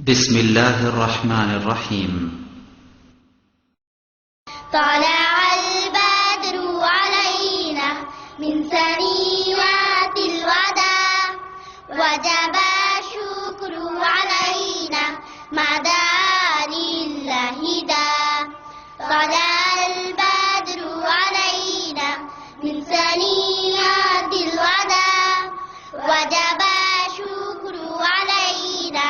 بسم الله الرحمن الرحيم طلع البدر علينا من ثنيات الوداع وجب الشكر علينا ما دعا لله داع طلع البدر علينا من ثنيات الوداع وجب الشكر علينا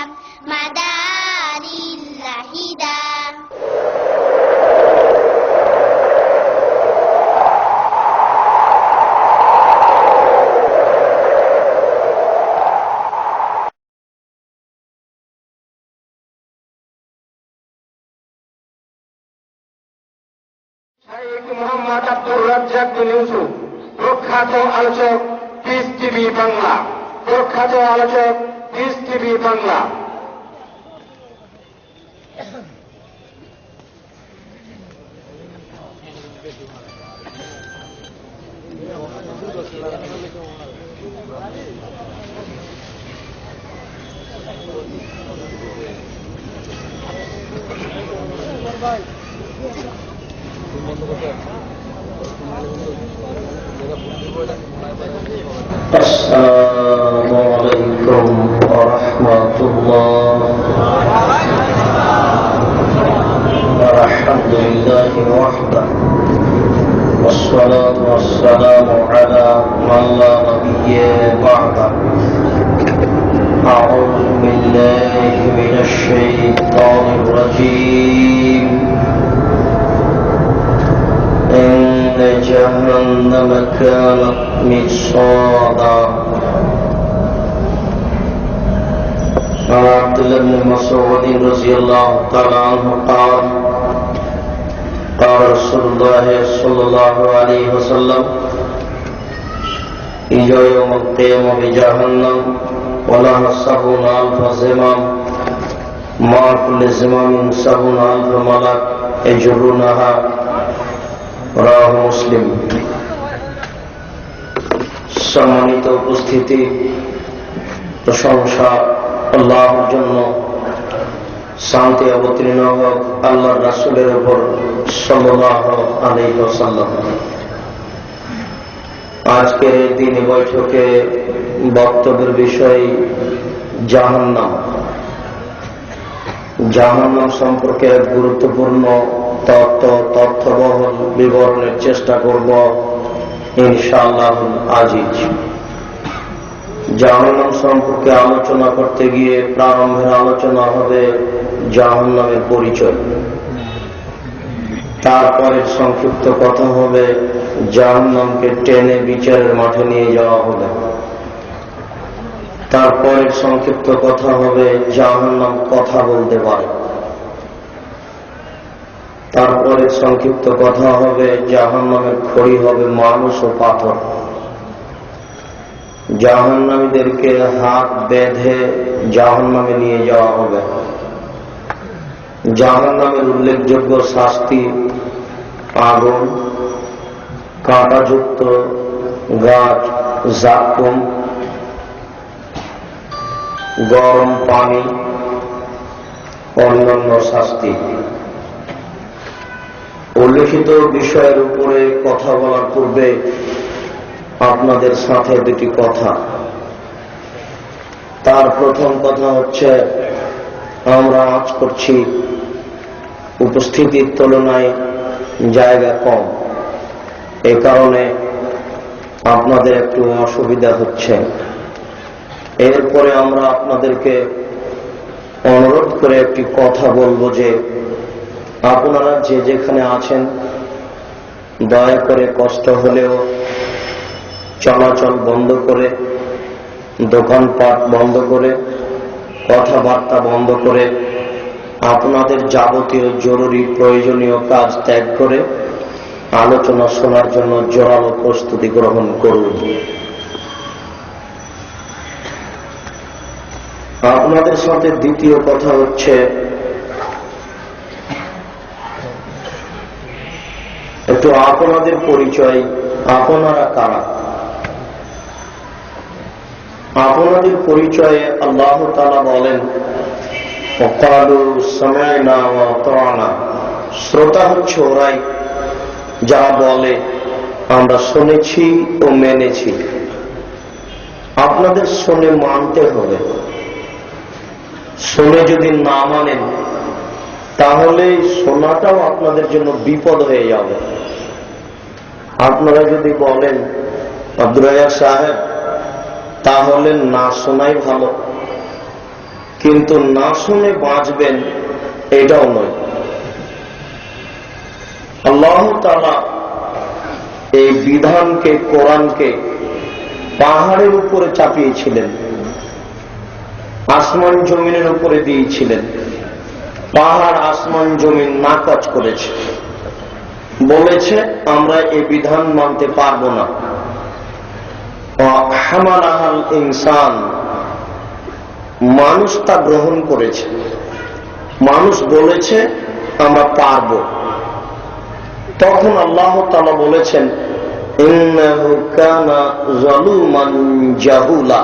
ما دعا لله داع শাইখ মোহাম্মদ আব্দুর রাজ্জাক বিন ইউসুফ, প্রখ্যাত আলোচক, piece TV Bangla. প্রখ্যাত আলোচক, পিস টিভি বাংলা। السلام عليكم ورحمة الله والحمد لله وحده والصلاة والسلام على من لا نبي بعده أعوذ بالله من الشيطان الرجيم إن جهنم كانت مرصادا عن عبد الله بن مسعود رضي الله تعالى عنه قال قال رسول الله صلى الله عليه وسلم يجوا يوم القيامة بجهنم ولها 70,000 زمام مع كل زمام 70,000 ملك يجرونها রাহ মুসলিম। সম্মানিত উপস্থিতি, প্রশংসা আল্লাহর জন্য, শান্তি অবতীর্ণ হোক আল্লাহর রাসূলের উপর সাল্লাল্লাহু আলাইহি ওয়াসাল্লাম। আজকের এই দিনী বৈঠকে বক্তব্যের বিষয় জাহান্নাম। জাহান্নাম সম্পর্কে এক গুরুত্বপূর্ণ তথ্যবহল বিবরণের চেষ্টা করব ইনশাআল্লাহ আজিজ। জাহান্নাম সম্পর্কে আলোচনা করতে গিয়ে প্রারম্ভের আলোচনা হবে জাহান্নামের পরিচয়, তারপরে সংক্ষিপ্ত কথা হবে জাহান্নামকে টেনে বিচারের মাঠে নিয়ে যাওয়া হবে, তারপরে সংক্ষিপ্ত কথা হবে জাহান্নাম কথা বলতে পারে, তারপরে সংক্ষিপ্ত কথা হবে জাহান্নামের খড়ি হবে মানুষ ও পাথর। জাহান্নামীদেরকে হাত বেঁধে জাহান্নামে নিয়ে যাওয়া হবে। জাহান্নামের উল্লেখযোগ্য শাস্তি আগুন, কাঁটাযুক্ত গাছ, জাকুম, গরম পানি, অন্যান্য শাস্তি। উল্লেখিত বিষয়ের উপরে কথা বলার পূর্বে আপনাদের সাথে দুটি কথা। তার প্রথম কথা হচ্ছে, আমরা আজ করছি উপস্থিতির তুলনায় জায়গা কম, এ কারণে আপনাদের একটু অসুবিধা হচ্ছে। এরপরে আমরা আপনাদেরকে অনুরোধ করে একটি কথা বলবো যে আপনারা যে যেখানে আছেন দয়া করে কষ্ট হলেও চলাচল বন্ধ করে, দোকানপাট বন্ধ করে, কথাবার্তা বন্ধ করে, আপনাদের যাবতীয় জরুরি প্রয়োজনীয় কাজ ত্যাগ করে আলোচনা শোনার জন্য জোরালো প্রস্তুতি গ্রহণ করুন। আপনাদের সাথে দ্বিতীয় কথা হচ্ছে, একটু আপনাদের পরিচয়, আপনারা কারা। আপনাদের পরিচয়ে আল্লাহ তাআলা বলেন শ্রোতা হচ্ছে ওরাই যারা বলে আমরা শুনেছি ও মেনেছি। আপনাদের শুনে মানতে হবে। শুনে যদি না মানেন তাহলে শোনাটাও আপনাদের জন্য বিপদ হয়ে যাবে। আপনারা যদি বলেন আব্দুর রাজ্জাক সাহেব তাহলে না শোনাই ভালো, কিন্তু না শুনে বাঁচবেন এটাও নয়। আল্লাহ তাআলা এই বিধানকে, কোরআনকে পাহাড়ের উপরে চাপিয়েছিলেন, আসমান জমিনের উপরে দিয়েছিলেন। পাহাড় আসমান জমিন নাকচ করেছে, বলেছে আমরা এই বিধান মানতে পারবো না। হামালাহাল ইনসান, মানুষ তা গ্রহণ করেছে। মানুষ বলেছে আমরা পারবো। তখন আল্লাহ তাআলা বলেছেন ইন্নাহু কানা যালুমান জাহুলা,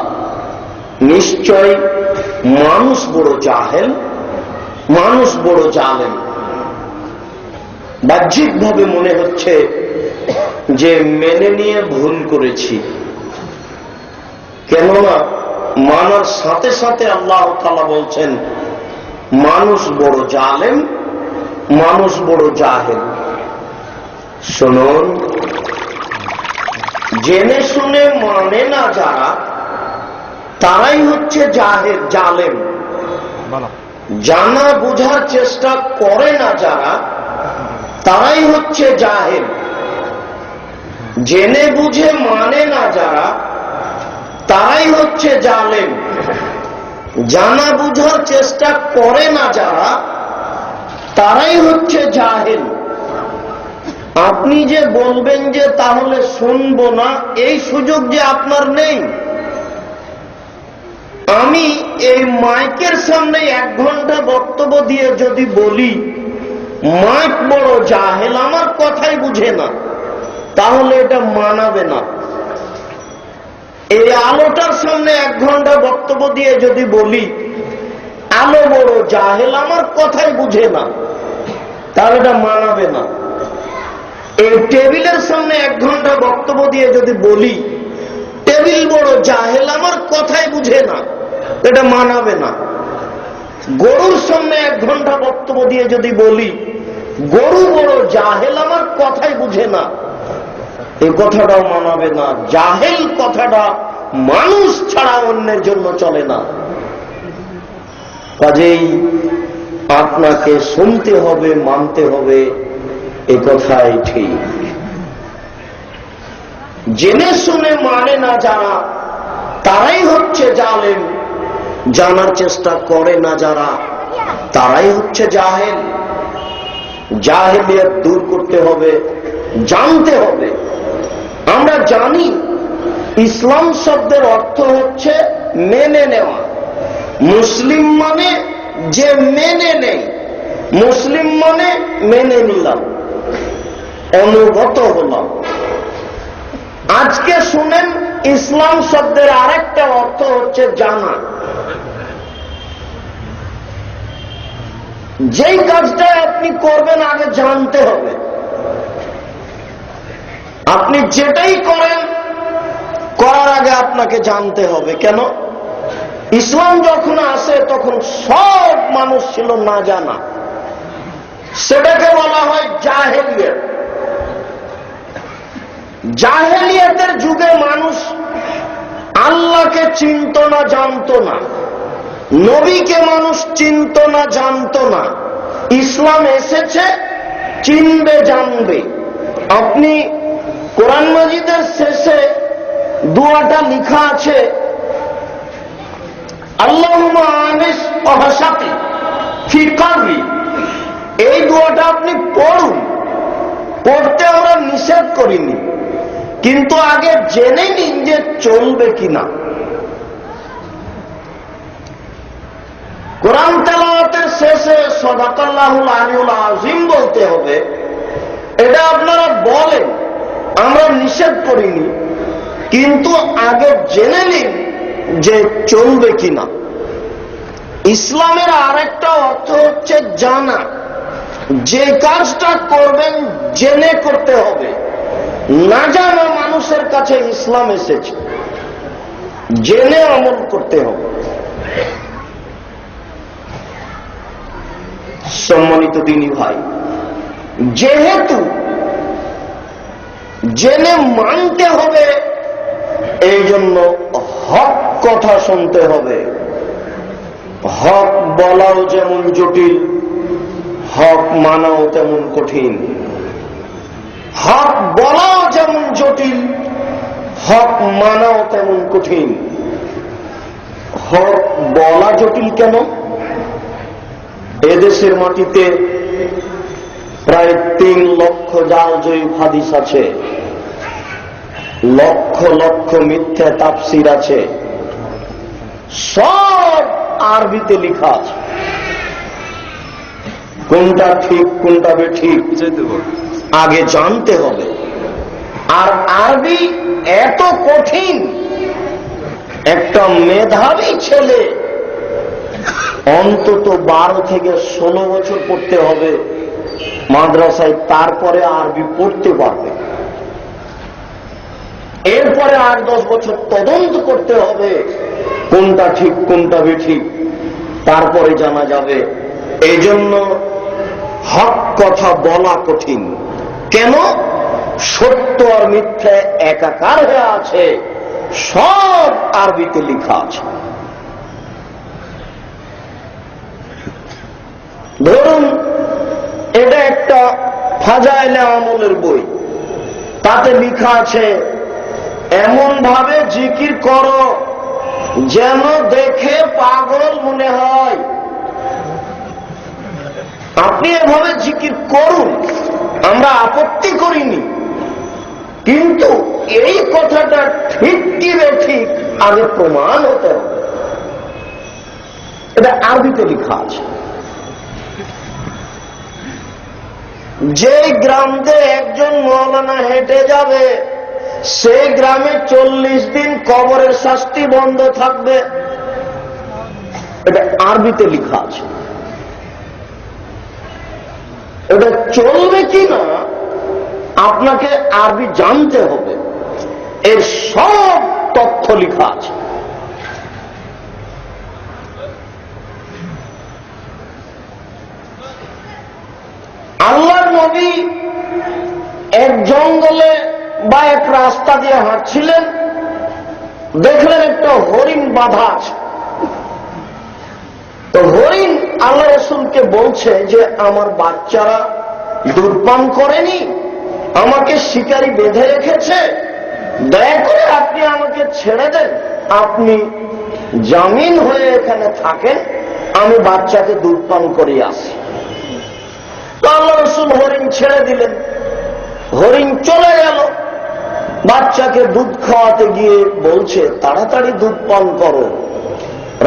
নিশ্চয় মানুষ বড় জাহেল, মানুষ বড় জালেম। বাহ্যিকভাবে মনে হচ্ছে যে মেনে নিয়ে ভুল করেছি, কেননা মানার সাথে সাথে আল্লাহ তাআলা বলছেন মানুষ বড় জালেম, মানুষ বড় জাহেল। শুনুন, জেনে শুনে মানে না যারা, তারাই হচ্ছে জাহেল, জালেম। জানা বোঝার চেষ্টা করে না যারা, তারাই হচ্ছে জাহেল। জেনে বুঝে মানে না যারা, তারাই হচ্ছে জালেম। জানা বুঝার চেষ্টা করে না যারা, তারাই হচ্ছে জাহেল। আপনি যে বলবেন যে তাহলে শুনবো না, এই সুযোগ যে আপনার নেই। আমি এই মাইকের সামনে 1 ঘন্টা বক্তব্য দিয়ে যদি বলি মাইক বড় জাহেল, আমার কথাই বুঝে না, তাহলে এটা মানাবে না। এই আলোটার সামনে 1 ঘন্টা বক্তব্য দিয়ে যদি বলি আলো বড় জাহেল, আমার কথাই বুঝে না, তাহলে এটা মানাবে না। এই টেবিলের সামনে 1 ঘন্টা বক্তব্য দিয়ে যদি বলি টেবিল বড় জাহেল, আমার কথাই বুঝে না, এটা মানাবে না। গরুর সামনে 1 ঘন্টা বক্তব্য দিয়ে যদি বলি গরু বড় জাহেল, আমার কথাই বুঝে না, এই কথাটাও মানাবে না। জাহেল কথাটা মানুষ ছাড়া অন্যের জন্য চলে না। কাজেই আপনাকে শুনতে হবে, মানতে হবে, এ কথাই ঠিক। জেনে শুনে মানে না যারা, তারাই হচ্ছে জালেম। জানার চেষ্টা করে না যারা, তারাই হচ্ছে জাহেল। জাহেলিয়ত দূর করতে হবে, জানতে হবে। আমরা জানি ইসলাম শব্দের অর্থ হচ্ছে মেনে নেওয়া। মুসলিম মানে যে মেনে নেই, মুসলিম মানে মেনে নিলাম, অনুগত হলাম। আজকে শুনেন, ইসলাম শব্দের আরেকটা অর্থ হচ্ছে জানা। যেই কাজটা আপনি করবেন আগে জানতে হবে। আপনি যেটাই করেন করার আগে আপনাকে জানতে হবে। কেন? ইসলাম যখন আসে তখন সব মানুষ ছিল না জানা, সেটাকে বলা হয় জাহেলিয়ত। জাহেলিয়তের যুগে মানুষ আল্লাহকে চিনত না, জানত না। নবীকে মানুষ চিনত না, জানত না। ইসলাম এসেছে, চিনবে, জানবে। আপনি কোরআন মাজিদের শেষে দুয়াটা লিখা আছে, আল্লাহুম্মা আনিস ওয়াহশাতি ফি কলবি। এই দুয়াটা আপনি পড়ুন। পড়তে আমরা নিষেধ করিনি, কিন্তু আগে জেনে নিন যে চলবে কিনা। কোরআন তেলাওয়াতের শেষে সাদাকাল্লাহুল আলিয়ুল আযীম বলতে হবে, এটা আপনারা বলেন, আমরা নিষেধ করিনি, কিন্তু আগে জেনে নিন যে চলবে কিনা। ইসলামের আরেকটা অর্থ হচ্ছে জানা। যে কাজটা করবেন জেনে করতে হবে। না জানা মানুষের কাছে ইসলাম এসেছে, জেনে আমল করতে হবে। সম্মানিত দিনী ভাই, যেহেতু জেনে মানতে হবে, এই জন্য হক কথা শুনতে হবে। হক বলাও যেমন জটিল, হক মানাও তেমন কঠিন। হক বলাও যেমন জটিল, হক মানাও তেমন কঠিন। হক বলা জটিল কেন? এদেশের মাটিতে প্রায় 3 লক্ষ জাল জয়ীফ হাদিস আছে, লক্ষ লক্ষ মিথ্যা তাফসির আছে, সব আরবিতে লেখা আছে। কোনটা ঠিক কোনটা বেঠিক আগে জানতে হবে। আর আরবি এত কঠিন, একটা মেধাবী ছেলে অন্তত 12 থেকে 16 বছর পড়তে হবে মাদ্রাসায়, তারপরে আরবি পড়তে পারবে। এরপরে 8-10 বছর তদন্ত করতে হবে কোনটা ঠিক কোনটা বেঠিক, তারপরে জানা যাবে। এই জন্য হক কথা বলা কঠিন। কেন? সত্য আর মিথ্যা একাকার হয়ে আছে, সব আরবিতে লেখা আছে। ধরুন এটা একটা ফাজাইলে আমলের বই, তাতে লেখা আছে এমন ভাবে জিকির করো যেন দেখে পাগল মনে হয়। আপনি এভাবে জিকির করুন, আমরা আপত্তি করিনি, কিন্তু এই কথাটা ঠিক কি বেঠিক আগে প্রমাণ হতে হবে। এটা আরবিতে লেখা আছে। যে গ্রাম দিয়ে একজন মৌলানা হেঁটে যাবে, সেই গ্রামে 40 দিন কবরের শাস্তি বন্ধ থাকবে। এটা আরবিতে লেখা আছে। এটা চলবে কিনা আপনাকে আরবি জানতে হবে, এর সব তথ্য লেখা আছে। আল্লাহর নবী এক জঙ্গলে বা এক রাস্তা দিয়ে হাঁটছিলেন, দেখলেন একটা হরিণ বাঁধা আছে। তো হরিণ আল্লাহ রাসূলকে বলছে যে আমার বাচ্চারা দুধ পান করেনি, আমাকে শিকারী বেঁধে রেখেছে, দয়া করে আপনি আমাকে ছেড়ে দেন, আপনি জামিন হয়ে এখানে থাকেন, আমি বাচ্চাকে দুধ পান করিয়ে আসি। তো আল্লাহ রাসূল হরিণ ছেড়ে দিলেন। হরিণ চলে গেল, বাচ্চাকে দুধ খাওয়াতে গিয়ে বলছে তাড়াতাড়ি দুধ পান করো,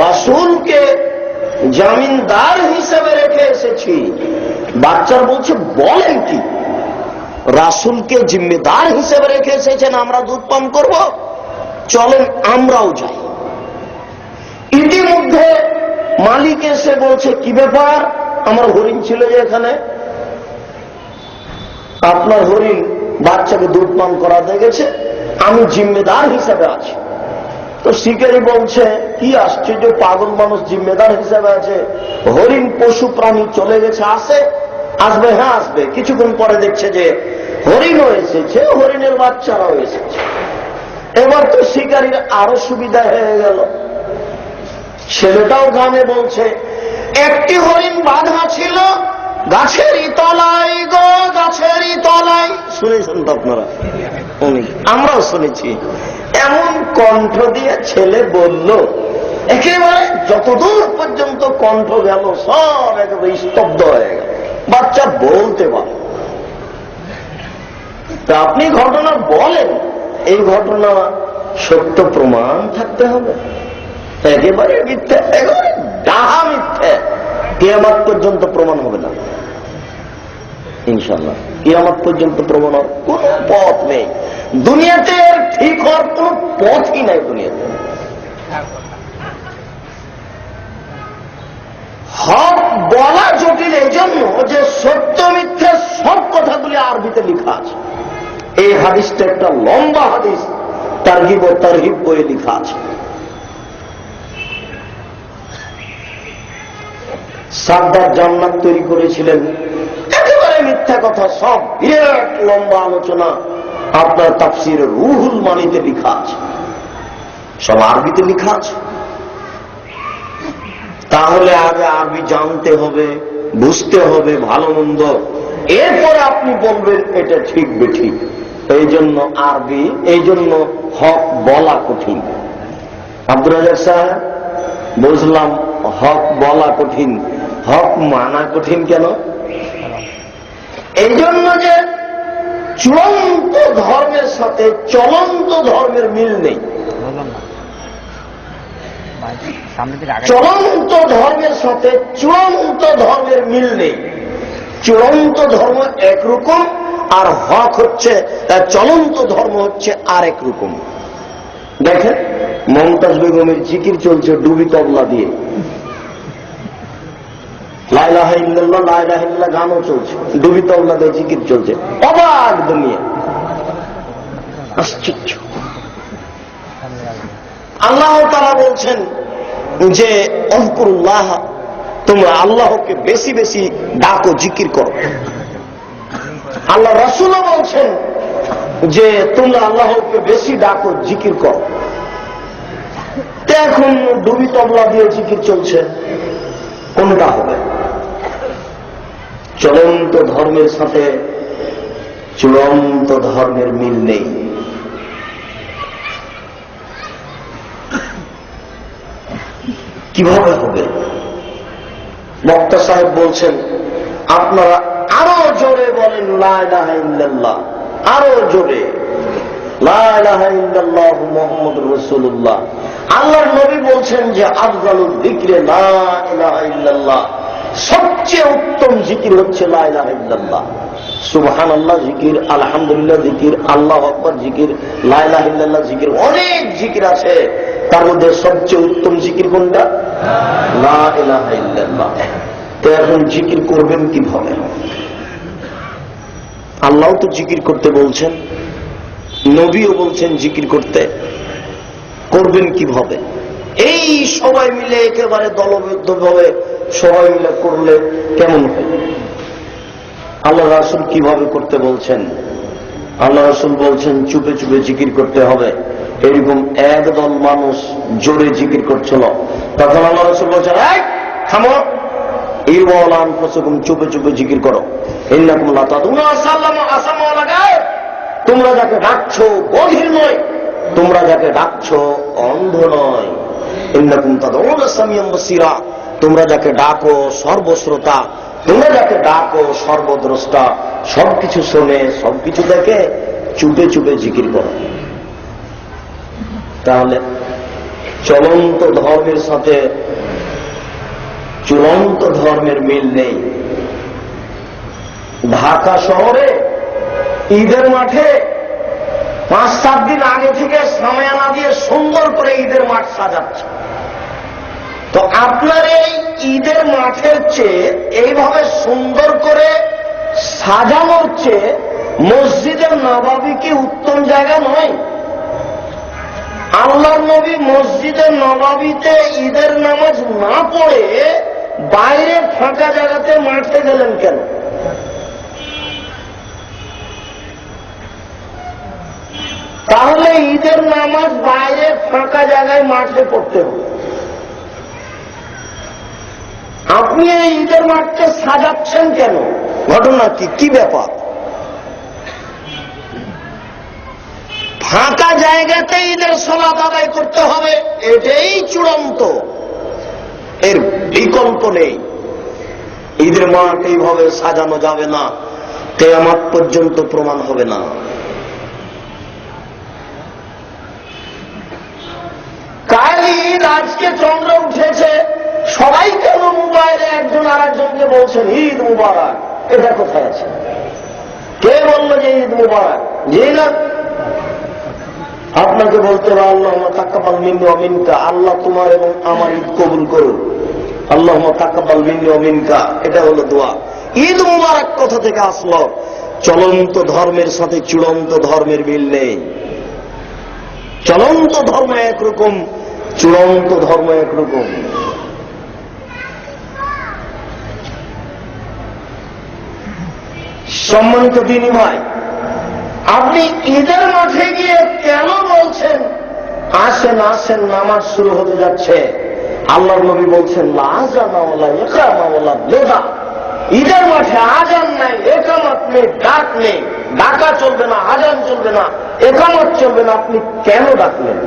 রাসূলকে জামিনদার হিসেবে রেখে এসেছি। বাচ্চার বলছে বলেন কি, রাসূলকে জিম্মেদার হিসেবে রেখে এসেছেন, আমরা দুধ পান করব, চলেন আমরাও যাই। ইতিমধ্যে মালিক এসে বলছে কি ব্যাপার, আমার হরিণ ছিল যে এখানে, আপনার হরিণ বাচ্চাকে দুধ পান করাতে গেছে, আমি জিম্মেদার হিসেবে আছি। তো শিকারী বলছে কি আশ্চর্য, পাগল মানুষ জিম্মেদার হিসেবে আছে, হরিণ পশু প্রাণী চলে গেছে, আসবে, হ্যাঁ আসবে। কিছুক্ষণ পরে দেখছে যে হরিণও এসেছে, হরিণের বাচ্চারাও এসেছে। এবার তো শিকারীর আরো সুবিধা হয়ে গেল। ছেলেটাও গ্রামে বলছে একটি হরিণ বাঁধা ছিল গাছেরই তলায় গো, গাছেরই তলায়। শুনেছেন তো আপনারা? আমরাও শুনেছি। এমন কণ্ঠ দিয়ে ছেলে বলল, একেবারে যতদূর পর্যন্ত কণ্ঠ গেল সব একেবারে স্তব্ধ হয়ে গেল, বাচ্চা বলতে পারে। তা আপনি ঘটনা বলেন, এই ঘটনা সত্য প্রমাণ থাকতে হবে, একেবারে মিথ্যে, একেবারে ডাহা মিথ্যে, কিয়ামত পর্যন্ত প্রমাণ হবে না ইনশাআল্লাহ। কিয়ামত পর্যন্ত প্রমাণ হওয়ার কোন পথ নেই দুনিয়াতে, ঠিক হওয়ার কোন পথই নাই দুনিয়াতে। হক বলা এজন্য যে সত্য মিথ্যা সব কথাগুলি আরবিতে লেখা আছে। এই হাদিসটা একটা লম্বা হাদিস, তারগিব ও তারহিব বইয়ে লেখা আছে। সাদ্দার জান্নাত তৈরি করেছিলেন, একেবারে মিথ্যা কথা সব, বিরাট লম্বা আলোচনা আপনার তাফসির রুহুল মানিতে লেখা আছে, সব আরবিতে লেখা আছে। তাহলে আগে আরবি জানতে হবে, বুঝতে হবে ভালো মন্দ, এরপরে আপনি বলবেন এটা ঠিক বেঠিক। এই জন্য আরবি, এই জন্য হক বলা কঠিন। আব্দুর রাজাক সাহেব, বুঝলাম হক বলা কঠিন, হক মানা কঠিন কেন? এই জন্য যে চূড়ান্ত ধর্মের সাথে চলন্ত ধর্মের মিল নেই। চলন্ত ধর্মের সাথে চূড়ান্ত ধর্মের মিল নেই। চূড়ান্ত ধর্ম একরকম, আর হক হচ্ছে, চলন্ত ধর্ম হচ্ছে আরেক রকম। দেখেন মমতাজ বেগমের জিকির চলছে ডুবি তবলা দিয়ে, লা ইলাহা ইল্লাল্লাহ লা ইলাহা ইল্লাল্লাহ গানও চলছে, ডুবি তবলা দিয়ে জিকির চলছে। অবাক দুনিয়া, আশ্চর্য। আল্লাহ তাআলা বলছেন যে আযকুরুল্লাহ, তোমরা আল্লাহকে বেশি বেশি ডাকো, জিকির করো। আল্লাহ রাসূলও বলছেন যে তোমরা আল্লাহকে বেশি ডাকো, জিকির করো। এখন ডুবি তবলা দিয়ে জিকির চলছে, কোনটা হবে? চলন্ত ধর্মের সাথে চূড়ান্ত ধর্মের মিল নেই। কিভাবে হবে? বক্তা সাহেব বলছেন আপনারা আরো জোরে বলেন লা ইলাহা ইল্লাল্লাহ, আরো জোরে লা ইলাহা ইল্লাল্লাহ মুহাম্মাদুর রাসূলুল্লাহ। আল্লাহর নবী বলছেন যে আফজালুল যিকরি লা ইলাহা ইল্লাল্লাহ, সবচেয়ে উত্তম জিকির হচ্ছে লা ইলাহা ইল্লাল্লাহ। সুবহানাল্লাহ জিকির, আলহামদুলিল্লাহ জিকির, আল্লাহু আকবার জিকির, লা ইলাহা ইল্লাল্লাহ জিকির, অনেক জিকির আছে। তার মধ্যে সবচেয়ে উত্তম জিকির কোনটা? লা ইলাহা ইল্লাল্লাহ। তো এখন জিকির করবেন কিভাবে? আল্লাহ তো জিকির করতে বলছেন, নবীও বলছেন জিকির করতে, করবেন কিভাবে? এই সবাই মিলে একেবারে দলবদ্ধভাবে সবাই মিলে করলে কেমন হয়? আল্লাহ রাসূল কিভাবে করতে বলছেন? আল্লাহ রাসূল বলছেন চুপে চুপে জিকির করতে হবে। এরকম একদল মানুষ জোরে জিকির করছিল, তখন আল্লাহ রাসূল বলছেন এই থামো, ইওয়ালান প্রসকুম, চুপে চুপে জিকির করো। ইন্নাকুম লা তাদুনা সাল্লামা আসামা লাগায়, তোমরা যাকে ডাকছো বধির নয়, তোমরা যাকে ডাকছো অন্ধ নয়। ইন্নাকুম তাদউনা সামিয়াম বাসীরা, তোমরা যাকে ডাকো সর্বশ্রোতা, তোমরা যাকে ডাকো সর্বদ্রষ্টা, সবকিছু শোনে সবকিছু দেখে, চুপে চুপে জিকির করো। তাহলে চলন্ত ধর্মের সাথে চূড়ান্ত ধর্মের মিল নেই। ঢাকা শহরে ঈদের মাঠে 5-7 দিন আগে থেকে সামিয়ানা দিয়ে সুন্দর করে ঈদের মাঠ সাজাচ্ছে। তো আপনার এই ঈদের মাঠের চেয়ে এইভাবে সুন্দর করে সাজানোর চেয়ে মসজিদের নববী কি উত্তম জায়গা নয়? আল্লাহর নবী মসজিদের নববীতে ঈদের নামাজ না পড়ে বাইরে ফাঁকা জায়গাতে মাঠে গেলেন কেন? তাহলে ঈদের নামাজ বাইরে ফাঁকা জায়গায় মাঠে পড়তে হবে। আপনি এই ঈদের মাঠকে সাজাচ্ছেন কেন? ঘটনা কি? কি ব্যাপার? ফাঁকা জায়গাতে ঈদের সালাত আদায় করতে হবে, এটাই চূড়ান্ত, এর বিকল্প নেই। ঈদের মাঠ এইভাবে সাজানো যাবে না, কিয়ামত পর্যন্ত প্রমাণ হবে না। কাল ঈদ, আজকে চন্দ্র উঠেছে, সবাই কেন মোবাইলে একজন আর একজনকে বলছেন ঈদ মুবারক? এটা কোথায় আছে? কে বললো যে ঈদ মুবারক? জি না, আপনাকে বলতে হবে আল্লাহুম্মা তাকাব্বাল মিন্না ওয়া মিনকা, আল্লাহ তোমার এবং আমার ঈদ কবুল করুন। আল্লাহুম্মা তাকাব্বাল মিন্নি ওয়া মিনকা, এটা হলো দোয়া। ঈদ মুবারক কথা থেকে আসলো? চলন্ত ধর্মের সাথে চূড়ান্ত ধর্মের মিল নেই। চলন্ত ধর্ম একরকম, চূড়ান্ত ধর্ম একরকম। সম্মানিত দিনী ভাই, আপনি ঈদের মাঠে গিয়ে কেন বলছেন আসেন আসেন, নামাজ শুরু হতে যাচ্ছে? আল্লাহর নবী বলছেন লা আযানা ওয়ালা ইকামা ওয়ালা নিদা। ঈদের মাঠে আজান নাই, একামত নেই, ডাক নেই। ডাকা চলবে না, আজান চলবে না, একামত চলবে না, আপনি কেন ডাকলেন?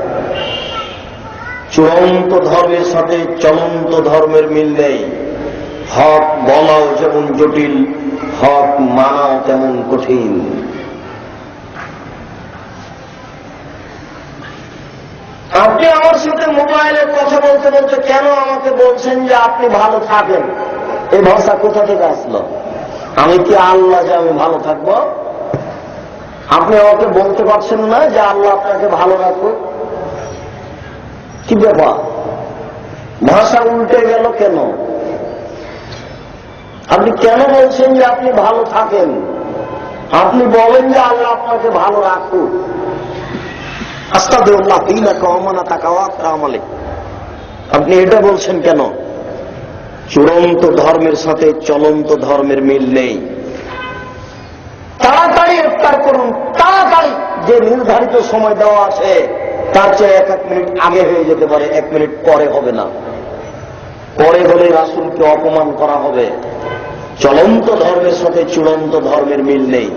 চূড়ান্ত ধর্মের সাথে চলন্ত ধর্মের মিল নেই। হক বলাও যেমন জটিল, হক মানাও তেমন কঠিন। আপনি আমার সাথে মোবাইলে কথা বলতে বলতে কেন আমাকে বলছেন যে আপনি ভালো থাকেন? এই ভাষা কোথা থেকে আসলো? আমি কি আল্লাহ যে আমি ভালো থাকবো? আপনি আমাকে বলতে পারছেন না যে আল্লাহ আপনাকে ভালো রাখুক? কি ব্যাপার, ভাষা উল্টে গেল কেন? আপনি কেন বলছেন যে আপনি ভালো থাকেন? আপনি বলেন যে আল্লাহ আপনাকে ভালো রাখুক। আস্তাগফিরুল্লাহ ইন্নাকা ওয়া মান তাকাওয়া আমলে। আপনি এটা বলছেন কেন? চূড়ান্ত ধর্মের সাথে চলন্ত ধর্মের মিল নেই। তাড়াতাড়ি ইফতার করুন, তাড়াতাড়ি। যে নির্ধারিত সময় দেওয়া আছে তার চেয়ে এক মিনিট আগে হয়ে যেতে পারে, 1 মিনিট পরে হবে না। পরে হলে রাসূলকে অপমান করা হবে। চলন্ত ধর্মের সাথে চূড়ান্ত ধর্মের মিল নেই।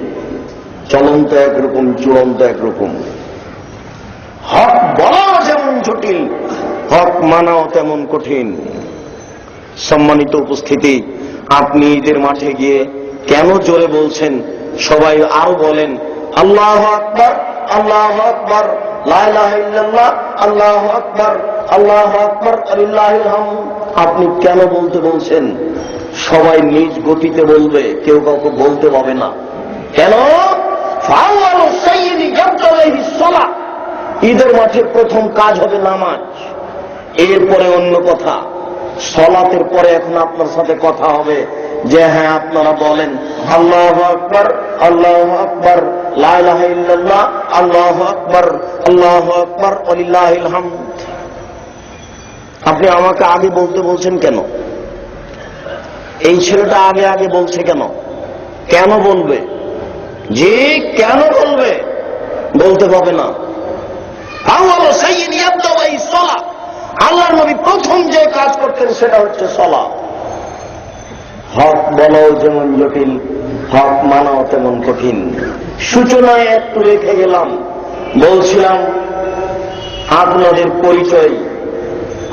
চলন্ত একরকম, চূড়ান্ত একরকম। হক বলাও যেমন জটিল, হক মানাও তেমন কঠিন। সম্মানিত উপস্থিতি, আপনি ঈদের মাঠে গিয়ে কেন জোরে বলছেন? সবাই আরো বলেন আল্লাহু আকবার, আল্লাহু আকবার, লা ইলাহা ইল্লাল্লাহ, আল্লাহু আকবার, আল্লাহু আকবার, লিল্লাহিল হামদ। আপনি কেন বলতে বলছেন? সবাই নিজ গতিতে বলবে, কেউ কাউকে বলতে পাবে না। কেন? ফাওয়ালু সাইয়্যিদি ইয়াবতালিহি সালাহ। ঈদের মাঠে প্রথম কাজ হবে নামাজ, এরপরে অন্য কথা। সলাতের পরে এখন আপনার সাথে কথা হবে যে হ্যাঁ আপনারা বলেন আল্লাহু আকবার, আল্লাহু আকবার, লা ইলাহা ইল্লাল্লাহ, আল্লাহু আকবার, আল্লাহু আকবার, ওয়ালিল্লাহিল হামদ। আপনি আমাকে আগে বলতে বলছেন কেন? এই ছেলেটা আগে আগে বলছে কেন? কেন বলবে? জি, কেন বলবে? বলতে পাবে না। আল্লাহর নবী প্রথম যে কাজ করতেন সেটা হচ্ছে সালাত। হক বলাও যেমন জটিল, হক মানাও তেমন কঠিন। সূচনায় একটু রেখে গেলাম, বলছিলাম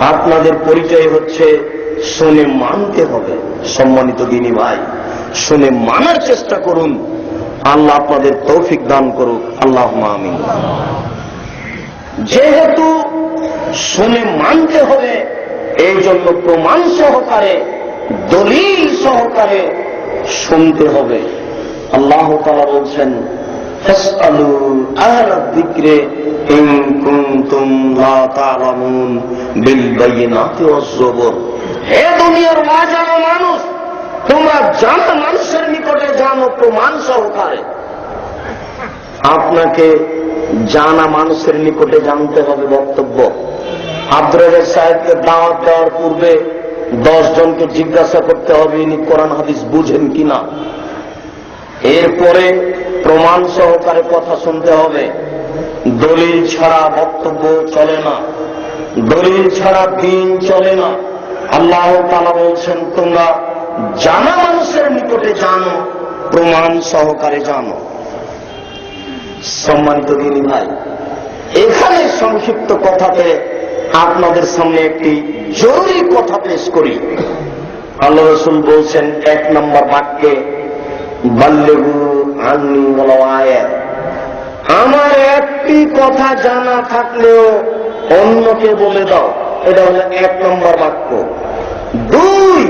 আপনাদের পরিচয় হচ্ছে শুনে মানতে হবে। সম্মানিত দিনী ভাই, শুনে মানার চেষ্টা করুন। আল্লাহ আপনাদের তৌফিক দান করুক, আল্লাহুম্মা আমিন। যেহেতু শুনে মানতে হবে, এই জন্য প্রমাণ সহকারে, দলিল সহকারে শুনতে হবে। আল্লাহ তাআলা বলছেন ফাসআলু আহলাদ যিকরি ইন কুনতুম লা তা'লামুন বিল বায়িনাতি ওয়াজ যুবুর। হে দুনিয়ার অজানা মানুষ, তোমরা জানা মানুষের নিকটে জানো প্রমাণ সহকারে। আপনাকে জানা মানুষের নিকটে জানতে হবে বক্তব্য। আব্দুর রাজ্জাক সাহেবকে দাওয়াত দেওয়ার পূর্বে 10 জনকে জিজ্ঞাসা করতে হবে ইনি কোরআন হাদিস বুঝেন কিনা। এরপরে প্রমাণ সহকারে কথা শুনতে হবে। দলিল ছাড়া বক্তব্য চলে না, দলিল ছাড়া দিন চলে না। আল্লাহ তাআলা বলছেন তোমরা জানা মানুষের নিকটে জানো, প্রমাণ সহকারে জানো। সম্মানিত দিনী ভাই, এখানে সংক্ষিপ্ত কথাতে আপনাদের সামনে একটি জরুরি কথা পেশ করি। আল্লাহ রাসূল বলছেন 1 নম্বর বাক্যে বাল্লিগু আন্নী ওয়ালাউ আয়া। আমার একটি কথা জানা থাকলেও অন্যকে বলে দাও, এটা হলো 1 নম্বর বাক্য। 2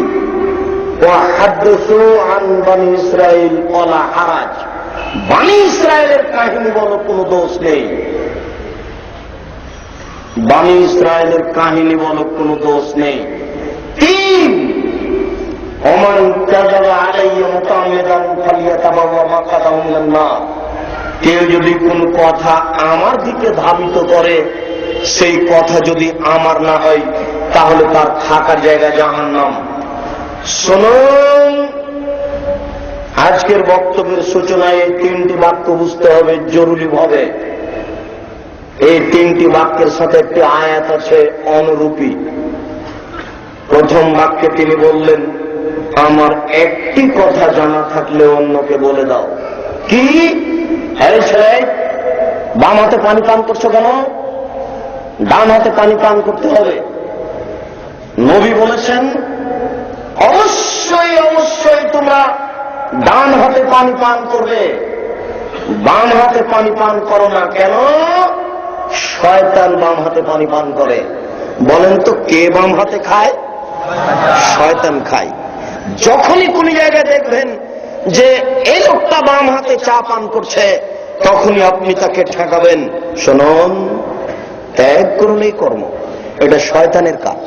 ওয়া হাদদিসু আন বনি ইসরাঈল ওয়ালা হারাজ। বনি ইসরায়েলের কাহিনী বলো, কোনো দোষ নেই। বনি ইসরায়েলের কাহিনী বলো, কোনো দোষ নেই। তিন, ওমান কাযাবা আলাইয়া মুতাআম্মিদান ফালিয়াতাবাওয়া মাকআদাহু মিনান নার। কেউ যদি কোন কথা আমার দিকে ধাবিত করে, সেই কথা যদি আমার না হয়, তাহলে তার থাকার জায়গা জাহান্নাম। শুনুন, আজকের বক্তব্যের সূচনায় এই তিনটি বাক্য বুঝতে হবে জরুরি ভাবে। এই তিনটি বাক্যের সাথে একটি আয়াত আছে অনুরূপী। প্রথম বাক্যে তিনি বললেন, আমার একটি কথা জানা থাকলে অন্যকে বলে দাও। কি? হ্যাঁ ছেলে, বাম হাতে পানি পান করছো কেন? ডান হাতে পানি পান করতে হবে। নবী বলেছেন, অবশ্যই অবশ্যই তোমরা ডান হাতে পানি পান করবে, বাম হাতে পানি পান করো না। কেন? শয়তান বাম হাতে পানি পান করে। বলেন তো, কে বাম হাতে খায়? শয়তান খায়। যখনই কোন জায়গায় দেখবেন যে এই লোকটা বাম হাতে চা পান করছে, তখনই আপনি তাকে ঠেকাবেন, শুনুন, ত্যাগ করুন এই কর্ম, এটা শয়তানের কাজ।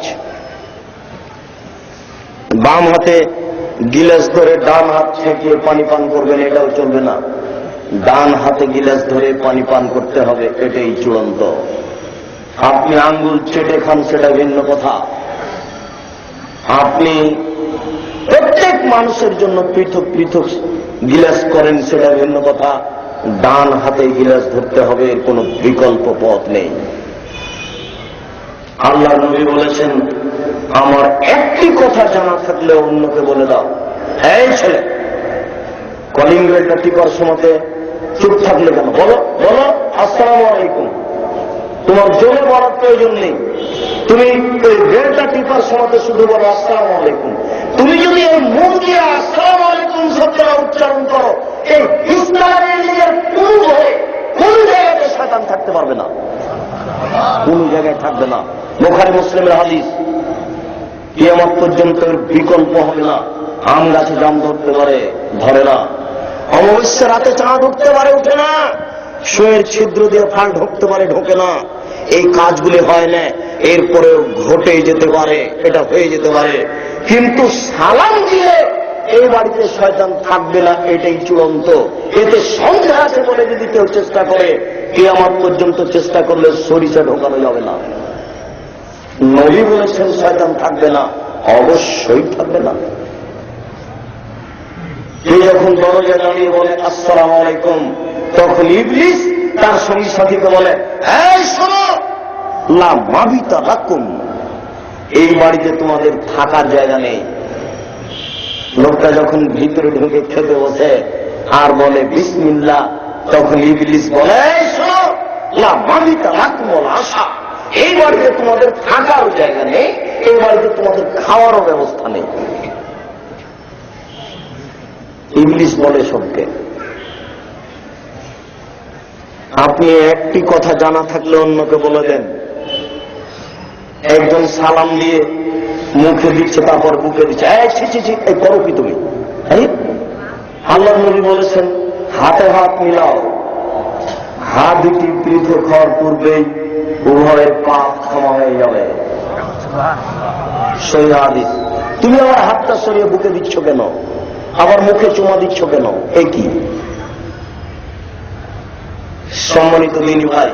বাম হাতে গিলাস ধরে ডান হাত ছেঁকিয়ে পানি পান করবেন, এটাও চলবে না। ডান হাতে গিলাস ধরে পানি পান করতে হবে, এটাই চূড়ান্ত। আপনি আঙ্গুল চেটে খান, সেটা ভিন্ন কথা। আপনি প্রত্যেক মানুষের জন্য পৃথক পৃথক গিলাস করেন, সেটা ভিন্ন কথা। ডান হাতে গিলাস ধরতে হবে, এর কোনো বিকল্প পথ নেই। আল্লাহ নবী বলেছেন, আমার একটি কথা জানা থাকলে অন্যকে বলে দাও। এই ছেলে, কলিং বেলটা টিপার সময়তে চুপ থাকলে কেন? বলো বলো, আসসালামু আলাইকুম। তোমার জোরে বলার প্রয়োজন নেই, তুমি ওই বেলটা টিপার সময়তে শুধু বলো আসসালামু আলাইকুম। তুমি যদি এই মুখ দিয়ে আসসালামু আলাইকুম শব্দটা উচ্চারণ করো, এই ইসলামের পূর্ব হয়ে কোন জায়গাতে শয়তান থাকতে পারবে না, কোন জায়গায় থাকবে না। বুখারী মুসলিমের হাদিস, কিয়ামত পর্যন্ত বিকল্প হবে না। আম গাছে জাম ধরতে পারে, ধরে না। অমাবস্যা রাতে চাঁদ উঠতে পারে, উঠে না। শুয়ের ছিদ্র দিয়ে ফাল ঢুকতে পারে, ঢোকে না। এই কাজগুলি হয় না, এরপরে ঘটে যেতে পারে, এটা হয়ে যেতে পারে। কিন্তু সালাম দিয়ে এই বাড়িতে শয়তান থাকবে না, এটাই চূড়ান্ত। এতে সন্দেহ আছে বলে যদি কেউ চেষ্টা করে, কিয়ামত পর্যন্ত চেষ্টা করলে সরিষা ঢোকানো যাবে না। নবী বলেছেন শয়তান থাকবে না, অবশ্যই থাকবে না। কেউ যখন দরজা দাঁড়িয়ে বলে আসসালামু আলাইকুম, তখন ইবলিস তার সঙ্গী সাথীকে বলে, এই শোনো, লা মাবিতা লাকুম, এই বাড়িতে তোমাদের থাকার জায়গা নেই। লোকটা যখন ভিতরে ঢুকে খেতে বসে আর বলে বিসমিল্লাহ, তখন ইবলিস বলে, এই শোনো, লা মাবিতা লাকুম ওয়াল আশা, এই বাড়িতে তোমাদের থাকার জায়গা নেই, এই বাড়িতে তোমাদের খাওয়ারও ব্যবস্থা নেই। ইবলিস বলে সবকে। আপনি একটি কথা জানা থাকলে অন্যকে বলে দেন। একজন সালাম দিয়ে মুখে দিচ্ছে, তারপর বুকে দিচ্ছে, এই করো কি তুমি? আল্লাহ নবী বলেছেন, হাতে হাত মিলাও, হাত দুটি পৃথক হওয়ার পূর্বেই উভয়ের পাপ ক্ষমা হয়ে যাবে। সহিহ হাদিস। তুমি আবার হাতটা সরিয়ে বুকে দিচ্ছ কেন? আবার মুখে চুমা দিচ্ছ কেন? একই। সম্মানিত দিনী ভাই,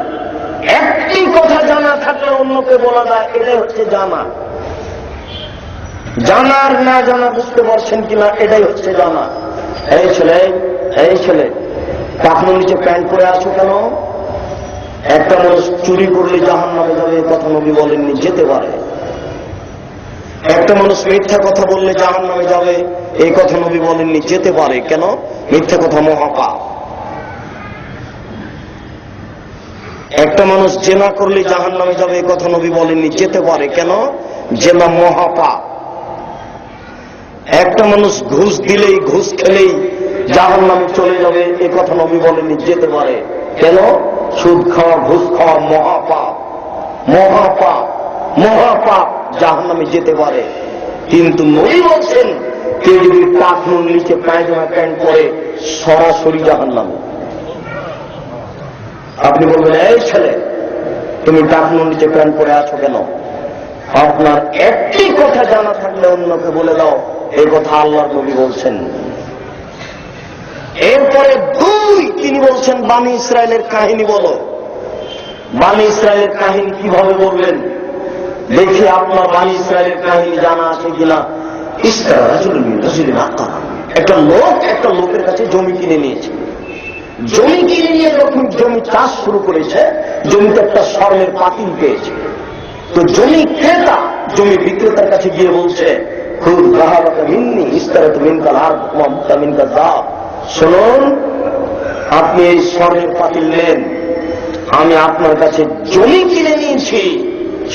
একটি কথা জানা থাকলে অন্যকে বলা যায়, এটাই হচ্ছে জানা। জানার না জানা বুঝতে পারছেন কিনা, এটাই হচ্ছে জানা। এই ছেলে, এই ছেলে, টাকনুর নিচে প্যান্ট পরে আছো কেন? একটা মানুষ চুরি করলে জাহান্নামে যাবে, এই কথা নবী বলেননি, যেতে পারে। একটা মানুষ মিথ্যা কথা বললে জাহান্নামে যাবে, এই কথা নবী বলেননি, যেতে পারে। কেন? মিথ্যা কথা মহাপাপ। একটা মানুষ জেনা করলে জাহান্নামে যাবে, এই কথা নবী বলেননি, যেতে পারে। কেন? জেনা মহাপাপ। একটা মানুষ ঘুষ দিলেই, ঘুষ খেলেই জাহান্নামে চলে যাবে, এই কথা নবী বলেননি, যেতে পারে। কেন? সুদ খাওয়া, ঘুষ খাওয়া মহাপাপ, মহাপাপ, মহাপাপ, জাহান্নামে যেতে পারে। কিন্তু নবী বলছেন, কেউ যদি টাকনুর নিচে পায়জামা প্যান্ট পরে, সরাসরি জাহান্নামে। আপনি বলবেন, এই ছেলে, তুমি টাকনুর নিচে প্যান্ট পরে আছো কেন? আপনার একটি কথা জানা থাকলে অন্যকে বলে দাও, এই কথা আল্লাহর নবী বলছেন। এরপরে তিনি বলছেন বানি ইসরায়েলের কাহিনী বলো। বানি ইসরায়েলের কাহিনী কিভাবে বললেন দেখি আপনার বানি ইসরায়েলের কাহিনী জানা আছে কিনা। একটা লোকের কাছে জমি কিনে নিয়েছে। জমি কিনে নিয়ে যখন জমি চাষ শুরু করেছে, জমিতে একটা স্বর্ণের পাতিল পেয়েছে। তো জমি ক্রেতা জমি বিক্রেতার কাছে গিয়ে বলছে, শুনুন, আপনি এই স্বর্ণের পাতিল নেন, আমি আপনার কাছে জমি কিনে নিয়েছি,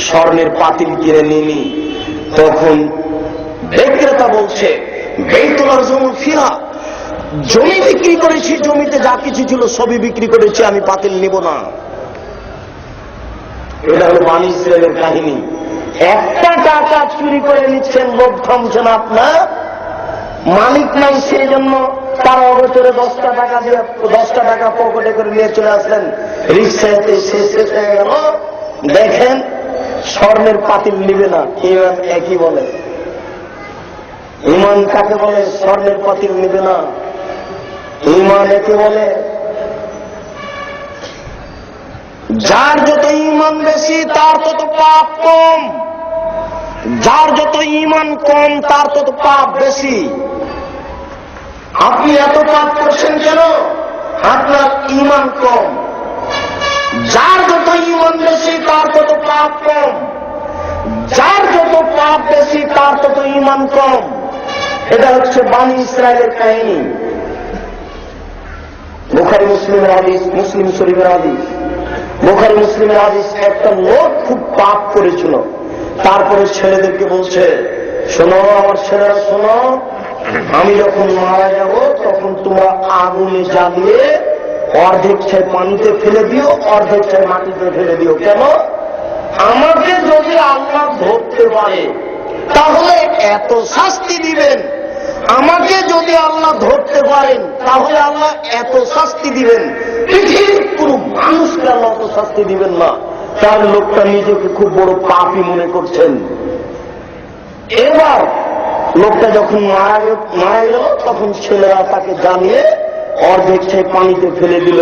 স্বর্ণের পাতিল কিনে নিনি। তখন বিক্রেতা বলছে, বেতুলার জমি ফিরা, জমি বিক্রি করেছি, জমিতে যা কিছু ছিল সবই বিক্রি করেছি, আমি পাতিল নিব না। এটা হলো বানি ইসরায়েলের কাহিনী। একটা টাকা চুরি করে নিচ্ছেন, লোক থামছেন আপনার, মালিক নাই, সেই জন্য তার অবচরে 10টা টাকা দিয়ে 10টা টাকা পকেটে করে নিয়ে চলে আসলেন, রিক্সাতে শেষ হয়ে গেল। দেখেন স্বর্ণের পাতিল নিবে না। ইমান একই বলে। ইমান কাকে বলে? স্বর্ণের পাতিল নিবে না। ইমান একে বলে যার যত ইমান বেশি তার তত পাপ কম, যার যত ইমান কম তার তত পাপ বেশি। আপনি এত পাপ করছেন কেন? আপনার ইমান কম। যার যত ইমান বেশি তার তত পাপ কম, যার যত পাপ বেশি তার তত ইমান কম। এটা হচ্ছে বানি ইসরায়েলের কাহিনী। বুখারী মুসলিমের হাদিস, মুসলিম শরীফের হাদিস। বুখারী মুসলিমের হাদিস, একটা লোক খুব পাপ করেছিল, তারপরে ছেলেদেরকে বলছে, শোনো আমার ছেলেরা, শোনো, আমি যখন মারা যাব তখন তোমরা আগুনে জ্বালিয়ে অর্ধেক ছাই পানিতে ফেলে দিও, অর্ধেক ছাই মাটিতে ফেলে দিও। কেন? আমাকে যদি আল্লাহ ধরতে পারে তাহলে এত শাস্তি দিবেন, আমাকে যদি আল্লাহ ধরতে পারেন তাহলে আল্লাহ এত শাস্তি দিবেন, পৃথিবীর কোন মানুষকে আল্লাহ অত শাস্তি দিবেন না। তার লোকটা নিজেকে খুব বড় পাপী মনে করছেন। এবার লোকটা যখন মারা গেল তখন ছেলেরা তাকে জানিয়ে অর্ধেক ছাই পানিতে ফেলে দিল,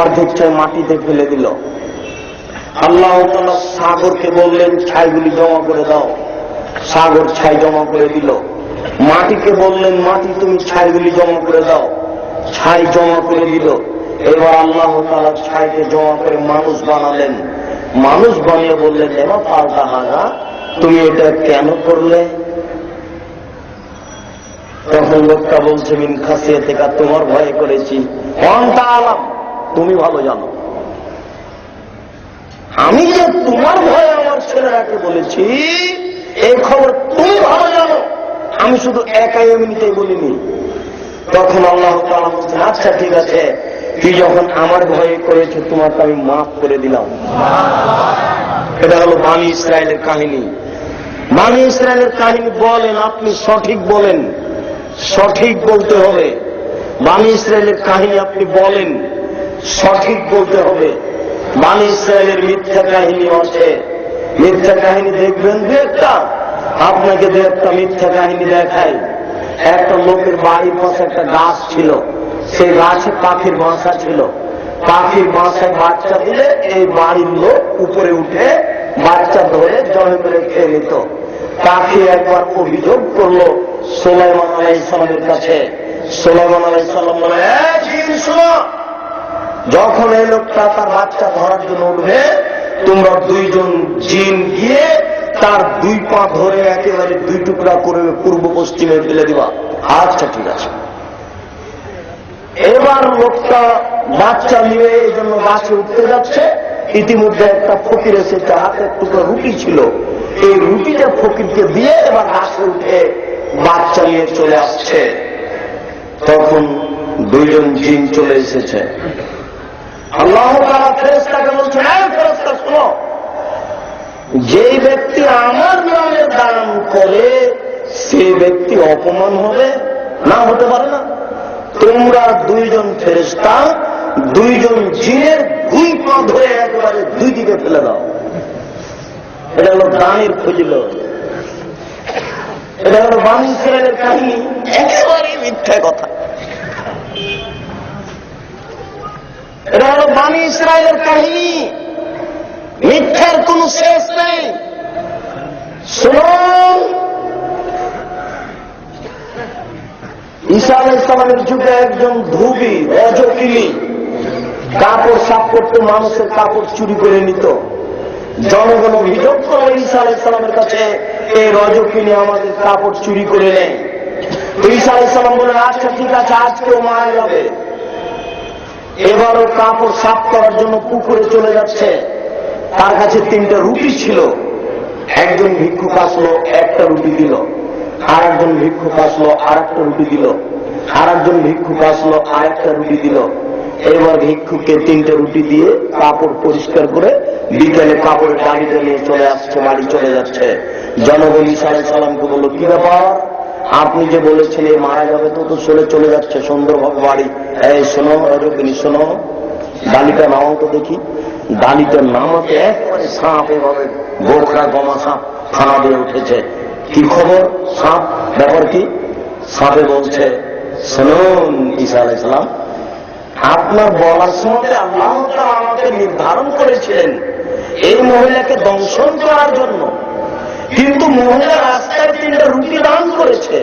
অর্ধেক ছাই মাটিতে ফেলে দিল। আল্লাহ তাআলা সাগরকে বললেন, ছাইগুলি জমা করে দাও। সাগর ছাই জমা করে দিল। মাটিকে বললেন, মাটি তুমি ছাইগুলি জমা করে দাও। ছাই জমা করে দিল। এবার আল্লাহ তাআলা ছাইকে জমা করে মানুষ বানালেন। মানুষ বানিয়ে বললেন, এবার পাল্টা হাজা, তুমি এটা কেন করলে? তখন লোকটা বলছে, মিন খাসিয়াতিকা, তোমার ভয়ে করেছি। অন্তা আলাম, তুমি ভালো জানো। আমি যে তোমার ভয়ে আমার ছেলেরাকে বলেছি এই খবর তুমি ভালো জানো, আমি শুধু একাই এমনিতেই বলিনি। তখন আল্লাহ তাআলা বলছেন, আচ্ছা ঠিক আছে, তুই যখন আমার ভয়ে করেছো তোমাকে আমি মাফ করে দিলাম। এটা হলো বানি ইসরায়েলের কাহিনী। বানি ইসরায়েলের কাহিনী বলেন, আপনি সঠিক বলেন, সঠিক বলতে হবে। বানি ইসরায়েলের কাহিনী আপনি বলেন, সঠিক বলতে হবে। বানি ইসরায়েলের মিথ্যা কাহিনী আছে। মিথ্যা কাহিনী দেখবেন দু একটা, আপনাকে দু একটা মিথ্যা কাহিনী দেখাই। একটা লোকের বাড়ির পাশে একটা গাছ ছিল, সেই গাছে পাখির বাসা ছিল। পাখির বাসায় বাচ্চা দিলে এই বাড়ির লোক উপরে উঠে বাচ্চা ধরে জমে করে খেয়ে নিত। পাখি একবার অভিযোগ করলো সুলাইমান আলাইহিস সালামের কাছে। সুলাইমান আলাইহিস সালাম বলে, শোনো, যখন এই লোকটা তার বাচ্চা ধরার জন্য উঠবে, তোমরা দুইজন জিন গিয়ে তার দুই পা ধরে একেবারে দুই টুকরা করে পূর্ব পশ্চিমে ফেলে দিবা। আচ্ছা ঠিক আছে। এবার লোকটা বাচ্চা নিয়ে এই জন্য গাছে উঠতে যাচ্ছে। ইতিমধ্যে একটা ফকির এসেছে, হাতে এক টুকরা রুটি ছিল, এই রুটিটা ফকিরকে দিয়ে এবার গাছে উঠে বাচ্চা নিয়ে চলে আসছে। তখন দুইজন জিন চলে এসেছে। আল্লাহ তাআলা ফেরেশতাকে বলছেন, এই ফেরেশতা শোনো, যে ব্যক্তি আমার নামে দান করে সে ব্যক্তি অপমান হবে না? হতে পারে না। তোমরা দুইজন ফেরেশতা দুইজন জিনের দুই পা ধরে একেবারে দুই দিকে ফেলে দাও। এটা হলো দানের ফজিলত, এটা হলো বনী ইসরাইলের কাহিনী, একেবারে মিথ্যা কথা। এটা হলো বনী ইসরাইলের কাহিনী, মিথ্যার কোন শেষ নেই। শুনুন, ঈসা আলাইহিস সালামের যুগে একজন ধুবি রজকিনী কাপড় সাফ করতে মানুষের কাপড় চুরি করে নিত। জনগণ অভিযোগ করে ঈসা আলাইহিস সালামের কাছে, এই রজকিনী আমাদের কাপড় চুরি করে নেয়। ঈসা আলাইহিস সালাম বলেন, আচ্ছা ঠিক আছে, আজকেও মারা যাবে। এবারও কাপড় সাফ করার জন্য পুকুরে চলে যাচ্ছে। তার কাছে 3টা রুটি ছিল। একজন ভিক্ষুক আসলো, একটা রুটি দিল। আর একজন ভিক্ষুক আসলো, আর একটা রুটি দিল। আর একজন ভিক্ষুক আসলো, আর একটা রুটি দিল। এবার ভিক্ষুককে 3টে রুটি দিয়ে কাপড় পরিষ্কার করে বিকেলে কাপড়ের গাড়িতে নিয়ে চলে আসছে, বাড়ি চলে যাচ্ছে। জনগণ ঈসা আলাইহিস সালামকে বলল, কি ব্যাপার, আপনি যে বলেছিলেন মারা যাবে, তো চলে যাচ্ছে সুন্দরভাবে বাড়ি। এই শোনো রজকিনী, শোনো, ডালিটা নামাও তো দেখি। ডালিটা নামাতে একবারে সাপ, এভাবে বোকরা গমা সাপ খানা দিয়ে উঠেছে। কি খবর সাপ, ব্যাপার কি? সাপে বলছে, শুনুন ঈসা আলাইহিস সালাম, আপনার বলার সময় আল্লাহ তাআলা আমাকে নির্ধারণ করেছিলেন এই মহিলাকে দংশন করার জন্য, কিন্তু মহিলা রাস্তায় 3টা রুটি দান করেছে।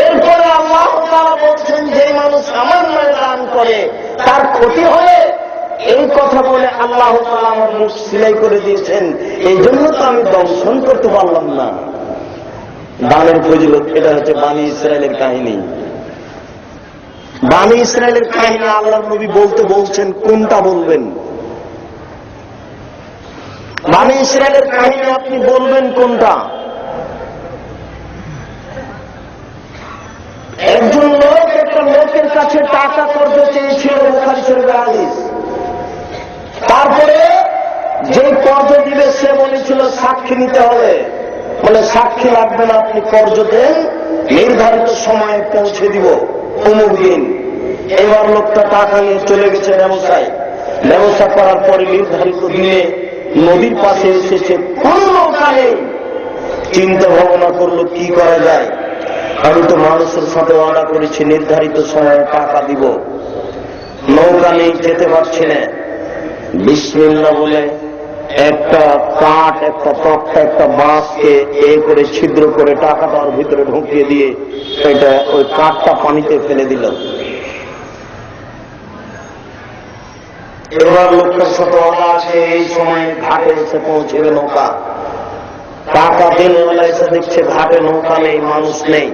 এরপরে আল্লাহ তাআলা বলছেন, যে মানুষ আমার নামে দান করে তার ক্ষতি হয়। এই কথা বলে আল্লাহ তাআলা আমার মুখ সিলাই করে দিয়েছেন, এই জন্য তো আমি দংশন করতে পারলাম না। দানের ফজিলত, এটা হচ্ছে বনী ইসরাইলের কাহিনী। বনী ইসরাইলের কাহিনী আল্লাহর নবী বলতে বলছেন, কোনটা বলবেন? বনী ইসরাইলের কাহিনী আপনি বলবেন কোনটা? একজন লোক একটা লোকের কাছে টাকা করতে চেয়েছিল, বুখারী শরীফের হাদিস। তারপরে যে কর্জ দিবে সে বলেছিল সাক্ষী নিতে হবে। বলে, সাক্ষী লাগবে না, আপনি কর্জ দেন, নির্ধারিত সময়ে পৌঁছে দিব অমুক দিন। এবার লোকটা টাকা নিয়ে চলে গেছে ব্যবসায়। ব্যবসা করার পরে নির্ধারিত দিনে নদীর পাশে এসেছে, কোন নৌকা নেই। চিন্তা ভাবনা করলো কি করা যায়। আমি তো মানুষের সাথে ওয়াদা করেছি নির্ধারিত সময়ে টাকা দিব, নৌকা নেই, যেতে পারছি না। বিসমিল্লাহ বলে একটা কাঠ, একটা তক্তা, একটা বাঁশকে করে ছিদ্র করে টাকাটা ওর ভিতরে ঢুকিয়ে দিয়ে এটা ওই কাঠটা পানিতে ফেলে দিল। এবার লোকটার সাথে ওয়াদা আছে এই সময় ঘাটে এসে পৌঁছবে নৌকা। টাকা দিনওয়ালা এসে দেখছে ঘাটে নৌকা নেই, মানুষ নেই।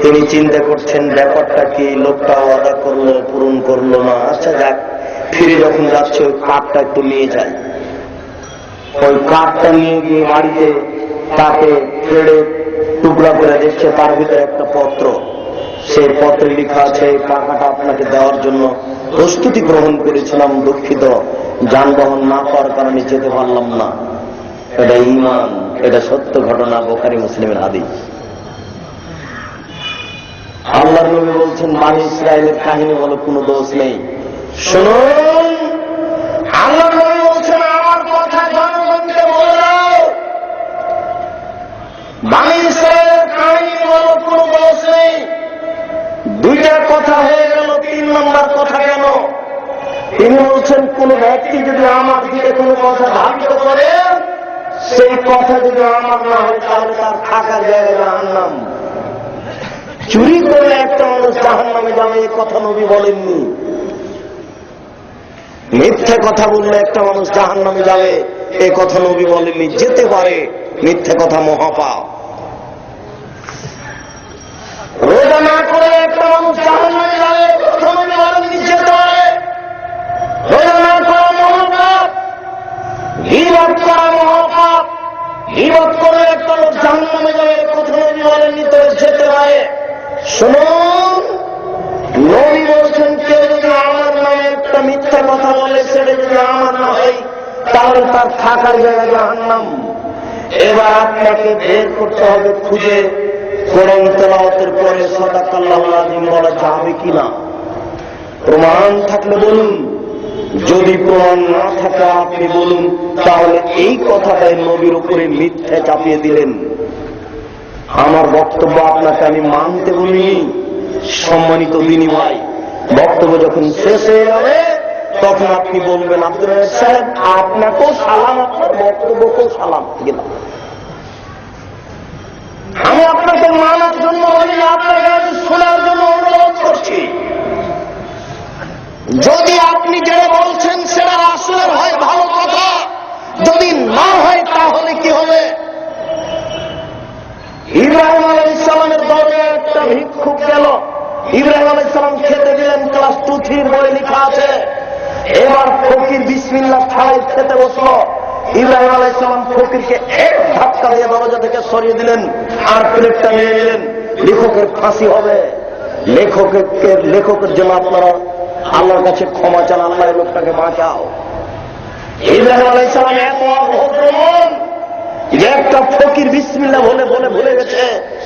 তিনি চিন্তা করছেন ব্যাপারটা কি, লোকটা ওয়াদা করলো, পূরণ করলো না। আচ্ছা যাক, ফিরে যখন যাচ্ছে ওই কাঠটা একটু নিয়ে যায়। ওই কাঠটা নিয়ে গিয়ে বাড়িতে তাকে ফেড়ে টুকরা করে দেখছে, তার ভিতরে একটা পত্র। সেই পত্রে লেখা আছে, টাকাটা আপনাকে দেওয়ার জন্য প্রস্তুতি গ্রহণ করেছিলাম, দুঃখিত, যানবাহন না পাওয়ার কারণে যেতে পারলাম না। এটা ঈমান, এটা সত্য ঘটনা, বুখারী মুসলিমের হাদিস। আল্লাহর নবী বলছেন, বনী ইসরাইলের কাহিনী বলে কোনো দোষ নেই। শুনুন, আল্লাহর নবী বলছেন, আমার কথা জনগণকে বলে দাও, বনী ইসরাইলের কাহিনী বলে কোনো দোষ নেই। 2টা কথা হয়ে গেল, 3 নম্বর কথা কেন? তিনি বলছেন, কোন ব্যক্তি যদি আমার দিকে কোনো কথা ধাবিত করে, সেই কথা যদি আমার না হয় তাহলে তার থাকার জায়গা জাহান্নাম। চুরি করলে একটা মানুষ জাহান্নামে যাবে, এই কথা নবী বলেননি। মিথ্যে কথা বললে একটা মানুষ জাহান্নামে যাবে, এই কথা নবী বলেননি। যেতে পারে, মিথ্যে কথা মহাপাপ। রোজা না করে একটা মানুষ জাহান্নামে যাবে, কথা নবী বলেননি। যেতে পারে, রোজা না করা মহাপাপ, গীবত করা মহাপাপ। গীবত করে একটা লোক জাহান্নামে যাবে, কথা নবী বলেননি, তবে যেতে পারে। শুনুন, নবী বলছেন, কেউ যদি আমার নামে একটা মিথ্যা কথা বলে, সেটা যদি আমার না হয় তাহলে তার থাকার জায়গা জাহান্নাম। এবার আপনাকে বের করতে হবে খুঁজে, কোরআন তেলাওয়াতের পরে সাদাকাল্লাহুল আযীম বলা যাবে কিনা। প্রমাণ থাকলে বলুন, যদি প্রমাণ না থাকে আপনি বলুন, তাহলে এই কথাটাই নবীর উপরে মিথ্যা চাপিয়ে দিলেন। আমার বক্তব্য আপনাকে আমি মানতে বলিনি। সম্মানিত দিনী ভাই, বক্তব্য যখন শেষ হয়ে যাবে তখন আপনি বলবেন, আব্দুল রাজ্জাক সাহেব আপনাকেও সালাম, আপনার বক্তব্যকেও সালাম গেলাম। আমি আপনাকে মানার জন্য বলি না, আপনাকে শোনার জন্য অনুরোধ করছি। যদি আপনি যেটা বলছেন সেটা আসলের হয় ভালো কথা, যদি না হয় তাহলে কি হবে? ইব্রাহিম আলাইহিস সালামের দরবারে একটা ভিক্ষুক গেল। ইব্রাহিম আলাইহিস সালাম খেতে দিলেন, ক্লাস 2-3 বই লেখা আছে। এবার ফকির বিসমিল্লাহ ছাড়াই খেতে বসলো। ইব্রাহিম আলাইহিস সালাম ফকিরকে এক ধাক্কা দিয়ে দরজা থেকে সরিয়ে দিলেন, আর প্লেটটা নিয়ে নিলেন। লেখকের ফাঁসি হবে। লেখকের জন্য আপনারা আল্লাহর কাছে ক্ষমা চান, আল্লাহ এই লোকটাকে বাঁচাও। ইব্রাহিম আলাইহিস সালাম এত অভদ্র মন যে একটা ফকির বিসমিল্লাহ বলে ভুলে গেছে,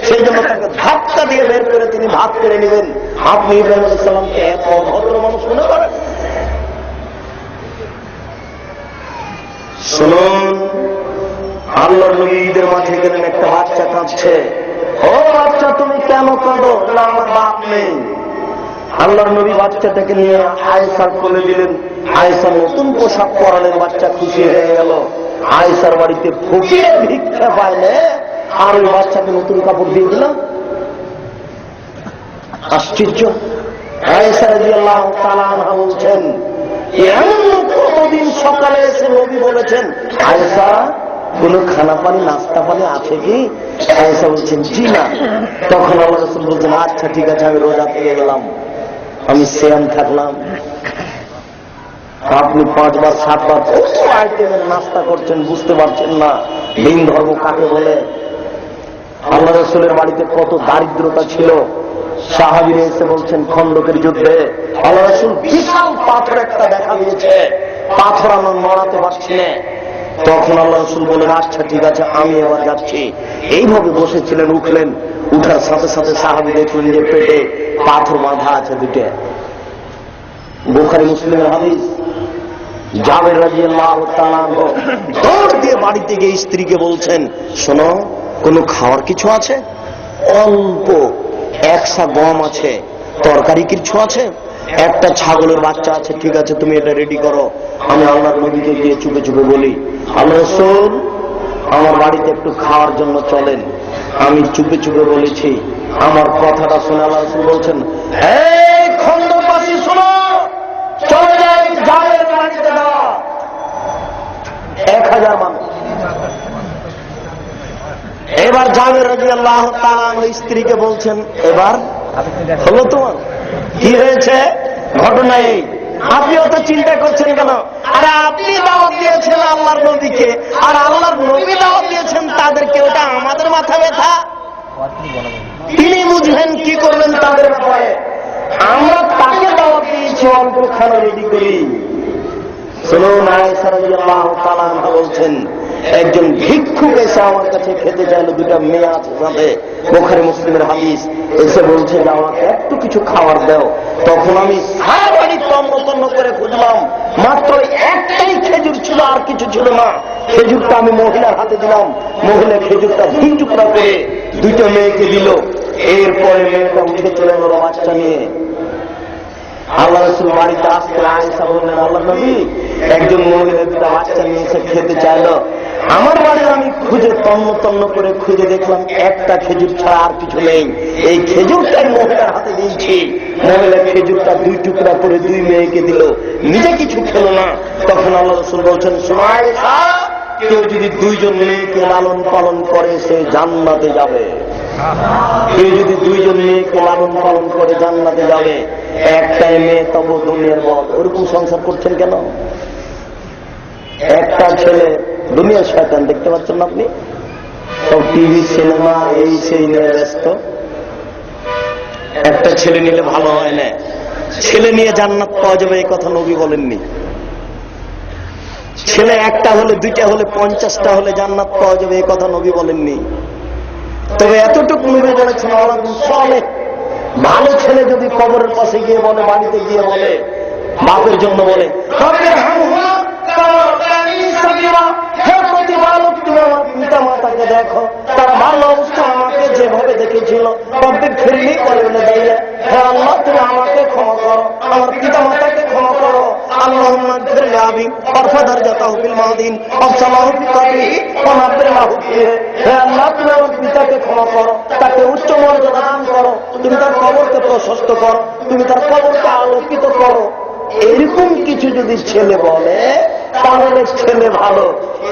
সেই জন্য তাকে ধাক্কা দিয়ে বের করে তিনি ভাত কেড়ে নেবেন। আপনি ইব্রাহিম আলাইহিস সালামকে এত অভদ্র মানুষ মনে করেন? শুনুন, আল্লাহর নবী ঈদের মাঠে গেলেন, একটা বাচ্চা কাঁদছে। ও বাচ্চা, তুমি কেন কাঁদো? না, আমার বাপ নেই। আল্লাহর নবী বাচ্চাটাকে নিয়ে আয়েশার কোলে দিলেন। আয়েশা নতুন পোশাক পরালেন, বাচ্চা খুশি হয়ে গেল। আয়েশার বাড়িতে ফকির ভিক্ষা পাইলে আর ওই বাচ্চাকে নতুন কাপড় দিয়ে দিলাম। আশ্চর্য। আয়েশা রাদিয়াল্লাহু তাআলা আনহা বলছেন, এমন কতদিন সকালে এসে নবী বলেছেন, আয়েশা কোন খানা পানি নাস্তা পানি আছে কি? আয়েশা বলছেন, জি না। তখন আল্লাহ রাসূল বলছেন, আচ্ছা ঠিক আছে, আমি রোজা থেকে গেলাম, আমি সিয়াম থাকলাম। আপনি 5 বার 7 বার কত আইটেমের নাস্তা করছেন, বুঝতে পারছেন না দিন ধর্ম কাকে বলে। আল্লাহ রাসূলের বাড়িতে কত দারিদ্রতা ছিল। সাহাবীরা এসে বলছেন, খন্দকের যুদ্ধে আল্লাহ রাসূল বিশাল পাথর একটা দেখা দিয়েছে, পাথর আমরা নড়াতে পারছি না। তখন আল্লাহ রাসূল বলেন, আচ্ছা ঠিক আছে, আমি এবার যাচ্ছি। এইভাবে বসেছিলেন, উঠলেন। উঠার সাথে সাথে সাহাবী দেখলেন যে পেটে পাথর বাঁধা আছে দুটো। বুখারী মুসলিমের হাদিস। জাবের রাদিয়াল্লাহু তাআলা দৌড় দিয়ে বাড়িতে গিয়ে স্ত্রীকে বলছেন, শোনো, কোনো খাওয়ার কিছু আছে? অল্প 1 সা গম আছে, তরকারি কিছু আছে, একটা ছাগলের বাচ্চা আছে, ঠিক আছে তুমি এটা রেডি করো, আমি আল্লাহর নবীকে গিয়ে চুপে চুপে বলি, আল্লাহ রাসূল আমার বাড়িতে একটু খাওয়ার জন্য চলেন। আমি চুপে চুপে বলেছি, আমার কথাটা শুনে আল্লাহ রাসূল বলছেন, এই খন্দকবাসী শোনো, চলে যাই জাবের বাড়িতে দাও। 1000 মানুষ। এবার জাবের রাদিয়াল্লাহু তাআলা স্ত্রীকে বলছেন, এবার হলো তোমার কি হয়েছে? ঘটনা এই, আপনি অত চিন্তা করছেন কেন? আরে আপনি দাওয়াত দিয়েছেন আল্লাহর নবীকে, আর আল্লাহর নবী দাওয়াত দিয়েছেন তাদেরকে, ওটা আমাদের মাথা ব্যথা। তিনি বুঝবেন কি করবেন তাদের ব্যাপারে। আমরা তাকে দাওয়াত দিয়েছি, অল্প খানা রেডি করি। শুনুন, আয়েশা রাদিয়াল্লাহু তাআলা আনহা বলছেন, একজন ভিক্ষুক এসে আমার কাছে খেতে চাইলো, 2টা মেয়ে আছে সাথে, বুখারী মুসলিমের হাদিস। এসে বলছে যে আমাকে একটু কিছু খাবার দাও। তখন আমি সারা বাড়ি তন্ন করে খুঁজলাম, মাত্র একটাই খেজুর ছিল, আর কিছু ছিল না। খেজুরটা আমি মহিলার হাতে দিলাম, মহিলা খেজুরটা 2 টুকরা করে 2টা মেয়েকে দিল। এরপরে মেয়েটা উঠে চলে গেল বাচ্চা নিয়ে। আল্লাহ রাসূল বাড়িতে আসতে আয়েশা বললেন, আল্লাহ নবী একজন মহিলা 2টা বাচ্চা নিয়ে এসে খেতে চাইলো। আমার বাড়ি আমি খুঁজে তন্ন করে খুঁজে দেখলাম একটা খেজুর ছাড়া আর কিছু নেই। এই খেজুরটাই মহিলার হাতে দিয়েছি। মহিলা খেজুরটা 2 টুকরা করে 2 মেয়েকে দিল, নিজে কিছু খেলো না। তখন আল্লাহ রাসূল বলছেন, শোনো আয়েশা, কেউ যদি 2 জন মেয়েকে লালন পালন করে সে জান্নাতে যাবে। কেউ যদি 2 জন মেয়েকে লালন পালন করে জান্নাতে যাবে। একটাই মেয়ে তবু দুনিয়ার বল। ওরকম সংসার করছেন কেন? একটা ছেলে দুনিয়ার শয়তান, দেখতে পাচ্ছেন না আপনি? সব টিভি সিনেমা এই সেই নিয়ে ব্যস্ত। একটা ছেলে নিলে ভালো হয় না, ছেলে নিয়ে জান্নাত পাওয়া যাবে এই কথা নবী বলেননি। ছেলে একটা হলে 2টা হলে 50টা হলে জান্নাত পাওয়া যাবে এই কথা নবী বলেননি। তবে এতটুকু নবী বলেছেন, ভালো ছেলে যদি কবরের পাশে গিয়ে বলে, বাড়িতে গিয়ে বলে, বাপের জন্য বলে হে প্রতিপালক, তুমি আমার পিতা মাতাকে দেখো, তারা ভালো অবস্থা আমাকে যেভাবে দেখেছিল রব্বে ফিরলি করে বলে দেয়, হে আল্লাহ তুমি আমাকে ক্ষমা করো, আমার পিতা মাতাকে ক্ষমা করো। আল্লাহুম্মা গফিরলি আবি ওয়ারফা দারজাতাহু ফিল মাদিন ওয়াসসালাহু ফি কবরিহি ওয়া নাব্বির লাহু ফিহি। হে আল্লাহ তুমি আমার পিতাকে ক্ষমা করো, তাকে উচ্চ মর্যাদা দান করো, তুমি তার কবরকে প্রশস্ত করো, তুমি তার কবরকে আলোকিত করো। এরকম কিছু যদি ছেলে বলে তাহলে ছেলে ভালো,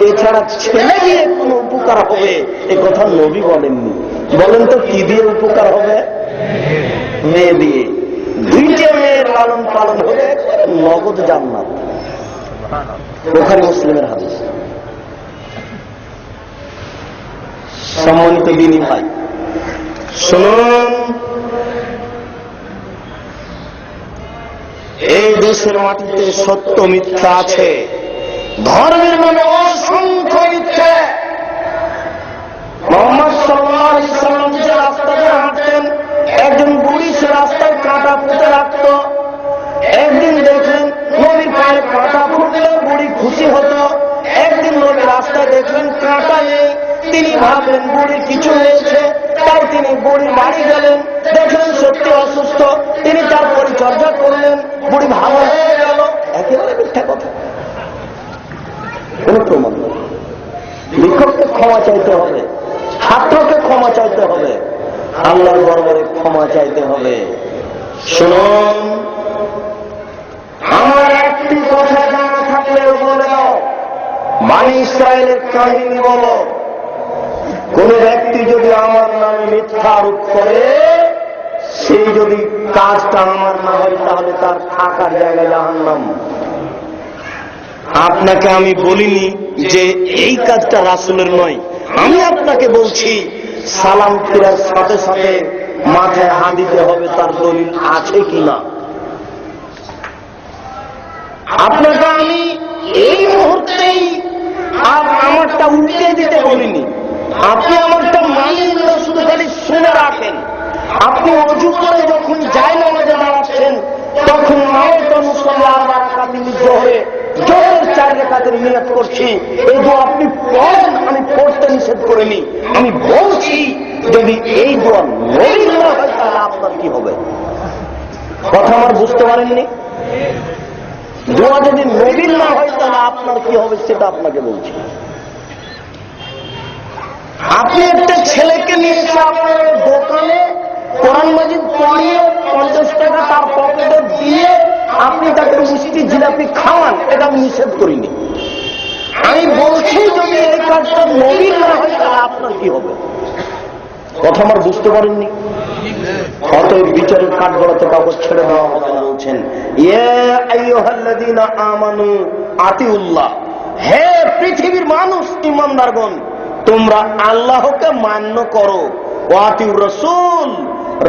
এছাড়া ছেলে দিয়ে কোন উপকার হবে এ কথা নবী বলেননি। বলেন তো কি দিয়ে উপকার হবে? মেয়ে দিয়ে। দুইটা মেয়ের লালন পালন হলে নগদ জান্নাত। বুখারী মুসলিমের হাদিস। সম্মানিত দিনী ভাই শুনুন, এই দেশের মাটিতে সত্য মিথ্যা আছে, ধর্মের নামে অসংখ্য মিথ্যা। মুহাম্মদ সাল্লাল্লাহু আলাইহি ওয়াসাল্লাম যে রাস্তা দিয়ে হাঁটতেন, একজন বুড়ি সে রাস্তায় কাঁটা পুঁতে রাখত। একদিন দেখলেন নবীর পায়ে কাঁটা ফুটলে বুড়ি খুশি হতো। একদিন নবী রাস্তায় দেখলেন কাঁটা নেই, তিনি ভাবলেন বুড়ির কিছু হয়েছে, তাই তিনি বুড়ির বাড়ি গেলেন, দেখলেন সত্যি অসুস্থ, তিনি তার পরিচর্যা করলেন, বুড়ি ভালো হয়ে গেল। একেবারে মিথ্যা কথা, কোন প্রমাণ নেই। লিখককে ক্ষমা চাইতে হবে, ছাত্রকে ক্ষমা চাইতে হবে, আল্লাহর দরবারে ক্ষমা চাইতে হবে। শুনুন, আমার একটি কথা জানা থাকলেও বলে দাও, বনী ইসরায়েলের কাহিনী বলো। কোন ব্যক্তি যদি আমার নামে মিথ্যা আরোপ করে, সেই যদি কাজটা আমার না হয় তাহলে তার থাকার জায়গায় জাহান্নাম। আপনাকে আমি বলিনি যে এই কাজটা রাসূলের নয়, আমি আপনাকে বলছি সালাম ফেরার সাথে সাথে মাথায় হাত দিতে হবে, তার দলিল আছে কিনা। আপনাকে আমি এই মুহূর্তেই আমারটা উল্টে দিতে বলিনি, আপনি আমারটা মানেন না, শুধু খালি শুনে রাখেন। আপনি অজু করে যখন যায় নামাজে দাঁড়াচ্ছেন, তখন জোহরের 4 রাকাতের নিয়ত করছি, এই দোয়া আপনি পড়েন, আমি পড়তে নিষেধ করিনি। আমি বলছি যদি এই দোয়া নবীর না হয় তাহলে আপনার কি হবে? কথা আমার বুঝতে পারেননি? দোয়া যদি নবীর না হয় তাহলে আপনার কি হবে সেটা আপনাকে বলছি। আপনি একটা ছেলেকে নিয়ে এসে আপনার দোকানে কোরআন মাজিদ পড়িয়ে 50 টাকা তার পকেটে দিয়ে আপনি তাকে মিষ্টি জিলাপি খাওয়ান, এটা আমি নিষেধ করিনি। আমি বলছি যদি এই কাজটা নবীর না হয় তাহলে আপনার কি হবে? কথা আমার বুঝতে পারেননি? অতএব বিচারের কাঠ গড়াতে কাউকে ছেড়ে দেওয়া হবে না। বলছেন ইয়া আইয়ুহাল্লাযীনা আমানু আতিউল্লাহ, হে পৃথিবীর মানুষ ঈমানদারগণ, তোমরা আল্লাহকে মান্য করো, ওয়া আতিউর রাসূল,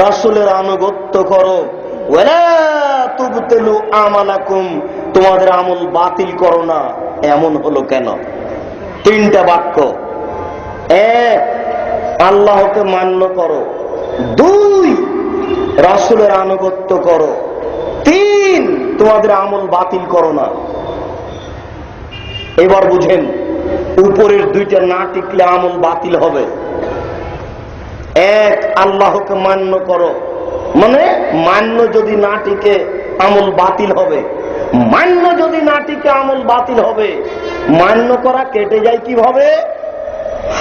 রাসূলের আনুগত্য করো, ওয়ালা তুবতিলু আমালাকুম, তোমাদের আমল বাতিল করো না। এমন হলো কেন? 3টা বাক্য। 1, আল্লাহকে মান্য করো, 2, রাসূলের আনুগত্য করো, 3, তোমাদের আমল বাতিল করো না। এবার বুঝেন, উপরের 2টা না টিকলে আমল বাতিল হবে। 1, আল্লাহকে মান্য করো, মানে মান্য যদি না টিকে আমল বাতিল হবে। মান্য যদি না টিকে আমল বাতিল হবে। মান্য করা কেটে যায় কিভাবে?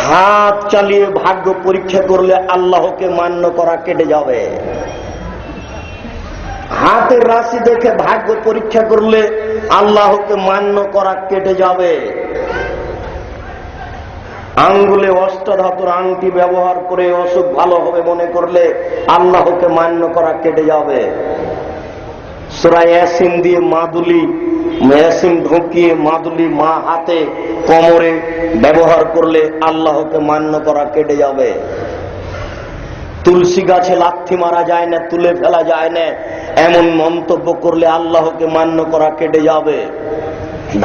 হাত চালিয়ে ভাগ্য পরীক্ষা করলে আল্লাহকে মান্য করা কেটে যাবে। হাতের রাশি দেখে ভাগ্য পরীক্ষা করলে আল্লাহকে মান্য করা কেটে যাবে। আঙ্গুলে অষ্টধাতুর আংটি ব্যবহার করে অসুখ ভালো হবে মনে করলে আল্লাহকে মান্য করা কেটে যাবে। সূরা ইয়াসিন দিয়ে মাদুলি, ইয়াসিন ঢুকিয়ে মাদুলি মা হাতে কোমরে ব্যবহার করলে আল্লাহকে মান্য করা কেটে যাবে। তুলসী গাছে লাথি মারা যায় না, তুলে ফেলা যায় না, এমন মন্তব্য করলে আল্লাহকে মান্য করা কেটে যাবে।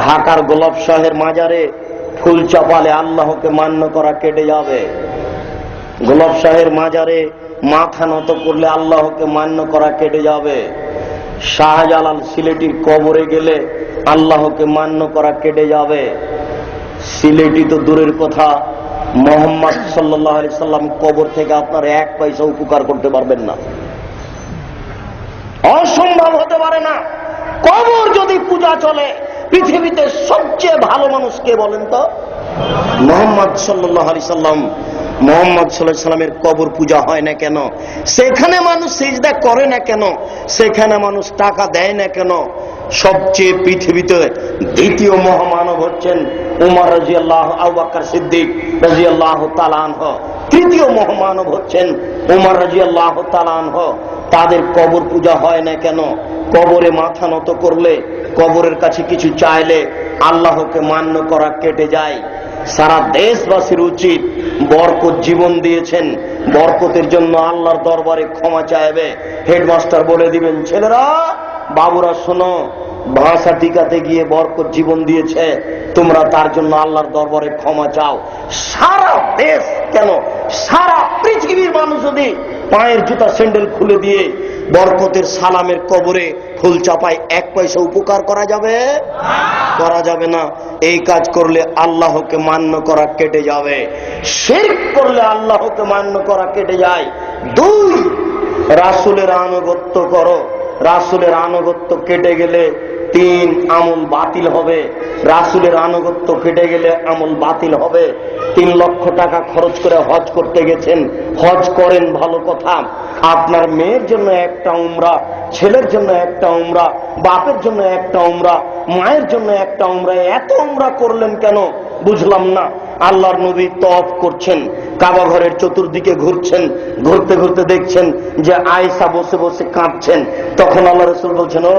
ঢাকার গোলাপ শাহের মাজারে ফুল চাপালে আল্লাহকে মান্য করা কেটে যাবে। গোলাপ শাহের মাজারে মাথা নত করলে আল্লাহকে মান্য করা কেটে যাবে। শাহজালাল সিলেটির কবরে গেলে আল্লাহকে মান্য করা কেটে যাবে। সিলেটি তো দূরের কথা, মোহাম্মদ সাল্লাল্লাহু আলাইহি সাল্লাম কবর থেকে আপনার 1 পয়সা উপকার করতে পারবেন না, অসম্ভব হতে পারে না। কবর যদি পূজা চলে, পৃথিবীতে সবচেয়ে ভালো মানুষ কে বলেন তো? মোহাম্মদ সাল্লাল্লাহু আলাইহি সাল্লাম। মোহাম্মদ সাল্লাল্লাহু আলাইহি সাল্লামের কবর পূজা হয় না কেন? সেখানে মানুষ সিজদা করে না কেন? সেখানে মানুষ টাকা দেয় না কেন? সবচেয়ে পৃথিবীতে দ্বিতীয় মহামানব হচ্ছেন উমর রাদিয়াল্লাহু, আবু বকর সিদ্দিক রাদিয়াল্লাহু তাআলা আনহু। তৃতীয় মহামানব হচ্ছেন উমর রাদিয়াল্লাহু তাআলা আনহু। তাদের কবর পূজা হয় না কেন? কবরে মাথা নত করলে, কবরের কাছে কিছু চাইলে আল্লাহকে মান্য করা কেটে যায়। সারা দেশবাসীর উচিত, বরকত জীবন দিয়েছেন, বরকতের জন্য আল্লাহর দরবারে ক্ষমা চাইবে। হেডমাস্টার বলে দিবেন, ছেলেরা বাবুরা শোনো, ভাষা টিকাতে গিয়ে বরকত জীবন দিয়েছে, তোমরা তার জন্য আল্লাহর দরবারে ক্ষমা চাও। সারা দেশ কেন, সারা পৃথিবীর মানুষ যদি পায়ের জুতা স্যান্ডেল খুলে দিয়ে বরকতের সালামের কবরে ফুল চাপায় 1 পয়সা উপকার করা যাবে? করা যাবে না। এই কাজ করলে আল্লাহকে মান্য করা কেটে যাবে। শিরক করলে আল্লাহকে মান্য করা কেটে যায়। 2, রাসূলের আনুগত্য করো। রাসূলের আনুগত্য কেটে গেলে 3 আমল বাতিল হবে। রাসূলের আনুগত্য কেটে গেলে আমল বাতিল হবে। 3 লক্ষ টাকা খরচ করে হজ করতে গেছেন, হজ করেন ভালো কথা, আপনার মেয়ের জন্য একটা উমরা, ছেলের জন্য একটা উমরা, বাপের জন্য একটা উমরা, মায়ের জন্য একটা উমরা, এত উমরা করলেন কেন বুঝলাম না। আল্লাহর নবী তওয়াফ করছেন, কাবা ঘরের চতুর্দিকে ঘুরছেন, ঘুরতে ঘুরতে দেখছেন যে আয়েশা বসে বসে কাঁদছেন। তখন আল্লাহ রাসূল বলছেন, ও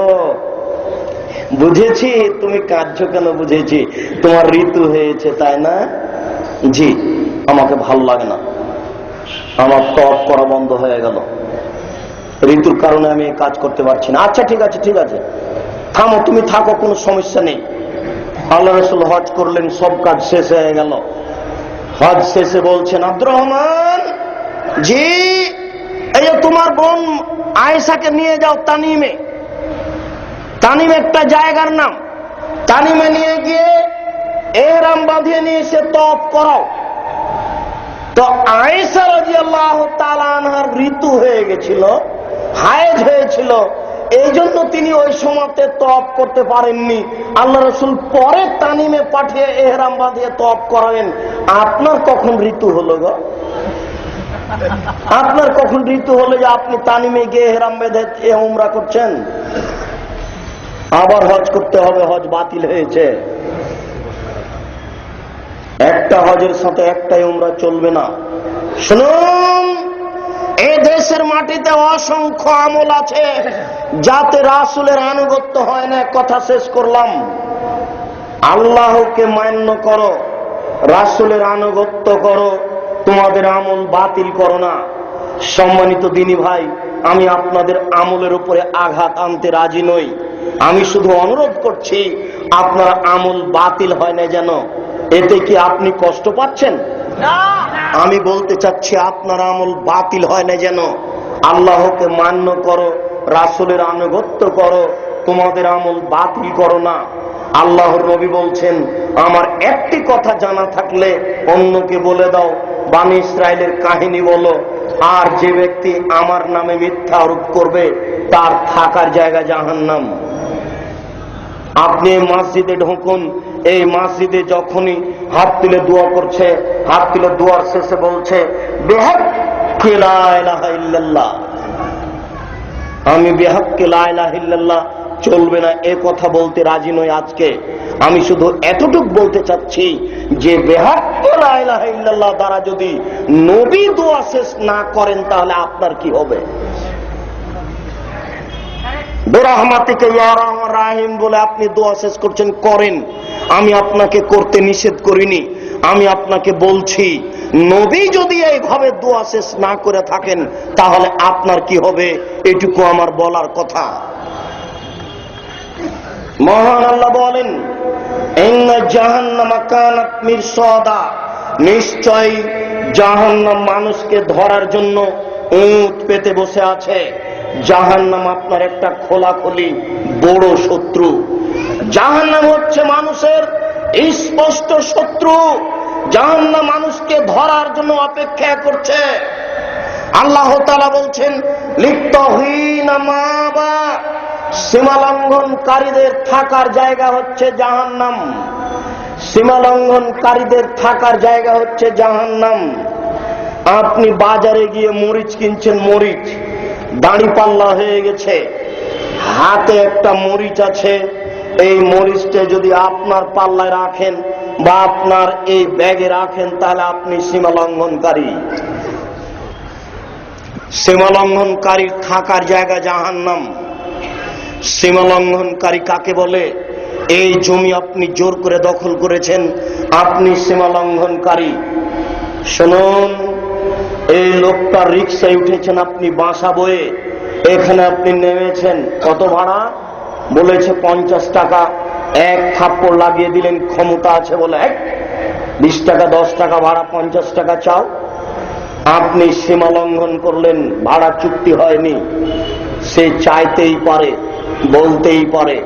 বুঝেছি তুমি কাঁদছো কেন, বুঝেছি তোমার ঋতু হয়েছে তাই না? জি, আমাকে ভালো লাগে না, আমার তওয়াফ করা বন্ধ হয়ে গেল, ঋতুর কারণে আমি এই কাজ করতে পারছি না। আচ্ছা ঠিক আছে, ঠিক আছে, থামো, তুমি থাকো, কোনো সমস্যা নেই। আল্লাহ রাসূল হজ করলেন, সব কাজ শেষ হয়ে গেল। হজ শেষে বলছেন, আব্দুর রহমান জি, এই যে তোমার বোন আয়েশাকে নিয়ে যাও তানিমে। তানিম একটা জায়গার নাম। তানিমে নিয়ে গিয়ে ইহরাম বাঁধিয়ে নিয়ে এসে তওয়াফ করাও। তো আয়েশা রাদিয়াল্লাহু তাআলা আনহার ঋতু হয়ে গেছিল, হায়েজ হয়েছিল, এই জন্য তিনি ওই সময়তে তওয়াফ করতে পারেননি। আল্লাহ রাসূল পরে তানিমে পাঠিয়ে ইহরাম বাঁধিয়ে তওয়াফ করালেন। আপনার কখন ঋতু হলো গো? আপনার কখন ঋতু হলো যে আপনি তানিমে গিয়ে ইহরাম বেঁধে উমরা করছেন? আবার হজ করতে হবে, হজ বাতিল হয়েছে। একটা হজের সাথে একটাই উমরা চলবে না। শুনুন, এই দেশের মাটিতে অসংখ্য আমল আছে যাতে রাসূলের আনুগত্য হয় না। কথা শেষ করলাম। আল্লাহকে মান্য করো, রাসূলের আনুগত্য করো, তোমাদের আমল বাতিল করো না। সম্মানিত দিনী ভাই, আমি আপনাদের আমলের উপরে আঘাত আনতে রাজি নই। আমি শুধু অনুরোধ করছি, আপনার আমল বাতিল হয় না যেন। এতে কি আপনি কষ্ট পাচ্ছেন? আমি বলতে চাচ্ছি, আপনার আমল বাতিল হয় না যেন। আল্লাহকে মান্য করো, রাসূলের আনুগত্য করো, তোমাদের আমল বাতিল করো না। আল্লাহর নবী বলছেন, আমার একটি কথা জানা থাকলে অন্যকে বলে দাও, বনী ইসরাইলের কাহিনী বলো, আর যে ব্যক্তি আমার নামে মিথ্যা আরোপ করবে তার থাকার জায়গা জাহান্নাম। আপনি মসজিদে ঢুকুন, এই মসজিদে যখনই হাত তুলে দোয়া করছে, হাত তুলে দোয়ার শেষে বলছে বিহাক্কি লা ইলাহা ইল্লাল্লাহ, আমি বিহাক্কি লা ইলাহা ইল্লাল্লাহ, চলবে না। এ কথা বলতে রাজি নই আজকে। আমি শুধু এতটুকু বলতে চাচ্ছি যে বিহাক্কি লা ইলাহা ইল্লাল্লাহ দ্বারা যদি নবী দোয়া শেষ না করেন তাহলে আপনার কি হবে? বিরহমাতিকা ইয়া আরহামার রাহিম বলে আপনি দোয়া শেষ করছেন, করেন, আমি আপনাকে করতে নিষেধ করিনি। আমি আপনাকে বলছি, নবী যদি এইভাবে দোয়া শেষ না করে থাকেন তাহলে আপনার কি হবে, এটুকু আমার বলার কথা। মহান আল্লাহ বলেন, ইন্না জাহান্নামা কানাত মিরসাদা, নিশ্চয় জাহান্নাম মানুষকে ধরার জন্য উট পেতে বসে আছে। জাহান্নাম আপনার একটা খোলাখুলি বড় শত্রু। জাহান্নাম হচ্ছে মানুষের স্পষ্ট শত্রু। জাহান্নাম মানুষকে ধরার জন্য অপেক্ষা করছে। আল্লাহ তাআলা বলছেন, লিত্তাগীনা মাআবা, সীমালঙ্ঘনকারীদের থাকার জায়গা হচ্ছে জাহান্নাম। সীমালঙ্ঘনকারীদের থাকার জায়গা হচ্ছে জাহান্নাম। আপনি বাজারে গিয়ে মরিচ কিনছেন, মরিচ দাঁড়িপাল্লা হয়ে গেছে, হাতে একটা মরিচ আছে, এই মরিচটা যদি আপনার পাল্লায় রাখেন বা আপনার এই ব্যাগে রাখেন তাহলে আপনি সীমালঙ্ঘনকারী। সীমালঙ্ঘনকারীর থাকার জায়গা জাহান্নাম। সীমালঙ্ঘনকারী কাকে বলে? এই জমি আপনি জোর করে দখল করেছেন, আপনি সীমালঙ্ঘনকারী। শুনুন, এই লোকটার রিক্সায় উঠেছেন আপনি বাসা বয়ে, এখানে আপনি নেমেছেন, কত ভাড়া বলেছে 50 টাকা। এক থাপ্পড় লাগিয়ে দিলেন, ক্ষমতা আছে বলে 20 টাকা 10 টাকা ভাড়া, 50 টাকা চাও। আপনি সীমা লঙ্ঘন করলেন, ভাড়া চুক্তি হয়নি। সে চাইতেই পারে, বলতেই পারে,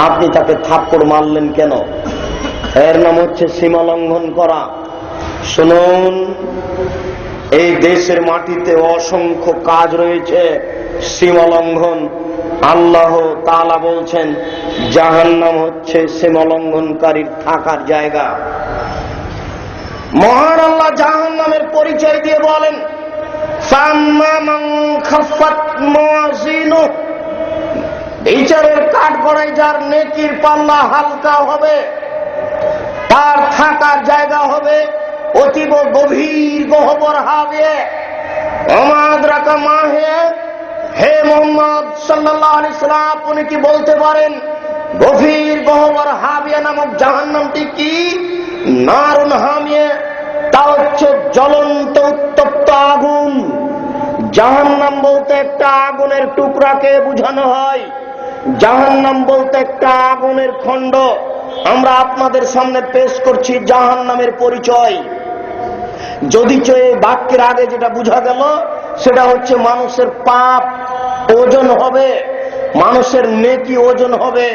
আপনি তাকে থাপ্পড় মারলেন কেন? এর নাম হচ্ছে সীমা লঙ্ঘন করা। শুনুন, এই দেশের মাটিতে অসংখ্য কাজ রয়েছে সীমা লঙ্ঘন। আল্লাহ তাআলা বলছেন জাহান্নাম হচ্ছে সীমা লঙ্ঘনকারীর থাকার জায়গা। মহান আল্লাহ জাহান্নামের পরিচয় দিয়ে বলেন, ফাম্মা মান খাফাত মাওয়াজিনুহু, বিচারের কাঠগড়ায় যার নেকির পাল্লা হালকা হবে তার থাকার জায়গা হবে অতীব গভীর গহ্বর হাবিয়ে। ওমাদ্রাকা মাহে, হে মুহাম্মদ সাল্লাল্লাহু আলাইহি সাল্লাম, আপনি কি বলতে পারেন গভীর গহ্বর হাবিয়া নামক জাহান্নামটি কি? নারুন হামিয়ে, তা হচ্ছে জ্বলন্ত উত্তপ্ত আগুন। জাহান্নাম বলতে একটা আগুনের টুকরাকে বোঝানো হয়, জাহান্নাম বলতে একটা আগুনের খণ্ড। আমরা আপনাদের সামনে পেশ করছি জাহান্নামের পরিচয়। যদিচ এই বাক্যের আগে যেটা বোঝা গেল সেটা হচ্ছে মানুষের পাপ ওজন হবে, মানুষের নেকি ওজন হবে।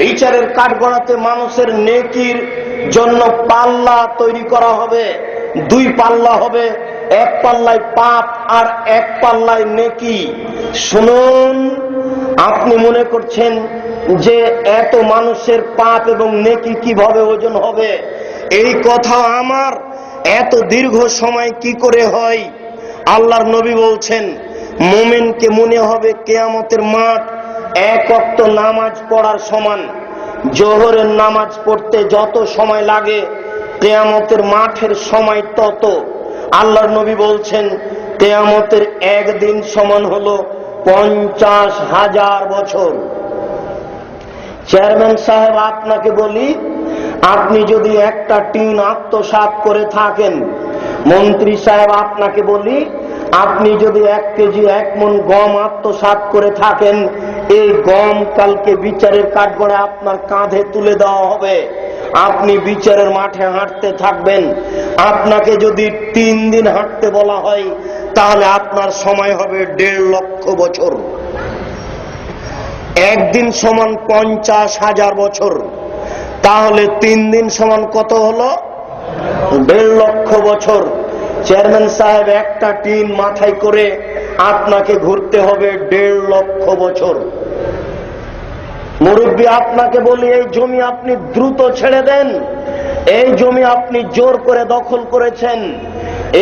বিচারের কাঠগড়াতে মানুষের নেকির জন্য পাল্লা তৈরি করা হবে, 2 পাল্লা হবে, এক পাল্লায় পাপ আর এক পাল্লায় নেকি। শুনুন, আপনি মনে করছেন যে এত মানুষের পাপ এবং নেকি কিভাবে ওজন হবে? এই কথা আমার এত দীর্ঘ সময় কি করে হয়? আল্লাহর নবী বলছেন, মুমিনকে মনে হবে কিয়ামতের মাঠ এক ওয়াক্ত নামাজ পড়ার সমান। জোহরের নামাজ পড়তে যত সময় লাগে কিয়ামতের মাঠের সময় তত। আল্লাহর নবী বলছেন কিয়ামতের একদিন সমান হলো 50,000 বছর। চেয়ারম্যান সাহেব, আপনাকে বলি, আপনি যদি একটা টিন আত্মসাৎ করে থাকেন, মন্ত্রী সাহেব আপনাকে বলি, আপনি যদি 1 কেজি 1 মণ গম আত্মসাৎ করে থাকেন, এই গম কালকে বিচারের কাঠগড়ায় আপনার কাঁধে তুলে দেওয়া হবে। আপনি বিচারের মাঠে হাঁটতে থাকবেন। আপনাকে যদি 3 দিন হাঁটতে বলা হয় তাহলে আপনার সময় হবে 1.5 লক্ষ বছর। একদিন সমান 50,000 বছর, তাহলে 3 দিন সমান কত হলো? 1.5 লক্ষ বছর। চেয়ারম্যান সাহেব, একটা টিন মাথায় করে আপনাকে ঘুরতে হবে 1.5 লক্ষ বছর। মুরব্বী, আপনাকে বলি, এই জমি আপনি দ্রুত ছেড়ে দেন। এই জমি আপনি জোর করে দখল করেছেন।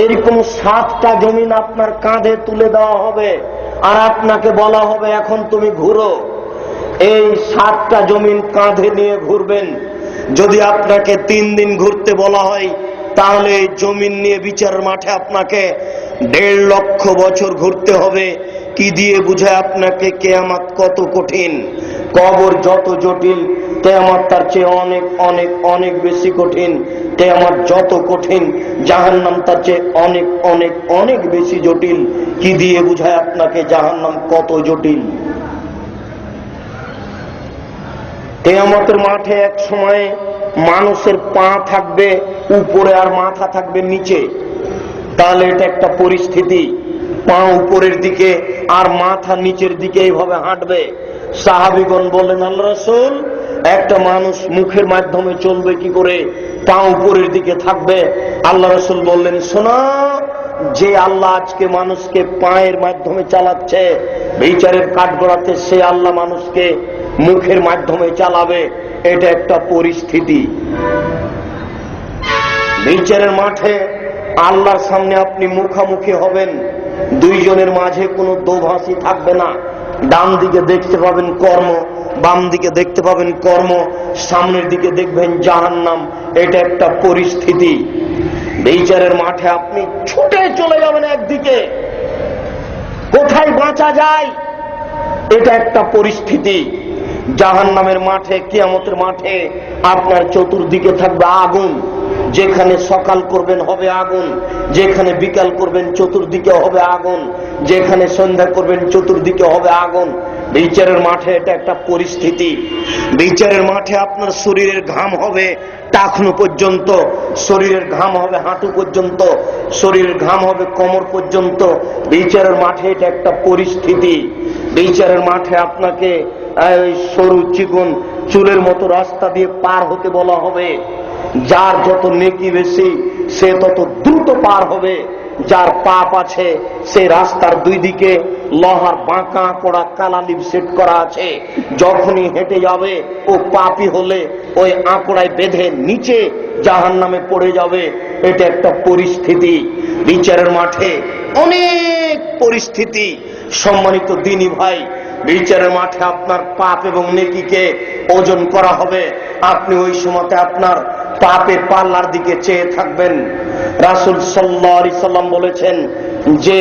এরকম 7টা জমিন আপনার কাঁধে তুলে দেওয়া হবে আর আপনাকে বলা হবে এখন তুমি ঘুরো। এই 7টা জমিন কাঁধে নিয়ে ঘুরবেন। যদি আপনাকে 3 দিন ঘুরতে বলা হয় তাহলে এই জমিন নিয়ে বিচারের মাঠে আপনাকে 1.5 লক্ষ বছর ঘুরতে হবে। কি দিয়ে বুঝায় আপনাকে কিয়ামত কত কঠিন? কবর যত জটিল, কিয়ামত তার চেয়ে অনেক অনেক অনেক বেশি কঠিন। কিয়ামত যত কঠিন, জাহান্নাম তার চেয়ে অনেক অনেক অনেক বেশি জটিল। কি দিয়ে বুঝায় আপনাকে জাহান্নাম কত জটিল? কিয়ামতের মাঠে এক সময় মানুষের পা থাকবে উপরে আর মাথা থাকবে নিচে। তাহলে এটা একটা পরিস্থিতি। পা উপরের দিকে আর মাথা নিচের দিকে এইভাবে হাঁটবে। সাহাবীগণ বললেন, আল্লাহ রাসূল, একটা মানুষ মুখের মাধ্যমে চলবে কি করে, পা উপরের দিকে থাকবে? আল্লাহ রাসূল বললেন, শোনো, যে আল্লাহ আজকে মানুষকে পায়ের মাধ্যমে চালাচ্ছে, বিচারের কাঠগড়াতে সে আল্লাহ মানুষকে মুখের মাধ্যমে চালাবে। এটা একটা পরিস্থিতি। বিচারের মাঠে আল্লাহর সামনে আপনি মুখামুখি হবেন, দুইজনের মাঝে কোনো দোভাষী থাকবে না। ডান দিকে দেখতে পাবেন কর্ম, বাম দিকে দেখতে পাবেন কর্ম, সামনের দিকে দেখবেন জাহান্নাম। এটা একটা পরিস্থিতি। বিচারের মাঠে আপনি ছুটে চলে যাবেন একদিকে, কোথায় বাঁচা যায়, এটা একটা পরিস্থিতি। জাহান্নামের মাঠে, কিয়ামতের মাঠে আপনার চতুর্দিকে থাকবে আগুন। যেখানে সকাল করবেন হবে আগুন, যেখানে বিকাল করবেন চতুর্দিকে হবে আগুন, যেখানে সন্ধ্যা করবেন চতুর্দিকে হবে আগুন। বিচারের মাঠে এটা একটা পরিস্থিতি। বিচারের মাঠে আপনার শরীরের ঘাম হবে টাকনু পর্যন্ত, শরীরের ঘাম হবে হাঁটু পর্যন্ত, শরীরের ঘাম হবে কোমর পর্যন্ত। বিচারের মাঠে এটা একটা পরিস্থিতি। বিচারের মাঠে আপনাকে সরু চিকন চুলের মতো রাস্তা দিয়ে পার হতে বলা হবে। যার যত নেকি বেশি সে তত দ্রুত পার হবে, যার পাপ আছে সে রাস্তার দুই দিকে লোহার বাঁকা করা কালালিপ সেট করা আছে। যখনই হেঁটে যাবে ও পাপী হলে ওই আঁকড়ায় বেঁধে নিচে জাহান্নামে পড়ে যাবে। এটা একটা পরিস্থিতি। বিচারের মাঠে অনেক পরিস্থিতি। সম্মানিত দিনী ভাই, বিচারের মাঠে আপনার পাপ এবং নেকিকে ওজন করা হবে। আপনি ওই সময়তে আপনার পাপের পাল্লার দিকে চেয়ে থাকবেন। রাসূল সাল্লাল্লাহু আলাইহি সাল্লাম বলেছেন যে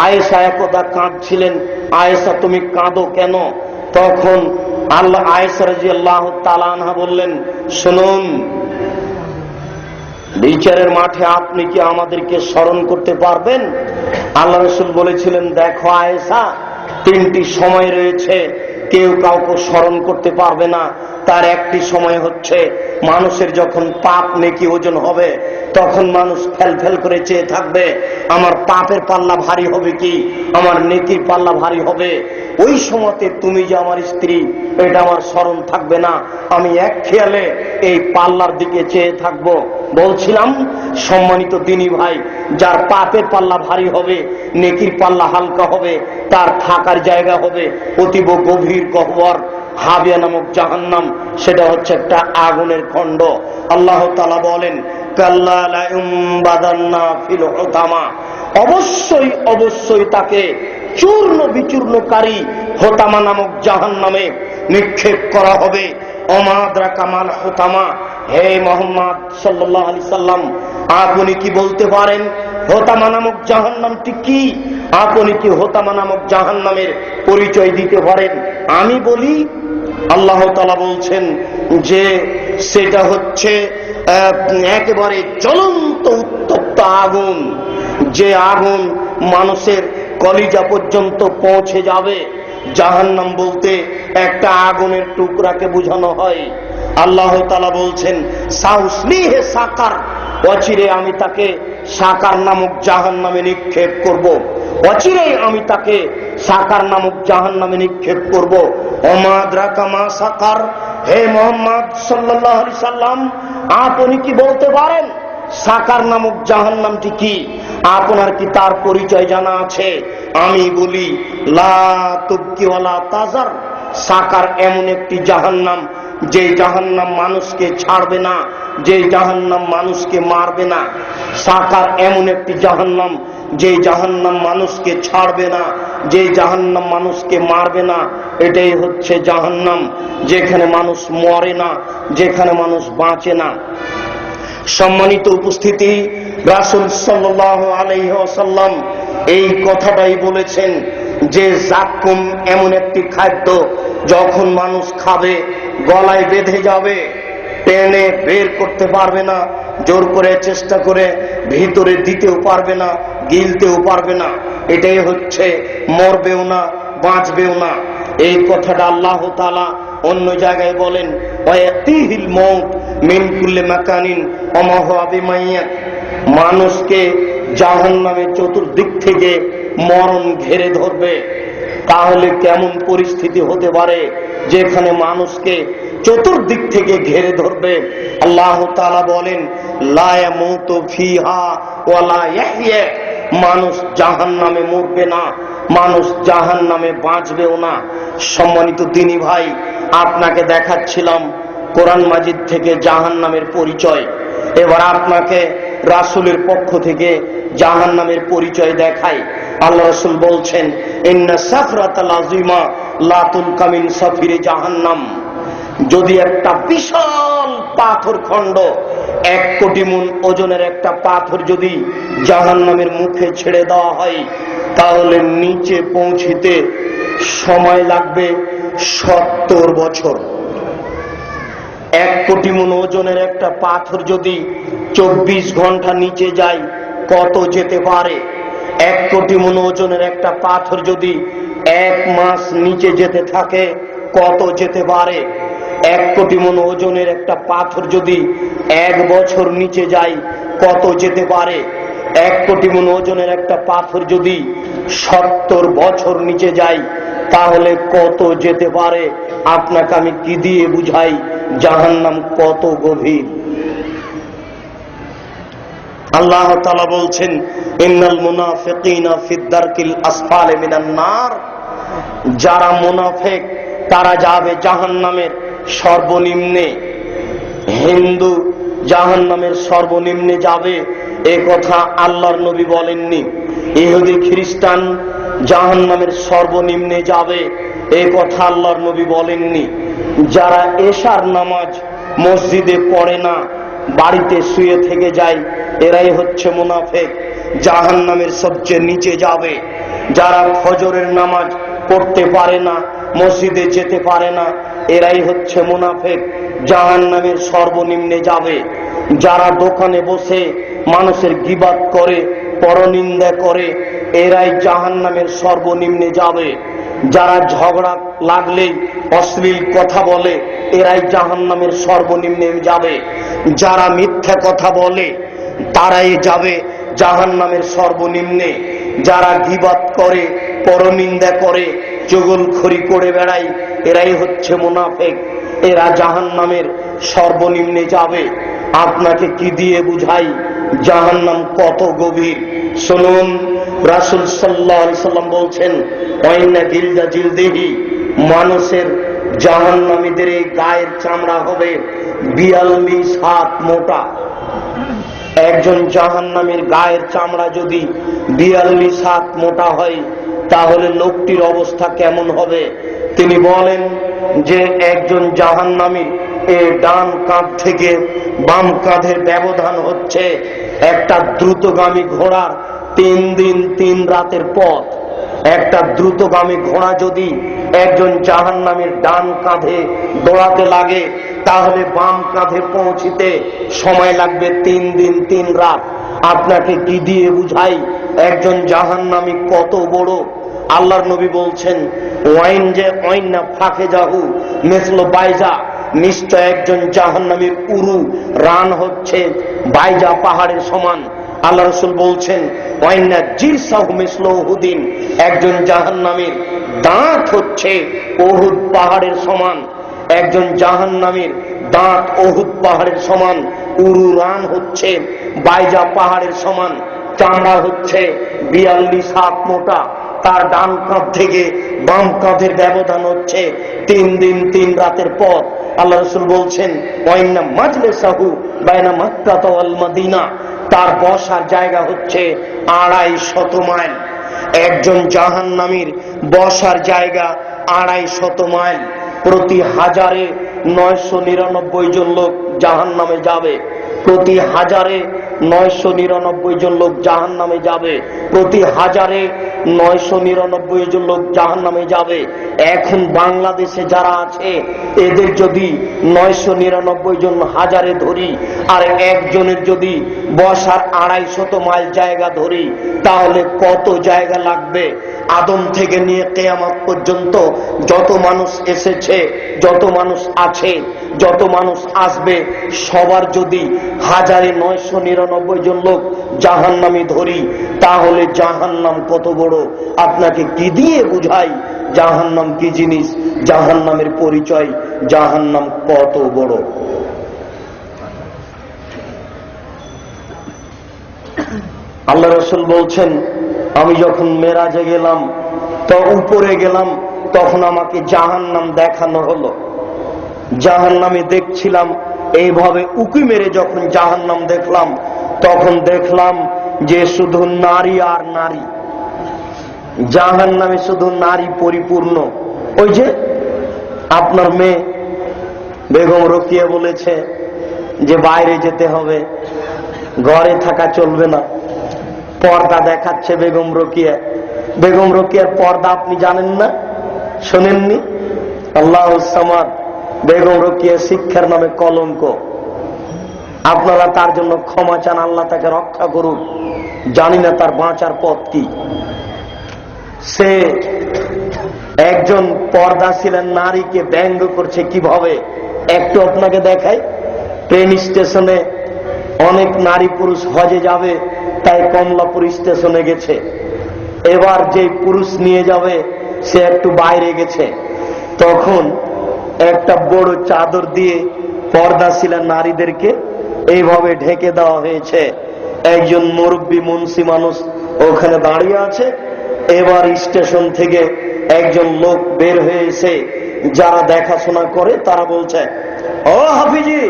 আয়েশা একদা কাঁদছিলেন, আয়েশা তুমি কাঁদো কেন? তখন আল্লাহ আয়েশা রাদিয়াল্লাহু তাআলা আনহা বললেন, শুনুন, বিচারের মাঠে আপনি কি আমাদেরকে স্মরণ করতে পারবেন? আল্লাহ রাসূল বলেছিলেন, দেখো আয়েশা, তিনটি সময় রয়েছে, কেউ কাউকে স্মরণ করতে পারবে না। তার একটি সময় হচ্ছে মানুষের যখন পাপ নেকি ওজন হবে, তখন মানুষ ফেল ফেল করে চেয়ে থাকবে আমার পাপের পাল্লা ভারী হবে কি আমার নেকির পাল্লা ভারী হবে। ওই সময়তে তুমি যে আমার স্ত্রী, এটা আমার স্মরণ থাকবে না। আমি এক খেয়ালে এই পাল্লার দিকে চেয়ে থাকবো। বলছিলাম, সম্মানিত দিনী ভাই, যার পাপের পাল্লা ভারী হবে, নেকির পাল্লা হালকা হবে, তার থাকার জায়গা হবে অতীব গভীর গহ্বর, হাবিয়া নামক জাহান্নাম। সেটা হচ্ছে একটা আগুনের খণ্ড। আল্লাহ তাআলা বলেন, কাল্লা লা ইউমবাদান্না ফিল হুতামা, অবশ্যই অবশ্যই তাকে চূর্ণ বিচূর্ণকারী হোতামা নামক জাহান্নামে নিক্ষেপ করা হবে। ওমাদরা কামাল হোতামা, হে মুহাম্মদ সাল্লাল্লাহু আলাইহি সাল্লাম, আপনি কি বলতে পারেন হোতামা নামক জাহান্নামটি কি? আপনি কি হোতামা নামক জাহান্নামের পরিচয় দিতে পারেন? আমি বলি, আল্লাহ তাআলা বলছেন যে সেটা হচ্ছে একেবারে জ্বলন্ত উত্তপ্ত আগুন, যে আগুন মানুষের কলিজা পর্যন্ত পৌঁছে যাবে। জাহান্নাম বলতে একটা আগুনের টুকরাকে বোঝানো হয়। আল্লাহ তাআলা বলছেন, সাউসলিহে সাকার, অচিরে আমি তাকে সাকার নামক জাহান্নামে নিক্ষেপ করব। অচিরেই আমি তাকে সাকার নামক জাহান্নামে নিক্ষেপ করব। ওমা আদরাকা মা সাকার, হে মুহাম্মদ সাল্লাল্লাহু আলাইহি সাল্লাম, আপনি কি বলতে পারেন সাকার নামক জাহান্নামটি কি? আপনার কি তার পরিচয় জানা আছে? আমি বলি, লা তুবকি ওয়ালা তাজার, সাকার এমন একটি জাহান্নাম যে জাহান্নাম মানুষকে ছাড়বে না, যে জাহান্নাম মানুষকে মারবে না। সাকার এমন একটি জাহান্নাম যে জাহান্নাম মানুষকে ছাড়বে না, যে জাহান্নাম মানুষকে মারবে না। এটাই হচ্ছে জাহান্নাম, যেখানে মানুষ মরে না, যেখানে মানুষ বাঁচে না। সম্মানিত উপস্থিতি, রাসূল সাল্লাল্লাহু আলাইহি ওয়াসাল্লাম এই কথাটাই বলেছেন যে জাক্কুম এমন একটি খাদ্য, যখন মানুষ খাবে গলায় বেঁধে যাবে, টেনে বের করতে পারবে না, জোর করে চেষ্টা করে ভিতরে দিতেও পারবে না, গিলতেও পারবে না। এটাই হচ্ছে মরবেও না, বাঁচবেও না। এই কথাটা আল্লাহ তাআলা অন্য জায়গায় বলেন, ওয়ায়াতিহিল মউত মিন কুল্লি মাকানিন ওয়া মা হুয়া বিমাইয়াত, মানুষকে জাহান্নামের চতুর্দিক থেকে মরণ ঘেরে ধরবে। তাহলে কেমন পরিস্থিতি হতে পারে যেখানে মানুষকে চতুর্দিক থেকে ঘেরে ধরবে। আল্লাহ তাআলা বলেন, লা ইয়ামুতু ফিহা ওয়া লা ইয়াহইয়া, মানুষ জাহান্নামে মরবে না, মানুষ জাহান্নামে বাঁচবেও না। সম্মানিত দিনী ভাই, আপনাকে দেখাচ্ছিলাম কোরআন মাজিদ থেকে জাহান্নামের পরিচয়। এবার আপনাকে রাসূলের পক্ষ থেকে জাহান্নামের পরিচয় দেখাই। আল্লাহ রাসূল বলছেন, ইন্না সাফরাতাল আযীমা লা তুলকা মিন সাফিরে জাহান্নাম। যদি একটা বিশাল পাথর খণ্ড, 1 কোটি মণ ওজনের একটা পাথর যদি জাহান্নামের মুখে ছেড়ে দেওয়া হয়, তাহলে নিচে পৌঁছিতে সময় লাগবে 70 বছর। 1 কোটি মণ ওজনের একটা পাথর যদি 24 ঘন্টা নিচে যায়, কত যেতে পারে? 1 কোটি মণ ওজনের একটা পাথর যদি 1 মাস নিচে যেতে থাকে, কত যেতে পারে? 1 কোটি মণ ওজনের একটা পাথর যদি 1 বছর নিচে যায়, কত যেতে পারে? 1 কোটি মণ ওজনের একটা পাথর যদি 70 বছর নিচে যায়, তাহলে কত যেতে পারে? আপনাকে আমি কি দিয়ে বুঝাই জাহান্নাম কত গভীর? আল্লাহ তাআলা বলছেন, ইন্নাল মুনাফিকিনা ফিদ দারকিল আসফালি মিনান নার। যারা মুনাফিক তারা যাবে জাহান্নামের সর্বনিম্নে। হিন্দু জাহান্নামের সর্বনিম্নে যাবে, এ কথা আল্লাহর নবী বলেননি। ইহুদি খ্রিস্টান জাহান্নামের সর্বনিম্নে যাবে, এ কথা আল্লাহর নবী বলেননি। যারা এশার নামাজ মসজিদে পড়ে না, বাড়িতে শুয়ে থেকে যায়, এরাই হচ্ছে মুনাফিক, জাহান্নামের সবচেয়ে নিচে যাবে। যারা ফজরের নামাজ পড়তে পারে না, মসজিদে যেতে পারে না, এরাই হচ্ছে মুনাফিক, জাহান্নামের সর্বনিম্নে যাবে। যারা দোকানে বসে মানুষের গীবাত করে, পরনিন্দা করে, এরাই জাহান্নামের সর্বনিম্নে যাবে। যারা ঝগড়া লাগলেই অশ্লীল কথা বলে, এরাই জাহান্নামের সর্বনিম্নে যাবে। যারা মিথ্যা কথা বলে, তারাই যাবে জাহান্নামের সর্বনিম্নে। যারা গীবাত করে, পরনিন্দা করে, চুগলখড়ি করে বেড়ায়, এরাই হচ্ছে মুনাফিক, এরা জাহান্নামের সর্বনিম্নে যাবে। আপনাকে কি দিয়ে বুঝাই জাহান্নাম কত গভীর? শুনুন, রাসূল সাল্লাল্লাহু আলাইহি সাল্লাম বলছেন, ওয়াইন্না জিলদা জিলদিহি, মানুষের জাহান্নামীদের এই গায়ের চামড়া হবে 42 হাত মোটা। একজন জাহান্নামীর গায়ের চামড়া যদি 42 হাত মোটা হয়, তাহলে লোকটির অবস্থা কেমন হবে? তিনি বলেন যে একজন জাহান্নামীর এই ডান কাঁধ থেকে বাম কাঁধের ব্যবধান হচ্ছে একটা দ্রুতগামী ঘোড়ার 3 দিন 3 রাতের পথ। একটা দ্রুতগামী ঘোড়া যদি একজন জাহান্নামীর ডান কাঁধে দৌড়াতে লাগে, তাহলে বাম কাঁধে পৌঁছিতে সময় লাগবে 3 দিন 3 রাত। আপনাকে কি দিয়ে বুঝাই একজন জাহান্নামী কত বড়? আল্লাহর নবী বলছেন, ওয়াইন যে ওয়াইন্না ফাঁকে যাহু মিসলো বাইজা, নিশ্চয় একজন জাহান্নামীর উরু রান হচ্ছে বাইজা পাহাড়ের সমান। আল্লাহ রাসূল বলছেন, ওয়াইন্না জিরসাহু মিসলো উহুদিন, একজন জাহান্নামীর দাঁত হচ্ছে উহুদ পাহাড়ের সমান। একজন জাহান্নামীর দাঁত উহুদ পাহাড়ের সমান, উরু রান হচ্ছে বাইজা পাহাড়ের সমান, চামড়া হচ্ছে 42 হাত মোটা। তার ডান কাঁধ থেকে বাম কাঁধের ব্যবধান হচ্ছে 3 দিন 3 রাতের পথ। আল্লাহ রাসূল বলছেন, ওয়াইন্না মাজলিসাহু বাইনা মক্কা ওয়াল মদিনা, তার বসার জায়গা হচ্ছে 250 মাইল। একজন জাহান্নামীর বসার জায়গা 250 মাইল। প্রতি 1000-এ 999 জন লোক জাহান্নামে যাবে। প্রতি 1000-এ 999 জন লোক জাহান্নামে যাবে। প্রতি 1000-এ 999 জন লোক জাহান্নামে যাবে। এখন বাংলাদেশে যারা আছে এদের যদি 999 জন হাজারে ধরি আর একজনের যদি বসার 250 মাইল জায়গা ধরি, তাহলে কত জায়গা লাগবে? আদম থেকে নিয়ে কিয়ামত পর্যন্ত যত মানুষ এসেছে, যত মানুষ আছে, যত মানুষ আসবে, সবার যদি 1999 জন লোক জাহান্নামী ধরি, তাহলে জাহান্নাম কত বড় আপনাকে কি দিয়ে বুঝাই জাহান্নাম কি জিনিস, জাহান্নামের পরিচয়, জাহান্নাম কত বড়। আল্লাহ রাসূল বলছেন, আমি যখন মেরাজে গেলাম তো উপরে গেলাম, তখন আমাকে জাহান্নাম দেখানো হলো। জাহান্নামে দেখছিলাম, এইভাবে উকি মেরে যখন জাহান্নাম দেখলাম, তখন দেখলাম যে শুধু নারী আর নারী, জাহান্নামে শুধু নারী পরিপূর্ণ। ওই যে আপনার মেয়ে বেগম রোকেয়া বলেছে যে বাইরে যেতে হবে, ঘরে থাকা চলবে না, পর্দা দেখাচ্ছে বেগম রোকেয়া। বেগম রোকেয়ার পর্দা আপনি জানেন না, শোনেননি? আল্লাহুস সামাদ, বেগম রোকেয়া শিক্ষার নামে কলঙ্ক। আপনারা তার জন্য ক্ষমা চান, আল্লাহ তাকে রক্ষা করুন। জানি না তার বাঁচার পথ কি। সে একজন পর্দাশীলের নারীকে ব্যঙ্গ করছে কিভাবে, একটু আপনাকে দেখাই। ট্রেন স্টেশনে অনেক নারী পুরুষ হজে যাবে, তাই কমলাপুর স্টেশনে গেছে। এবার যে পুরুষ নিয়ে যাবে সে একটু বাইরে গেছে, তখন একটা বড় চাদর দিয়ে পর্দাশীলা নারীদেরকে এইভাবে ঢেকে দেওয়া হয়েছে। একজন মুরব্বী মুন্সি মানুষ ওখানে দাঁড়িয়ে আছে। এবার স্টেশন থেকে একজন লোক বের হয়ে এসে যারা দেখাশোনা করে তারা বলছে, ও হাফিজি,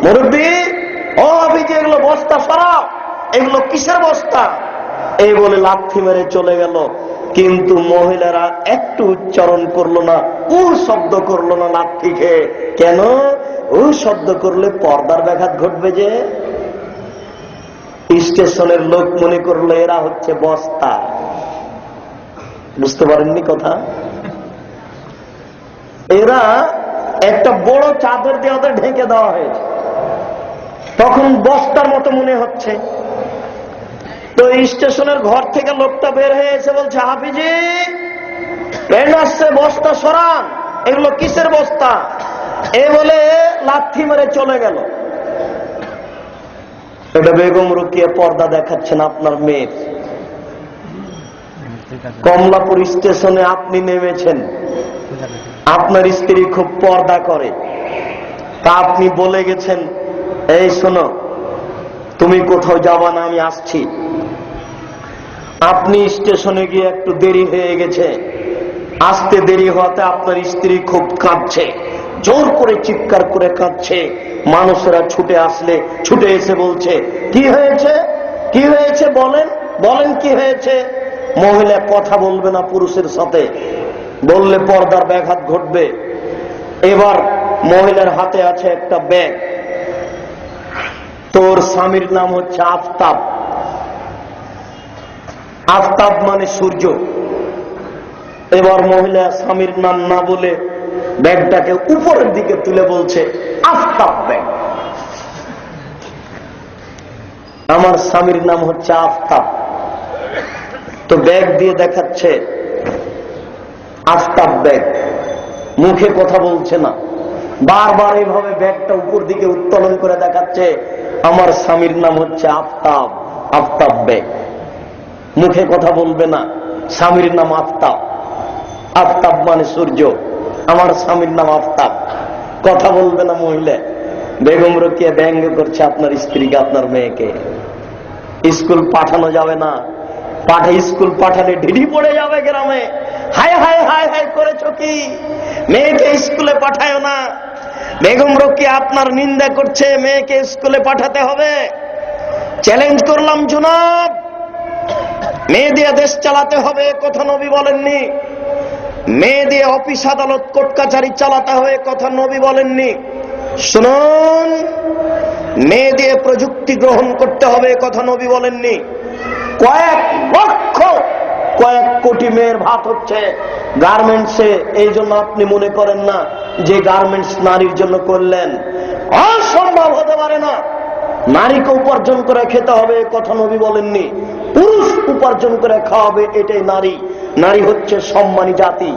মুরব্বী, ও হাফিজি, এগুলো বস্তা সরাও, এগুলো কিসের বস্তা? এই বলে লাথি মেরে চলে গেল। কিন্তু মহিলারা একটু উচ্চারণ করলো না, উ শব্দ করলো না লাথি খেয়ে। কেন? উ শব্দ করলে পর্দার ব্যাঘাত ঘটবে। যে স্টেশনের লোক মনে করলো এরা হচ্ছে বস্তা। বুঝতে পারেননি কথা? এরা একটা বড় চাদর দিয়ে ওদের ঢেকে দেওয়া হয়েছে, তখন বস্তার মতো মনে হচ্ছে। তো স্টেশনের ঘর থেকে লোকটা বের হয়ে এসে বলছে, হাফিজি, ট্রেন আসছে, বস্তা সরান, এগুলো কিসের বস্তা? এ বলে লাথি মেরে চলে গেল। এটা বেগম রোকেয়া পর্দা দেখাচ্ছেন আপনার মেয়ের। কমলাপুর স্টেশনে আপনি নেমেছেন, আপনার স্ত্রী খুব পর্দা করে, তা আপনি বলে গেছেন, এই শোনো, তুমি কোথাও যাবা না, আমি আসছি। আপনি স্টেশনে গিয়ে একটু দেরি হয়ে গেছে, আসতে দেরি হওয়াতে আপনার স্ত্রী খুব কাঁদছে, জোর করে চিৎকার করে কাঁদছে। মানুষেরা ছুটে আসলে ছুটে এসে বলছে, কি হয়েছে, কি হয়েছে, বলেন, বলেন কি হয়েছে। মহিলা কথা বলবে না পুরুষের সাথে, বললে পর্দার ব্যাঘাত ঘটবে। এবার মহিলার হাতে আছে একটা ব্যাগ, তোর স্বামীর নাম হচ্ছে আফতাব। আফতাব মানে সূর্য। এবার মহিলা স্বামীর নাম না বলে ব্যাগটাকে উপরের দিকে তুলে বলছে, আফতাব ব্যাগ, আমার স্বামীর নাম হচ্ছে আফতাব। তো ব্যাগ দিয়ে দেখাচ্ছে আফতাব ব্যাগ, মুখে কথা বলছে না, বারবার এইভাবে ব্যাগটা উপর দিকে উত্তোলন করে দেখাচ্ছে, আমার স্বামীর নাম হচ্ছে আফতাব, আফতাব ব্যাগ। মুখে কথা বলবে না, স্বামীর নাম আফতাব, আফতাব মানে সূর্য, আমার স্বামীর নাম আফতাব, কথা বলবে না মহিলা। বেগম রোকেয়া ব্যঙ্গ করছে আপনার স্ত্রীকে, আপনার মেয়েকে। স্কুল পাঠানো যাবে না, স্কুল পাঠালে ঢিঢি পড়ে যাবে গ্রামে। হায় হায় হায় হায় করেছো কি, মেয়েকে স্কুলে পাঠায় না। বেগম রোকেয়া আপনার নিন্দা করছে, মেয়েকে স্কুলে পাঠাতে হবে। চ্যালেঞ্জ করলাম জনাব, মেয়ে দিয়ে দেশ চালাতে হবে, কথা নবী বলেননি। মেয়ে দিয়ে অফিস আদালত কোর্ট কাছারি চালাতে হবে, কথা নবী বলেননি। শুনুন, মেয়ে দিয়ে প্রযুক্তি গ্রহণ করতে হবে, কথা নবী বলেননি। কয়েক লক্ষ কয়েক কোটি মেয়ের ভাত হচ্ছে গার্মেন্টসে। এই জন্য আপনি মনে করেন না যে গার্মেন্টস নারীর জন্য করলেন। অসম্ভব হতে পারে না। নারীকে উপার্জন করে খেতে হবে কথা নবী বলেননি, পুরুষ উপার্জন করে খাওয়াবে, এটাই নারী। নারী হচ্ছে সম্মানী জাতি,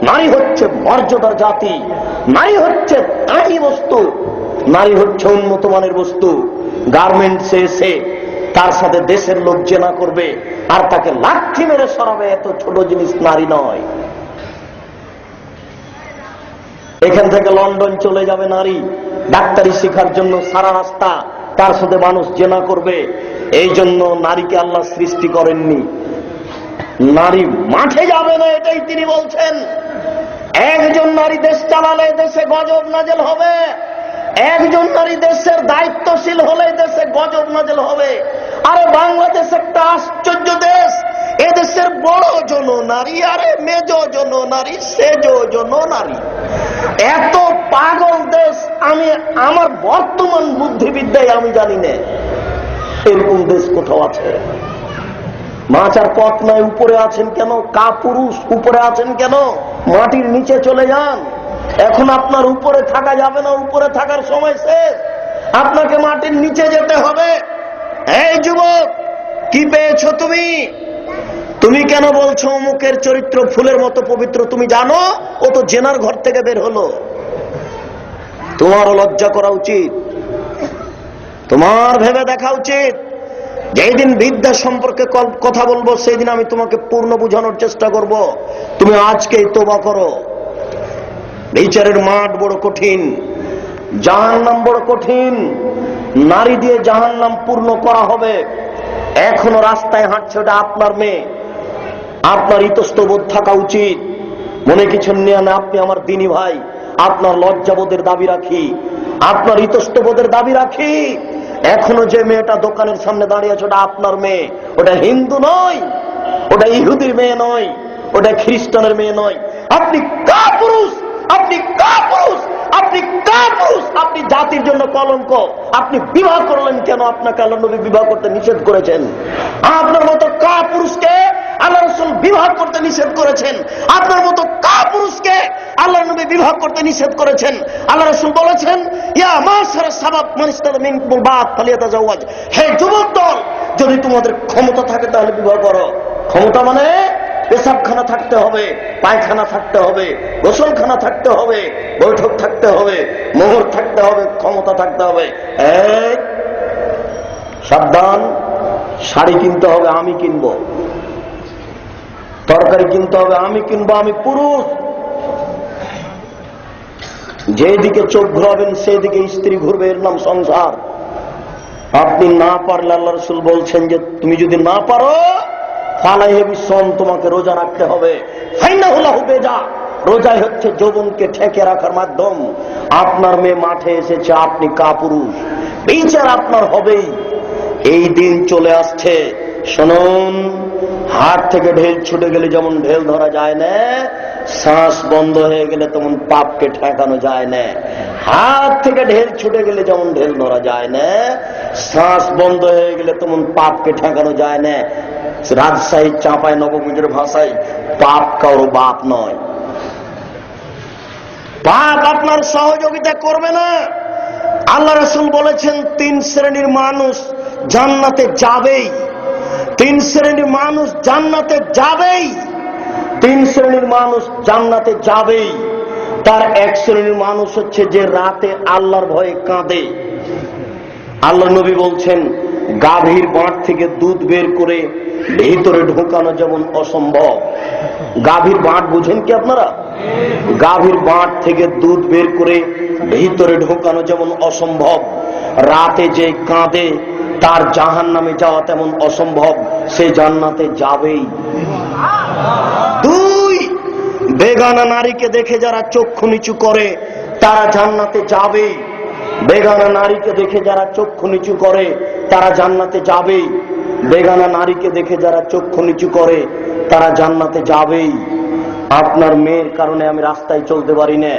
নারী হচ্ছে মর্যাদার জাতি, নারী হচ্ছে দামি বস্তু, নারী হচ্ছে উন্নত মানের বস্তু। গার্মেন্টসে এসে তার সাথে দেশের লোক জেনা করবে আর তাকে লাঠি মেরে সরাবে, এত ছোট জিনিস নারী নয়। এখান থেকে লন্ডন চলে যাবে নারী ডাক্তারি শেখার জন্য, সারা রাস্তা তার সাথে মানুষ জেনা করবে। এই জন্য নারীকে আল্লাহ সৃষ্টি করেননি। নারী মাঠে যাবে না, এটাই তিনি বলছেন। একজন নারী দেশ চালালে দেশে গজব নাজেল হবে, একজন নারী দেশের দায়িত্বশীল হলে দেশে গজব নাজেল হবে। আরে বাংলাদেশ একটা আশ্চর্য দেশ, এদেশের বড় জন নারী, আরে মেজ জন নারী, সেজ জন নারী। এত পাগল দেশ আমি আমার বর্তমান বুদ্ধিবিদ্যায় আমি জানি না এরকম দেশ কোথাও আছে। মাচার পথ নয়, উপরে আছেন কেন? কাপুরুষ উপরে আছেন কেন? মাটির নিচে চলে যান। এখন আপনার উপরে থাকা যাবে না, উপরে থাকার সময় শেষ, আপনাকে মাটির নিচে যেতে হবে। এই যুবক, কি পেয়েছো তুমি? তুমি কেন বলছো অমুকের চরিত্র ফুলের মতো পবিত্র? তুমি জানো ও তো জেনার ঘর থেকে বের হলো। তোমারও লজ্জা করা উচিত, তোমার ভেবে দেখা উচিত। যেই দিন বিদ্যা সম্পর্কে কথা বলবো সেই দিন আমি তোমাকে পূর্ণ বোঝানোর চেষ্টা করব। তুমি আজকেই তওবা করো। বিচারের মাঠ বড় কঠিন, জাহান্নাম বড় কঠিন। নারী দিয়ে জাহান্নাম পূর্ণ করা হবে। এখনো রাস্তায় হাঁটছে, ওটা আপনার মেয়ে, আপনার ইতস্তবোধ থাকা উচিত। মনে কিছু নিয়ে না, আপনি আমার দিনী ভাই, আপনার লজ্জাবোধের দাবি রাখি, আপনার ইতস্তবোধের দাবি রাখি। এখনো যে মেয়েটা দোকানের সামনে দাঁড়িয়ে আছে ওটা আপনার মেয়ে, ওটা হিন্দু নয়, ওটা ইহুদির মেয়ে নয়, ওটা খ্রিস্টানের মেয়ে নয়। আপনি কাপুরুষ, আপনি কাপুরুষ, আপনি কাপুরুষ, আপনি জাতির জন্য কলঙ্ক। আপনি বিবাহ করলেন কেন? আপনাকে আল্লাহ নবী বিবাহ করতে নিষেধ করেছেন। আপনার মতো কাপুরুষকে আল্লাহ রাসূল বিবাহ করতে নিষেধ করেছেন। আপনার মতো কাপুরুষকে আল্লাহ নবী বিবাহ করতে নিষেধ করেছেন। আল্লাহ রাসূল বলেছেন, ইয়া মাশারা শাবাব মান ইসতাতা মিনকুমুল বাত ফালিয়াতাজাওয়াজ। হে যুবক দল, যদি তোমাদের ক্ষমতা থাকে তাহলে বিবাহ করো। ক্ষমতা মানে পেশাবখানা থাকতে হবে, পায়খানা থাকতে হবে, গোসলখানা থাকতে হবে, বৈঠক থাকতে হবে, মোহর থাকতে হবে, ক্ষমতা থাকতে হবে। সাবধান, শাড়ি কিনতে হবে আমি কিনবো, তরকারি কিনতে হবে আমি কিনবো, আমি পুরুষ। যেদিকে চোখ ঘুরাবেন সেই দিকে স্ত্রী ঘুরবে, এর নাম সংসার। আপনি না পারলে আল্লাহ রাসূল বলছেন যে তুমি যদি না পারো তোমাকে রোজা রাখতে হবে। রোজাই হচ্ছে যৌবনকে ঠেকে রাখার মাধ্যম। আপনার মেয়ে মাঠে এসেছে, আপনি কাপুরুষ, বিচার আপনার হবেই। এই দিন চলে আসছে। শুনুন, হাত থেকে ঢেল ছুটে গেলে যেমন ঢেল ধরা যায় না, শ্বাস বন্ধ হয়ে গেলে তেমন পাপকে ঠেকানো যায় না। হাত থেকে ঢেল ছুটে গেলে যেমন ঢেল ধরা যায় না, শ্বাস বন্ধ হয়ে গেলে তেমন পাপকে ঠেকানো যায় না। রাজশাহী চাঁপায় নবমীর ভাষায় পাপ কারো বাপ নয়। পাপ আপনার সহযোগিতা করবে না। আল্লাহ রাসূল বলেছেন 3 শ্রেণীর মানুষ জান্নাতে যাবেই, 3 শ্রেণীর মানুষ জান্নাতে যাবেই, 3 শ্রেণীর মানুষ জান্নাতে যাবেই। তার এক শ্রেণীর মানুষ হচ্ছে যে রাতে আল্লাহর ভয়ে কাঁদে। আল্লাহ নবী বলছেন, গাভীর বাঁট থেকে দুধ বের করে ভিতরে ঢোকানো যেমন অসম্ভব। গাভীর বাঁট বুঝেন কি আপনারা? গাভীর বাঁট থেকে দুধ বের করে ভিতরে ঢোকানো যেমন অসম্ভব, রাতে যে কাঁদে তার জাহান্নামে যাওয়া তেমন অসম্ভব, সে জান্নাতে যাবেই। 2, বেগানা নারীকে দেখে যারা চক্ষু নিচু করে তারা জান্নাতে যাবেই। বেগানা নারীকে দেখে যারা চক্ষু নিচু করে তারা জান্নাতে যাবেই। বেগানা নারীকে দেখে যারা চক্ষু নিচু করে তারা জান্নাতে যাবেই। আপনার মেয়ের কারণে আমি রাস্তায় চলতে পারি না,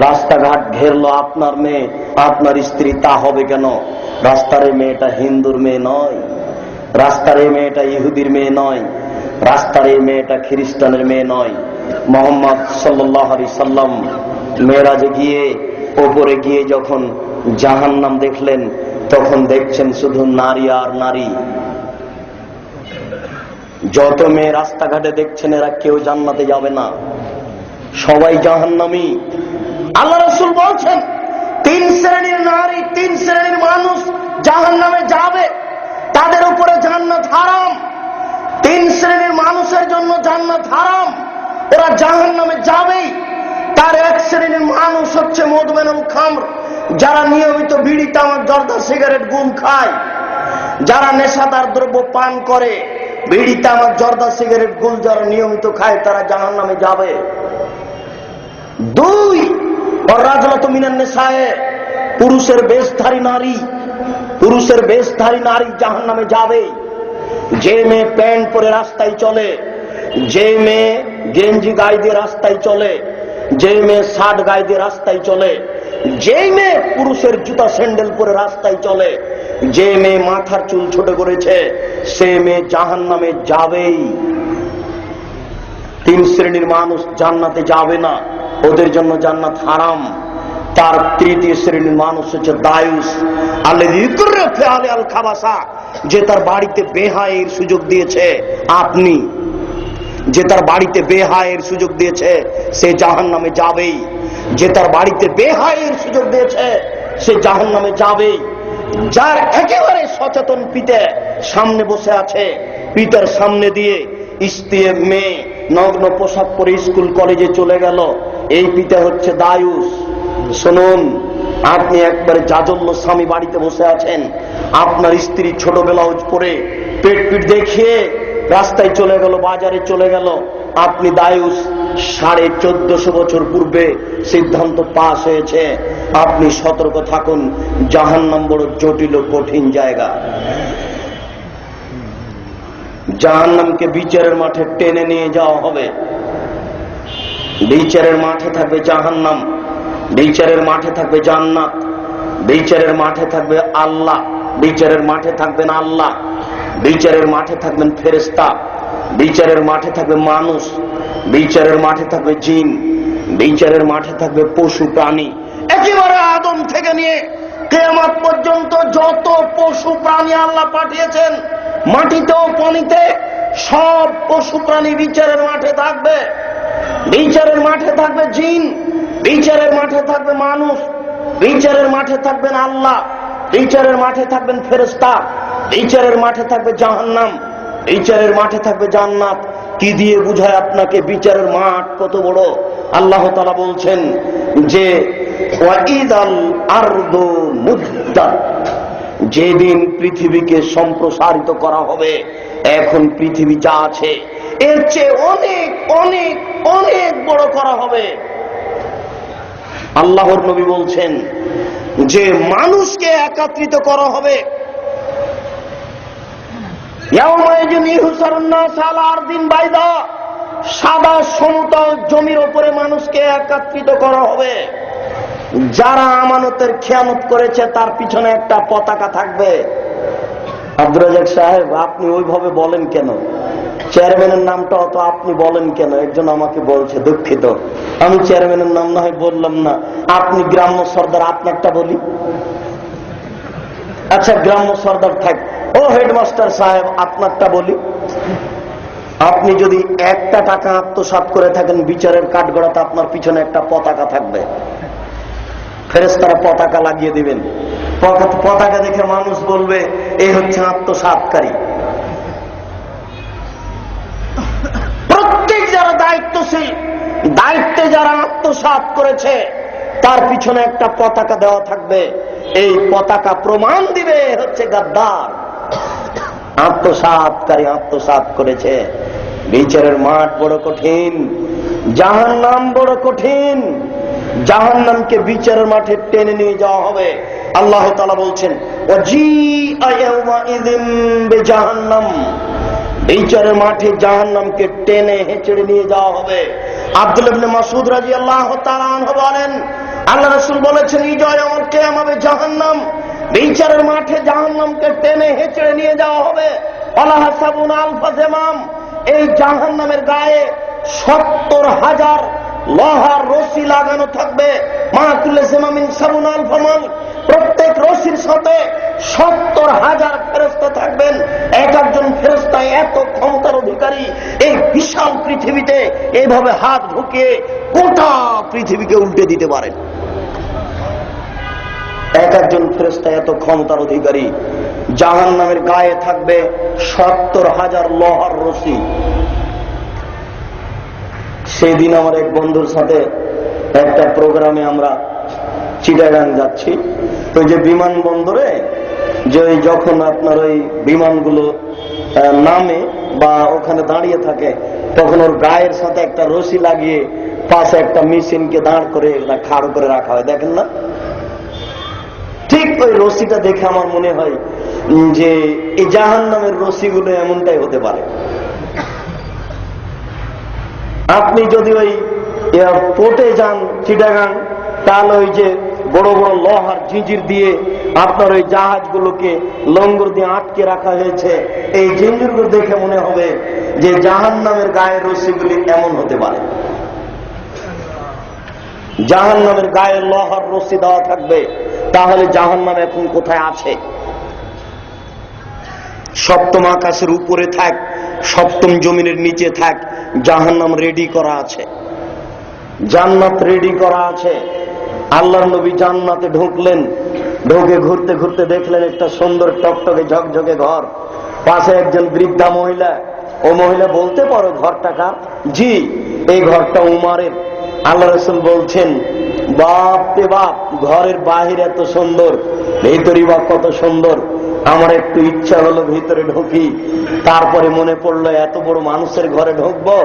রাস্তাঘাট ঘেরলো আপনার মেয়ে, আপনার স্ত্রী, তা হবে কেন? রাস্তার এই মেয়েটা হিন্দুর মেয়ে নয়, রাস্তার এই মেয়েটা ইহুদির মেয়ে নয়, রাস্তার এই মেয়েটা খ্রিস্টানের মেয়ে নয়। মুহাম্মদ সাল্লাল্লাহু আলাইহি সাল্লাম মেরাজে গিয়ে ওপরে গিয়ে যখন জাহান্নাম দেখলেন, তখন দেখছেন শুধু নারী আর নারী। যত মেয়ে রাস্তাঘাটে দেখছেন এরা কেউ জান্নাতে যাবে না, সবাই জাহান্নামী। আল্লাহ রাসূল বলছেন 3 শ্রেণীর নারী, 3 শ্রেণীর মানুষ জাহান্নামে যাবে, তাদের উপরে জান্নাত হারাম। 3 শ্রেণীর মানুষের জন্য জান্নাত হারাম, ওরা জাহান্নামে যাবেই। তার 1 শ্রেণীর মানুষ হচ্ছে মদমেনুল খামর, যারা নিয়মিত বিড়ি, তামাক, জর্দা, সিগারেট, গুল খায়, যারা নেশাদার দ্রব্য পান করে, বিড়ি, তামাক, জর্দা, সিগারেট, গুল যারা নিয়মিত খায়, তারা জাহান্নামে যাবে। 2 রাজলাতু মিনান নিসায়ে, পুরুষের বেশধারী নারী, পুরুষের বেশধারী নারী জাহান্নামে যাবে। যে মেয়ে প্যান্ট পরে রাস্তায় চলে, যে মেয়ে গেঞ্জি গায়ে দিয়ে রাস্তায় চলে, যে মেয়ে শার্ট গায়ে দিয়ে রাস্তায় চলে, যে মেয়ে পুরুষের জুতা স্যান্ডেল পরে রাস্তায় চলে, যে মেয়ে মাথার চুল ছোট করেছে, সে মেয়ে জাহান্নামে যাবেই। 3 শ্রেণীর মানুষ জান্নাতে যাবে না, ওদের জন্য জান্নাত হারাম। তার 3য় শ্রেণীর মানুষ হচ্ছে দায়ুস, আল্লাযী ইউকররু ফি আল খাবাসা, যে তার বাড়িতে বেহায়ের সুযোগ দিয়েছে আপনি, যে তার বাড়িতে বেহায়ের সুযোগ দিয়েছে সে জাহান্নামে যাবেই। যে তার বাড়িতে বেহায়ের সুযোগ দিয়েছে সে জাহান্নামে যাবেই। যার একেবারে সচেতন পিতা সামনে বসে আছে, পিতার সামনে দিয়ে স্ত্রী মেয়ে নগ্ন পোশাক পরে স্কুল কলেজে চলে গেল, এই পিতা হচ্ছে দায়ুস। শুনুন, আপনি একবারে জাজল্য স্বামী বাড়িতে বসে আছেন, আপনার স্ত্রী ছোট ব্লাউজ পরে পেট পিট দেখিয়ে রাস্তায় চলে গেল, বাজারে চলে গেল, আপনি দায়ুস। 1450 বছর পূর্বে সিদ্ধান্ত পাস হয়েছে, আপনি সতর্ক থাকুন, জাহান্নাম বড় জটিল ও কঠিন জায়গা। জাহান্নামকে বিচারের মাঠে টেনে নিয়ে যাওয়া হবে। বিচারের মাঠে থাকবে জাহান্নাম, বিচারের মাঠে থাকবে জান্নাত, বিচারের মাঠে থাকবে আল্লাহ, বিচারের মাঠে থাকবেন আল্লাহ, বিচারের মাঠে থাকবেন ফেরেশতা, বিচারের মাঠে থাকবে মানুষ, বিচারের মাঠে থাকবে জিন, বিচারের মাঠে থাকবে পশু প্রাণী। একেবারে আদম থেকে নিয়ে কিয়ামত পর্যন্ত যত পশু প্রাণী আল্লাহ পাঠিয়েছেন, মাটিতে ও পানিতে, সব পশু প্রাণী বিচারের মাঠে থাকবে। বিচারের মাঠে থাকবে জিন, বিচারের মাঠে থাকবে মানুষ, বিচারের মাঠে থাকবেন আল্লাহ, বিচারের মাঠে থাকবেন ফেরেশতা, বিচারের মাঠে থাকবে জাহান্নাম, বিচারের মাঠে থাকবে জান্নাত। কি দিয়ে বুঝায় আপনাকে বিচারের মাঠ কত বড়? আল্লাহ তাআলা বলছেন যে ওয়াইদাল আরদু মুদ্দাত, যেদিন পৃথিবীকে সম্প্রসারিত করা হবে, এখন পৃথিবী যা আছে এর চেয়ে অনেক অনেক অনেক বড় করা হবে। আল্লাহর নবী বলছেন যে মানুষকে একত্রিত করা হবে। সাদা সমতল জমির উপরে মানুষকে একত্রিত করা হবে। যারা আমানতের খেয়ানত করেছে তার পিছনে একটা পতাকা থাকবে। আব্দুর রাজ্জাক সাহেব, আপনি ওইভাবে বলেন কেন? চেয়ারম্যানের নামটা অত আপনি বলেন কেন? একজন আমাকে বলছে, দুঃখিত, আমি চেয়ারম্যানের নাম না হয় বললাম না, আপনি গ্রাম্য সর্দার, আপনারটা বলি। আচ্ছা, গ্রাম্য সর্দার থাক। ও হেডমাস্টার সাহেব, আপনারটা বলি। আপনি যদি 1 টাকা আত্মসাৎ করে থাকেন, বিচারের কাঠগড়াতে আপনার পিছনে একটা পতাকা থাকবে। ফেরেশতারা পতাকা লাগিয়ে দিবেন। পতাকা দেখে মানুষ বলবে এই হচ্ছে আত্মসাৎকারী। প্রত্যেক যারা দায়িত্বশীল, দায়িত্বে যারা আত্মসাৎ করেছে, তার পিছনে একটা পতাকা দেওয়া থাকবে। এই পতাকা প্রমাণ দিবে হচ্ছে গাদ্দার, আত্মসাৎকারী আত্মসাৎ করেছে। বিচারের মাঠ বড় কঠিন, জাহান্নাম বড় কঠিন। জাহান্নামকে বিচারের মাঠে টেনে নিয়ে যাওয়া হবে। আল্লাহ তাআলা বলছেন ওয়াজিআ ইয়াওমাইযিন বিজাহান্নাম, বিচারের মাঠে জাহান্নামকে টেনে হেঁচড়ে নিয়ে যাওয়া হবে। আব্দুল্লাহ ইবনে মাসউদ রাদিয়াল্লাহু তাআলা আনহু বলেন, আল্লাহ রাসূল বলেছেন ইয়াউমুল কিয়ামাহ জাহান্নাম, বিচারের মাঠে জাহান্নামকে টেনে হেঁচড়ে নিয়ে যাওয়া হবে। ওয়ালা হাসাবুন আলফা জামাম, এই জাহান্নামের গায়ে 70,000 লোহার রশি লাগানো থাকবে। মা কুল্লে সিমামিন সাবুন আলফামান, প্রত্যেক রশির সাথে 70,000 ফেরেশতা থাকবেন। এক একজন ফেরেশতা এত ক্ষমতার অধিকারী, এই বিশাল পৃথিবীতে এইভাবে হাত ঢুকিয়ে গোটা পৃথিবীকে উল্টে দিতে পারেন। এক একজন ফেরেশতা এত ক্ষমতার অধিকারী। জাহান্নামের গায়ে থাকবে 70,000 লোহার রশি। সেদিন আমার এক বন্ধুর সাথে একটা প্রোগ্রামে আমরা চিটাগাং যাচ্ছি। তো যে বিমানবন্দরে যে যখন আপনার ওই বিমানগুলো নামে বা ওখানে দাঁড়িয়ে থাকে, তখন ওর গায়ের সাথে একটা রশি লাগিয়ে পাশে একটা মেশিনকে দাঁড় করে খাড় করে রাখা হয়, দেখেন না? ঠিক ওই রশিটা দেখে আমার মনে হয় যে এই জাহান্নামের রশিগুলো এমনটাই হতে পারে। আপনি যদি ওই এয়ারপোর্টে যান চিটাগাং, তাহলে ওই যে বড় বড় লোহার জিঞ্জির দিয়ে আপনার ওই জাহাজগুলোকে লঙ্গর দিয়ে আটকে রাখা হয়েছে, এই জিঞ্জিরগুলো দেখে মনে হবে যে জাহান্নামের গায়ের রশিগুলি এমন হতে পারে। জাহান্নামের গায়ে লোহার রশি দেওয়া থাকবে, তাহলে জাহান্নাম এখন কোথায় আছে? সপ্তম আকাশের উপরে থাক, সপ্তম জমিনের নিচে থাক, জাহান্নাম রেডি করা আছে, জান্নাত রেডি করা আছে। আল্লাহর নবী জান্নাতে ঢুকলেন, ঢুকে ঘুরতে ঘুরতে দেখলেন একটা সুন্দর টকটকে ঝকঝকে ঘর, পাশে একজন বৃদ্ধা মহিলা। ও মহিলা বলতে পারো ঘরটা কার? জি, এই ঘরটা উমারের। আল্লাহ রাসূল বলছেন, বাপ রে বাপ, ঘরের বাহির এত সুন্দর, ভেতরই বা কত সুন্দর। আমার একটু ইচ্ছা হলো ভিতরে ঢুকি, তারপরে মনে পড়লো এত বড় মানুষের ঘরে ঢুকবো।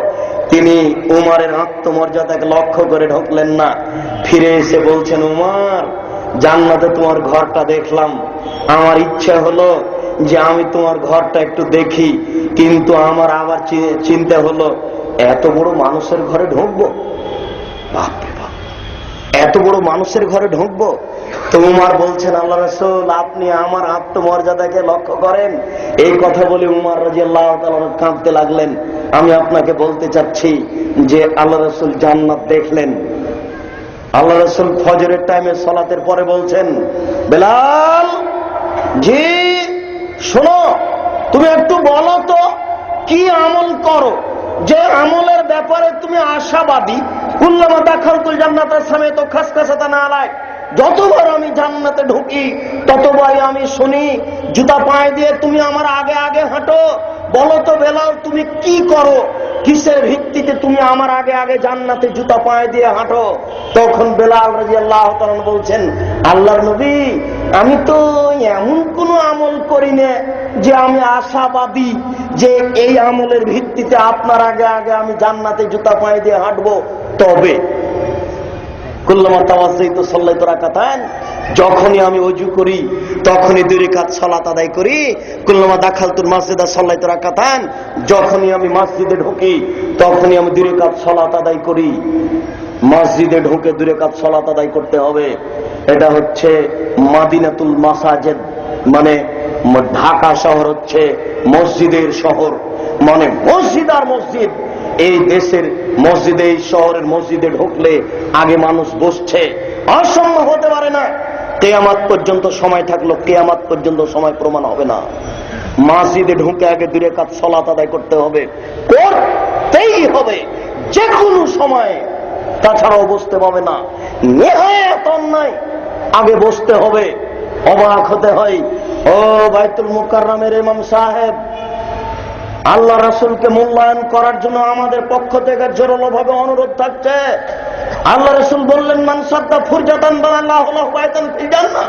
তিনি উমারের আত্মমর্যাদাকে লক্ষ্য করে ঢুকলেন না, ফিরে এসে বলছেন, উমার, জান্নাতে তোমার ঘরটা দেখলাম, আমার ইচ্ছা হলো যে আমি তোমার ঘরটা একটু দেখি, কিন্তু আমার আবার চিন্তা হলো এত বড় মানুষের ঘরে ঢুকবো, বাপরে বাপ, এত বড় মানুষের ঘরে ঢুকবো। তো উমার বলছেন, আল্লাহ রাসূল, আপনি আমার আত্মমর্যাদাকে লক্ষ্য করেন। এই কথা বলে উমার রাদিয়াল্লাহু তাআলা কাঁদতে লাগলেন। আমি আপনাকে বলতে চাচ্ছি যে আল্লাহ রাসূল জান্নাত দেখলেন। আল্লাহ রাসূল ফজরের টাইমে সালাতের পরে বলছেন, বেলাল, জি শোনো, তুমি একটু বলো তো কি আমল করো যে আমলের ব্যাপারে তুমি আশাবাদী। কুল্লামা দাখালতুল জান্নাতা সামিতু খাসখাসাতান আলাই, যতবার আমি জান্নাতে ঢুকি ততবারই আমি শুনি জুতা পায়ে দিয়ে তুমি আমার আগে আগে হাঁটো। বলো তো বেলাল, তুমি কি করো, কিসের ভিত্তিতে তুমি আমার আগে আগে জান্নাতে জুতা পায়ে দিয়ে হাঁটো? তখন বেলাল রাদিয়াল্লাহু তাআলা বলছেন, আল্লাহর নবী, আমি তো এমন কোনো আমল করি না যে আমি আশাবাদী যে এই আমলের ভিত্তিতে আপনার আগে আগে আমি জান্নাতে জুতা পায়ে দিয়ে হাঁটবো। তবে কুল্লামা তাওয়াজ্জাইতু সাল্লাইতু রাকাতান, যখনই আমি ওযু করি তখনই 2 রাকাত সালাত আদায় করি। কুল্লামা দাখালতুল মাসজিদা সাল্লাইতু রাকাতান, যখনই আমি মসজিদে ঢুকি তখনই আমি 2 রাকাত সালাত আদায় করি। মসজিদে ঢুকে 2 রাকাত সালাত আদায় করতে হবে। এটা হচ্ছে মাদিনাতুল মাসাজিদ, মানে ঢাকা শহর হচ্ছে মসজিদের শহর, মানে মসজিদ আর মসজিদ। এই দেশের মসজিদে, এই শহরের মসজিদে ঢুকলে আগে মানুষ বসছে, অসম্ভব হতে পারে না। কিয়ামত পর্যন্ত সময় থাকলো, কিয়ামত পর্যন্ত সময় প্রমাণ হবে না। মসজিদে ঢুকে আগে 2 রাকাত সালাত আদায় করতে হবে, করতেই হবে যে কোনো সময়, তাছাড়াও বসতে পাবে না। নেহায়েত অন্যায়, আগে বসতে হবে। অবাক হতে হয়, ও বাইতুল মুকাররমের ইমাম সাহেব, আল্লাহ রাসূলকে মূল্যায়ন করার জন্য আমাদের পক্ষ থেকে জোরালো ভাবে অনুরোধ থাকছে। আল্লাহ রাসূল বললেন, মান সাদ্দা ফুরজাতান বানাল্লাহু লাহু বাইতান ফিল জান্নাহ,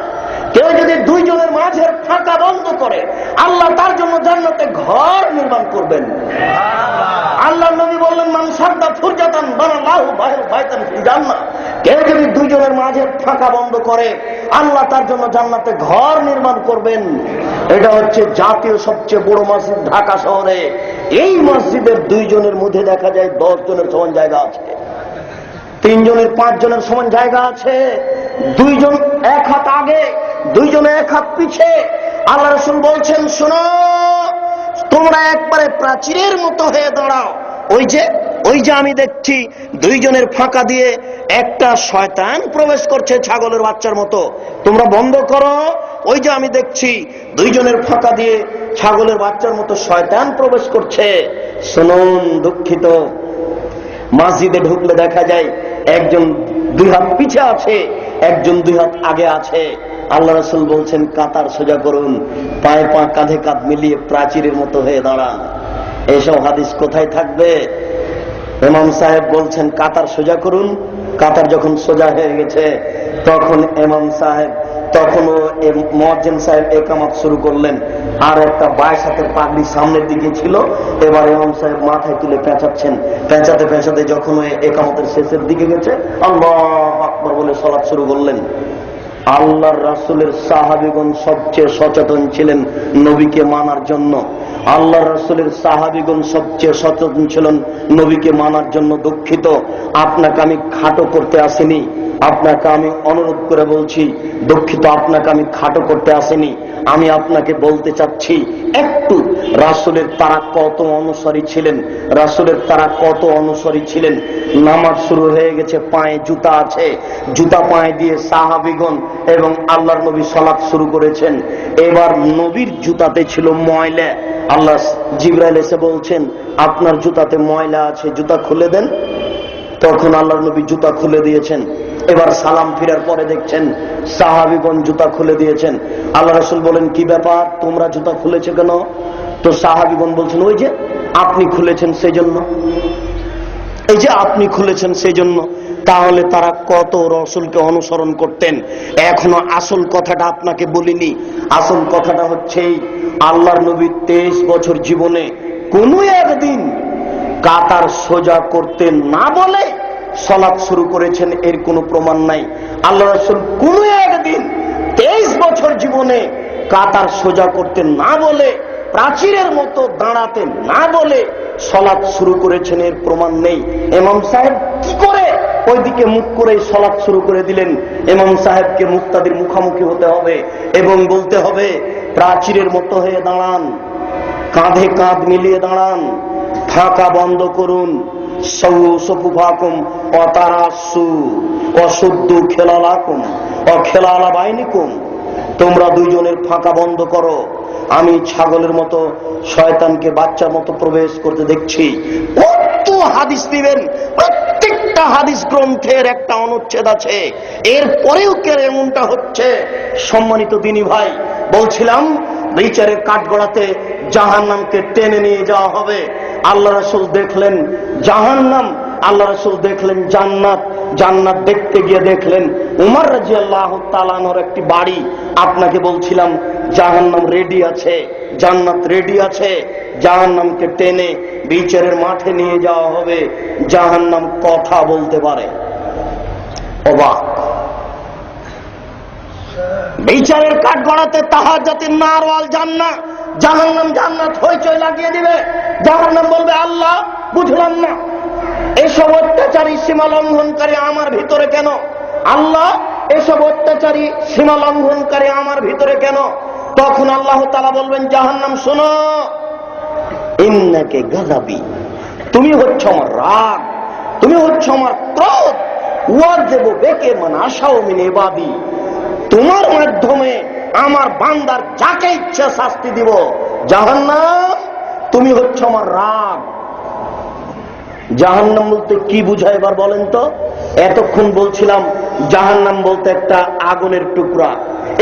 কেউ যদি 2 জনের মাঝের ফাঁকা বন্ধ করে আল্লাহ তার জন্য জান্নাতে ঘর নির্মাণ করবেন। আল্লাহ নবী বললেন, মান সাদ্দা ফুরজাতান বানাল্লাহু বাইতান ফিল জান্নাহ, কেউ যদি 2 জনের মাঝের ফাঁকা বন্ধ করে আল্লাহ তার জন্য জান্নাতে ঘর নির্মাণ করবেন। এটা হচ্ছে জাতীয় সবচেয়ে বড় মসজিদ ঢাকা শহরে। এই মসজিদের 2 জনের মধ্যে দেখা যায় 10 জনের সমান জায়গা আছে, 3 জনের 5 জনের সমান জায়গা আছে। 2 জন 1 হাত আগে, 2 জন 1 হাত পিছে। আল্লাহ রাসূল বলছেন, শোনো, তোমরা একবারে প্রাচীরের মতো হয়ে দাঁড়াও। ওই যে আমি দেখছি দুইজনের ফাঁকা দিয়ে একটা শয়তান প্রবেশ করছে ছাগলের বাচ্চার মতো, তোমরা বন্ধ করো। ওই যে আমি দেখছি দুইজনের ফাঁকা দিয়ে ছাগলের বাচ্চার মতো শয়তান প্রবেশ করছে। শুনুন, দুঃখিত, মসজিদে ঢুকলে দেখা যায় একজন দুই হাত পিছে আছে, একজন দুই হাত আগে আছে। আল্লাহ রাসূল বলছেন কাতার সোজা করুন, পায়ে পা কাঁধে কাঁধ মিলিয়ে প্রাচীরের মতো হয়ে দাঁড়ান। এসব হাদিস কোথায় থাকবে? ইমাম সাহেব বলছেন কাতার সোজা করুন। কাতার যখন সোজা হয়ে গেছে তখন ইমাম সাহেব, তখনও মুয়াজ্জিন সাহেব ইকামত শুরু করলেন। আর একটা 22 হাতের পাগড়ি সামনের দিকে ছিল। এবার ইমাম সাহেব মাথায় তুলে পেঁচাচ্ছেন। পেঁচাতে পেঁচাতে যখন ইকামতের শেষের দিকে গেছে আল্লাহু আকবার বলে সালাত শুরু করলেন। আল্লাহর রাসূলের সাহাবীগণ সবচেয়ে সচেতন ছিলেন নবীকে মানার জন্য। আল্লাহর রাসূলের সাহাবীগণ সবচেয়ে সচেতন ছিলেন নবীকে মানার জন্য। দুঃখিত, আপনাকে আমি খাটো করতে আসিনি, আপনাকে আমি অনুরোধ করে বলছি, দুঃখিত, আপনাকে আমি খাটো করতে আসিনি। আমি আপনাকে বলতে চাচ্ছি একটু রাসূলের তারা কত অনুসারী ছিলেন, রাসূলের তারা কত অনুসারী ছিলেন। নামাজ শুরু হয়ে গেছে, পায়ে জুতা আছে, জুতা পায়ে দিয়ে সাহাবীগণ এবং আল্লাহর নবী সালাত শুরু করেছেন। এবার নবীর জুতাতে ছিল ময়লা। আল্লাহ জিবরাইল এসে বলছেন আপনার জুতাতে ময়লা আছে, জুতা খুলে দেন। তখন আল্লাহর নবী জুতা খুলে দিয়েছেন। এবার সালাম ফিরার পরে দেখছেন সাহাবীগণ জুতা খুলে দিয়েছেন। আল্লাহ রাসূল বলেন কি ব্যাপার, তোমরা জুতা খুলেছে কেন? তো সাহাবীগণ বলছেন ওই যে আপনি খুলেছেন সেই জন্য, এই যে আপনি খুলেছেন সেই জন্য। তাহলে তারা কত রাসূলকে অনুসরণ করতেন। এখনো আসল কথাটা আপনাকে বলিনি। আসল কথাটা হচ্ছে আল্লাহর নবীর 23 বছর জীবনে কোনো একদিন কাতার সোজা করতে না বলে সালাত শুরু করেছেন এর কোনো প্রমাণ নাই। আল্লাহ রাসূল কোনো একদিন 23 বছর জীবনে কাতার সোজা করতে না বলে, প্রাচীরের মতো দাঁড়াতে না বলে সালাত শুরু করেছেন এর প্রমাণ নেই। ইমাম সাহেব কি করে ওইদিকে মুখ করে সালাত শুরু করে দিলেন? ইমাম সাহেবকে মুক্তাদির মুখামুখি হতে হবে এবং বলতে হবে প্রাচীরের মতো হয়ে দাঁড়ান, কাঁধে কাঁধ মিলিয়ে দাঁড়ান, ফাঁকা বন্ধ করুন, সফুফাকুম অতারাসু অশুদ্ধু খেলালাকুম অখেলালা বাইনিকুম, তোমরা দুইজনের ফাঁকা বন্ধ করো। আমি ছাগলের মতো শয়তানকে বাচ্চার মতো প্রবেশ করতে দেখছি। কত হাদিস দিবেন, প্রত্যেকটা হাদিস গ্রন্থের একটা অনুচ্ছেদ আছে। এরপরেও কেন এমনটা হচ্ছে? সম্মানিত দিনী ভাই, বলছিলাম বিচারের কাঠগড়াতে জাহান্নামকে টেনে নিয়ে যাওয়া হবে। আল্লাহ রাসূল দেখলেন জাহান্নাম, আল্লাহ রাসূল দেখলেন জান্নাত, জান্নাত দেখতে গিয়ে দেখলেন উমর রাদিয়াল্লাহু তাআলা আনহুর একটি বাড়ি। আপনাকে বলছিলাম জাহান্নাম রেডি আছে, জান্নাত রেডি আছে। জাহান্নামকে টেনে বিচারের মাঠে নিয়ে যাওয়া হবে। জাহান্নাম কথা বলতে পারে, অবাক। বিচারের কাঠগড়াতে তাহাজ্জুতিন নার ওয়াল জান্নাহ, জাহান্নাম জান্নাত হইচই লাগিয়ে দিবে। জাহান্নাম বলবে আল্লাহ বুঝলাম না, এসব অত্যাচারী সীমা লঙ্ঘনকারী আমার ভিতরে কেন? আল্লাহ এসব অত্যাচারী সীমা লঙ্ঘনকারী আমার ভিতরে কেন? তখন আল্লাহ তাআলা বলবেন জাহান্নাম শোনো, ইন্নাকে গাযাবি, তুমি হচ্ছে আমার রাগ, তুমি হচ্ছে আমার ক্রোধ। ওয়াজিবু বিকে মান আশাউ মিন ইবাদি, তোমার মাধ্যমে আমার বান্দার যাকে ইচ্ছা শাস্তি দিব। জাহান্নাম তুমি হচ্ছে আমার রাগ। জাহান্নাম বলতে কি বুঝায় এবার বলেন তো? এতক্ষণ বলছিলাম জাহান্নাম বলতে একটা আগুনের টুকরা,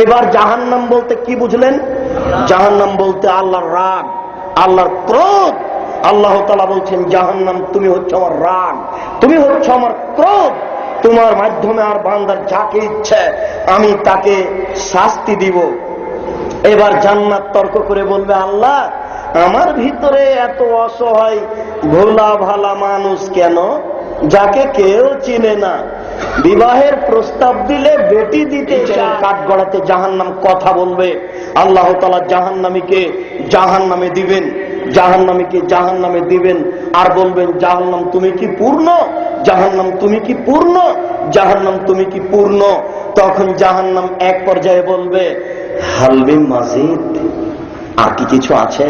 এবার জাহান্নাম বলতে কি বুঝলেন? জাহান্নাম বলতে আল্লাহর রাগ, আল্লাহর ক্রোধ। আল্লাহ তাআলা বলছেন জাহান্নাম তুমি হচ্ছে আমার রাগ, তুমি হচ্ছে আমার ক্রোধ, তোমার মাধ্যমে আর বান্দার যাকে ইচ্ছে আমি তাকে শাস্তি দিব। এবার জান্নাত তর্ক করে বলবে আল্লাহ আমার ভিতরে এত অসহায় ভোলা ভালা মানুষ কেন, যাকে কেউ চিনে না, বিবাহের প্রস্তাব দিলে বেটি দিতে চায়। কাঠগড়াতে জাহান্নাম কথা বলবে। আল্লাহ তাআলা জাহান্নামীকে জাহান্নামে দিবেন, জাহান্নামীকে জাহান্নামে দিবেন আর বলবেন জাহান্নাম তুমি কি পূর্ণ, জাহান্নাম তুমি কি পূর্ণ, জাহান্নাম তুমি কি পূর্ণ। তখন জাহান্নাম এক পর্যায়ে বলবে হাল মিন মাজিদ, আর কি কিছু আছে?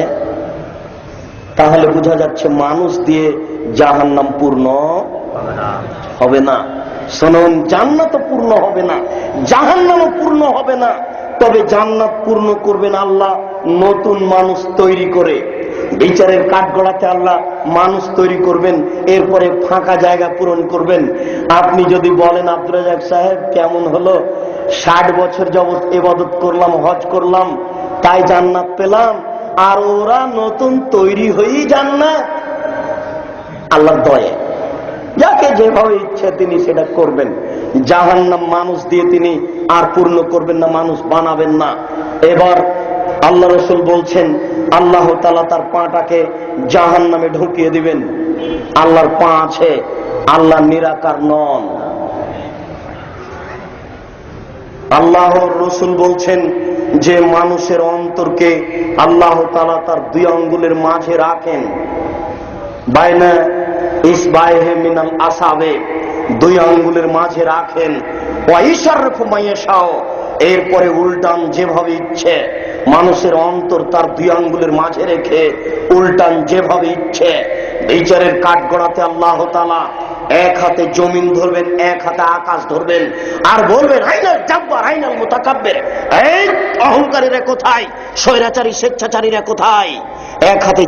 তাহলে বোঝা যাচ্ছে মানুষ দিয়ে জাহান্নাম পূর্ণ হবে না। শুনুন, জান্নাত পূর্ণ হবে না, জাহান্নামও পূর্ণ হবে না। তবে জান্নাত পূর্ণ করবেন আল্লাহ নতুন মানুষ তৈরি করে। বিচারের কাঠগড়াতে আল্লাহ মানুষ তৈরি করবেন, এরপরে ফাঁকা জায়গা পূরণ করবেন। আপনি যদি বলেন, আব্দুর রাজ্জাক সাহেব কেমন হলো, 60 বছর যাবত ইবাদত করলাম, হজ করলাম, তাই জান্নাত পেলাম, আর ওরা নতুন তৈরি হয়েই জান্নাত। আল্লাহর দয়া, যাকে যেভাবে ইচ্ছে তিনি সেটা করবেন। জাহান্নাম মানুষ দিয়ে তিনি আর পূর্ণ করবেন না, মানুষ বানাবেন না। এবার আল্লাহ রাসূল বলছেন, আল্লাহ তাআলা তার পাটাকে জাহান্নামে ঢুকিয়ে দিবেন। আল্লাহর পা আছে, আল্লাহ নিরাকার নন। আল্লাহর রাসূল বলছেন যে মানুষের অন্তরকে আল্লাহ তাআলা তার 2 আঙ্গুলের মাঝে রাখেন, বাইনা ইসবাইহি মিনাল আসাবে, 2 আঙ্গুলের মাঝে রাখেন। ওয়া ইশারফু মাইয়াশাও, এরপরে উল্টান যেভাবে ইচ্ছে। মানুষের অন্তর তার 2 আঙ্গুলের মাঝে রেখে উল্টান যেভাবে ইচ্ছে। বিচারের কাঠগড়াতে আল্লাহ তাআলা এক হাতে জমিন ধরবেন, এক হাতে আকাশ ধরবেন, আর বলবেন, আইনাল জাব্বার আইনাল মুতাকাব্বির, এই অহংকারীরা কোথায়, স্বৈরাচারী স্বেচ্ছাচারীরা কোথায়? এক হাতে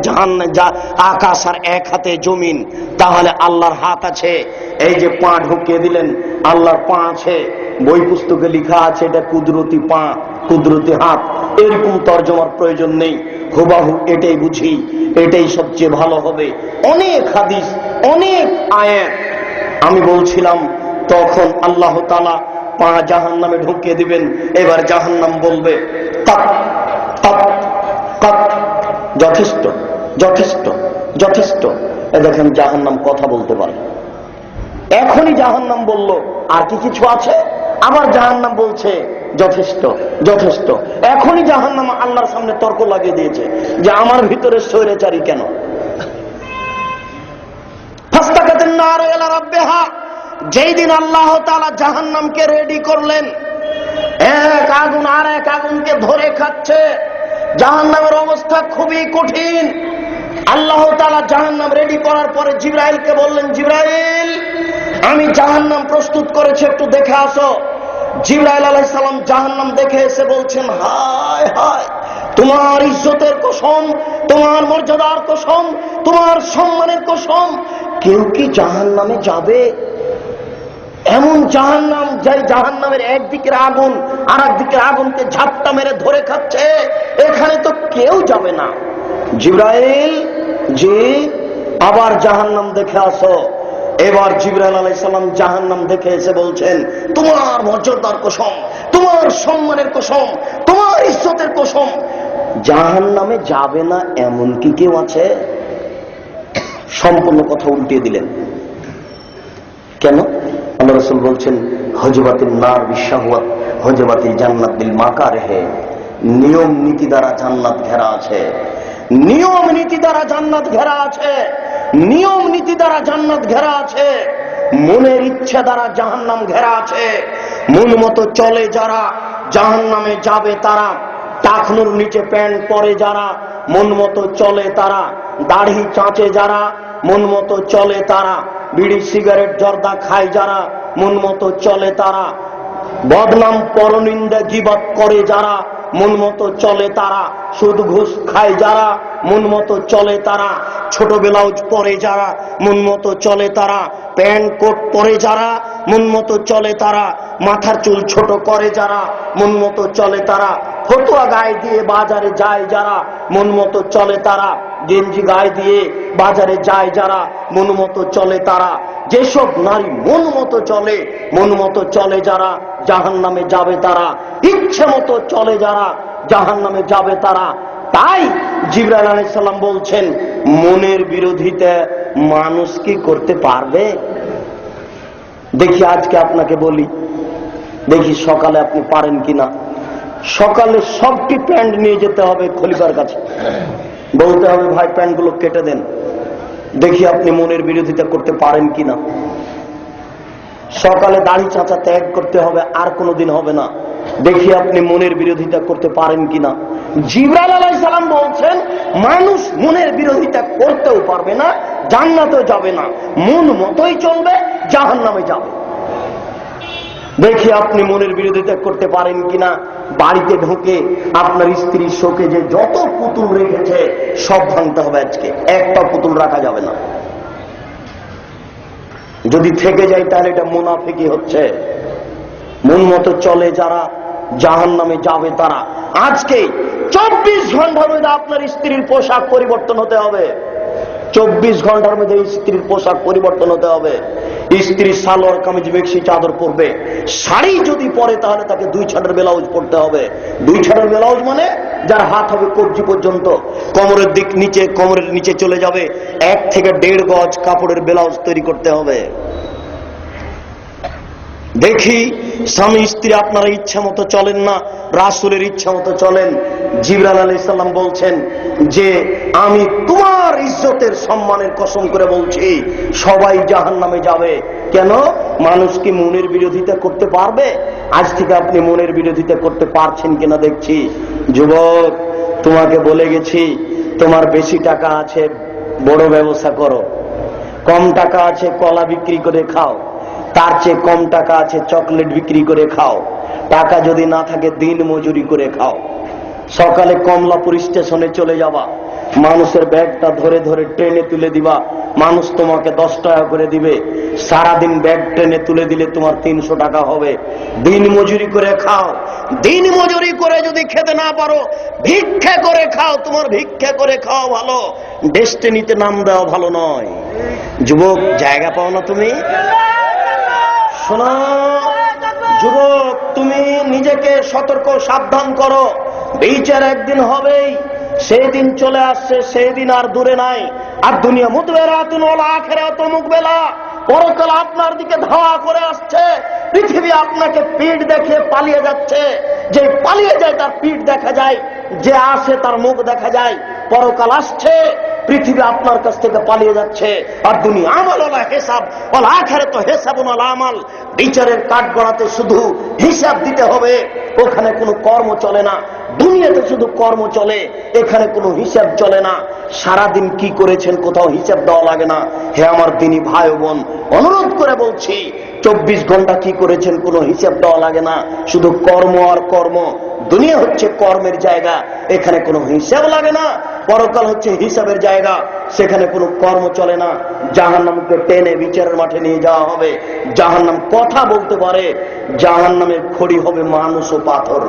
আকাশ আর এক হাতে জমিন। তাহলে আল্লাহর হাত আছে, এই যে পা ঢুকিয়ে দিলেন, আল্লাহর পা আছে। বই পুস্তকে লেখা আছে এটা কুদরতি পা, কুদরতি হাত। এরকম তর্জমার প্রয়োজন নেই, হুবাহু এটাই বুঝি, এটাই সবচেয়ে ভালো হবে। অনেক হাদিস, অনেক আয়াত। আমি বলছিলাম তখন আল্লাহ তাআলা পা জাহান্নামে ঢুকিয়ে দিবেন। এবার জাহান্নাম বলবে, তাক তাক তাক, যথেষ্ট যথেষ্ট যথেষ্ট। দেখেন জাহান্নাম কথা বলতে পারে। এখনই জাহান্নাম বলল, আর কি কিছু আছে? আবার জাহান্নাম বলছে যথেষ্ট যথেষ্ট। এখনই জাহান্নাম আল্লাহর সামনে তর্ক লাগিয়ে দিয়েছে যে আমার ভিতরে স্বৈরাচারী কেন। যেই দিন আল্লাহ তাআলা জাহান্নামকে রেডি করলেন, এক আগুন আর এক আগুনকে ধরে খাচ্ছে। জাহান্নামের অবস্থা খুবই কঠিন। আল্লাহ তাআলা জাহান্নাম রেডি করার পরে জিবরাইলকে বললেন, জিবরাইল, আমি জাহান্নাম প্রস্তুত করেছি, একটু দেখে আসো। জিবরাইল আলাইহিস সালাম জাহান্নাম দেখে এসে বলছেন, হায় হায়, তোমার ইজ্জতের কসম, তোমার মর্যাদার কসম, তোমার সম্মানের কসম, কেউ কি জাহান্নামে যাবে? এমন জাহান্নাম, যে জাহান্নামের একদিকের আগুন আর একদিকের আগুনকে ঝাপটা মেরে ধরে খাচ্ছে, এখানে তো কেউ যাবে না। জিবরাইল, জি, আবার জাহান্নাম দেখে আসো। এবার জিবরাইল আলাইহিস সালাম জাহান্নাম দেখে এসে বলছেন, তোমার মর্যাদার কসম, তোমার সম্মানের কসম, তোমার ইজ্জতের কসম, জাহান্নামে যাবে না এমন কি কেউ আছে? সম্পূর্ণ কথা উল্টিয়ে দিলেন। কেন? আল্লাহ রাসূল বলছেন, হজবাতিন নার বিশাহওয়াত হজবাতিল জান্নাত বিল মাকারিহ। নিয়ম নীতি দ্বারা জান্নাত ঘেরা আছে, নিয়ম নীতি দ্বারা জান্নাত ঘেরা আছে, নিয়ম নীতি দ্বারা জান্নাত ঘেরা আছে। মনের ইচ্ছা দ্বারা জাহান্নাম ঘেরা আছে। মন মতো চলে যারা জাহান্নামে যাবে তারা। টাকনুর নিচে প্যান্ট পরে যারা মন মতো চলে তারা। দাড়ি চাঁচে যারা মন মতো চলে তারা। বিড়ি সিগারেট জর্দা খায় যারা মন মতো চলে তারা। বদনাম পরনিন্দা গীবত করে যারা মন মতো চলে তারা। সুদ ঘুষ খায় যারা মন মতো চলে তারা। ছোট ব্লাউজ পরে যারা মন মতো চলে তারা। প্যান্ট কোট পরে যারা মন মতো চলে তারা। মাথার চুল ছোট করে যারা মন মতো চলে তারা। ফতুয়া গায়ে দিয়ে বাজারে যায় যারা মন মতো চলে তারা। গেঞ্জি গায়ে দিয়ে বাজারে যায় যারা মন মতো চলে তারা। যেসব নারী মন মতো চলে, মন মতো চলে যারা জাহান্নামে যাবে তারা। ইচ্ছে মতো চলে যারা জাহান্নামে যাবে তারা। তাই জিবরাইল আলাইহিস সালাম বলছেন, মনের বিরোধিতা মানুষ কি করতে পারবে? দেখি আজকে আপনাকে বলি, দেখি সকালে আপনি পারেন কিনা। সকালে সবটি প্যান্ট নিয়ে যেতে হবে খলিফার কাছে, বলতে হবে, ভাই প্যান্টগুলো কেটে দেন, দেখি আপনি মনের বিরোধিতা করতে পারেন কিনা। সকালে দাড়ি চাঁচা ত্যাগ করতে হবে, আর কোনোদিন হবে না। দেখি আপনি মনের বিরোধিতা করতে পারেন কিনা। জিবরাইল আলাইহিস সালাম বলছেন, মানুষ মনের বিরোধিতা করতেও পারবে না, জান্নাতেও যাবে না, মন মতোই চলবে, জাহান্নামে যাবে। দেখি আপনি মনের বিরোধিতা করতে পারেন কিনা। বাড়িতে ঢুকে আপনার স্ত্রীর শোকে যে যত পুতুল রেখেছে সব ভাঙতে হবে আজকে, একটা পুতুল রাখা যাবে না। যদি থেকে যায় তাহলে এটা মুনাফিকি হচ্ছে। মন মতো চলে যারা জাহান্নামে যাবে তারা। আজকে 24 ঘন্টার মধ্যে আপনার স্ত্রীর পোশাক পরিবর্তন হতে হবে। 24 ঘন্টার মধ্যে স্ত্রীর পোশাক পরিবর্তন হতে হবে। স্ত্রী সালোয়ার কামিজ মেক্সি চাদর পরবে, শাড়ি যদি পরে তাহলে তাকে 2 ছাড়ের ব্লাউজ পরতে হবে। 2 ছাড়ের ব্লাউজ মানে যার হাত হবে কবজি পর্যন্ত, কোমরের দিক নিচে, কোমরের নিচে চলে যাবে 1 থেকে 1.5 গজ কাপড়ের ব্লাউজ তৈরি করতে হবে। দেখি স্বামী স্ত্রী আপনারা ইচ্ছা মতো চলেন না, রাসূলের ইচ্ছা মতো চলেন। জিবরাইল আলাইহিস সালাম বলছেন যে আমি তোমার ইজ্জতের সম্মানের কসম করে বলছি সবাই জাহান্নামে যাবে। কেন? মানুষ কি মনের বিরোধিতা করতে পারবে? আজ থেকে আপনি মনের বিরোধিতা করতে পারছেন কিনা দেখছি। যুবক, তোমাকে বলে গেছি, তোমার বেশি টাকা আছে বড় ব্যবসা করো, কম টাকা আছে কলা বিক্রি করে খাও, তার চেয়ে কম টাকা আছে চকলেট বিক্রি করে খাও, টাকা যদি না থাকে দিন মজুরি করে খাও। সকালে কমলাপুর স্টেশনে চলে যাবা, মানুষের ব্যাগটা ধরে ধরে ট্রেনে তুলে দিবা, মানুষ তোমাকে 10 টাকা করে দিবে। সারাদিন ব্যাগ ট্রেনে তুলে দিলে তোমার 300 টাকা হবে। দিন মজুরি করে খাও। দিন মজুরি করে যদি খেতে না পারো ভিক্ষা করে খাও, তোমার ভিক্ষা করে খাওয়া ভালো, ডেস্টিনিতে নাম দেওয়া ভালো নয়। যুবক, জায়গা পাও না তুমি? শোনো যুবক, তুমি নিজেকে সতর্ক সাবধান করো। বিচার একদিন হবেই, সেই দিন চলে আসছে, সেই দিন আর দূরে নাই। আর দুনিয়া মুদবেরাতুন ওয়াল আখিরাতু মুকবিলা, পরকাল আপনার দিকে ধাওয়া করে আসছে। পৃথিবী আপনাকে পিঠ দেখে পালিয়ে যাচ্ছে। যে পালিয়ে যায় তার পিঠ দেখা যায়, যে আসে তার মুখ দেখা যায়। পরকাল আসছে, পৃথিবী আপনার কাছ থেকে পালিয়ে যাচ্ছে। আর দুনিয়া আমাল ওয়ালা হিসাব ওয়াল আখিরাতু হিসাবুন ওয়াল আমাল, বিচারের কাঠ গড়াতে শুধু হিসাব দিতে হবে, ওখানে কোনো কর্ম চলে না। দুনিয়াতে শুধু কর্ম চলে, এখানে কোনো হিসাব চলে না। সারাদিন কি করেছেন কোথাও হিসাব দেওয়া লাগে না। হে আমার দিনী ভাই বোন, অনুরোধ করে বলছি, 24 ঘন্টা কি করেছেন কোনো হিসাব দেওয়া লাগে না, শুধু কর্ম আর কর্ম। দুনিয়া হচ্ছে কর্মের জায়গা, এখানে কোনো হিসাব লাগে না। পরকাল হচ্ছে হিসাবের জায়গা, সেখানে কোনো কর্ম চলে না। জাহান্নামকে টেনে বিচারের মাঠে নিয়ে যাওয়া হবে। জাহান্নাম কথা বলতে পারে, জাহান্নামের খড়ি হবে মানুষ ও পাথর।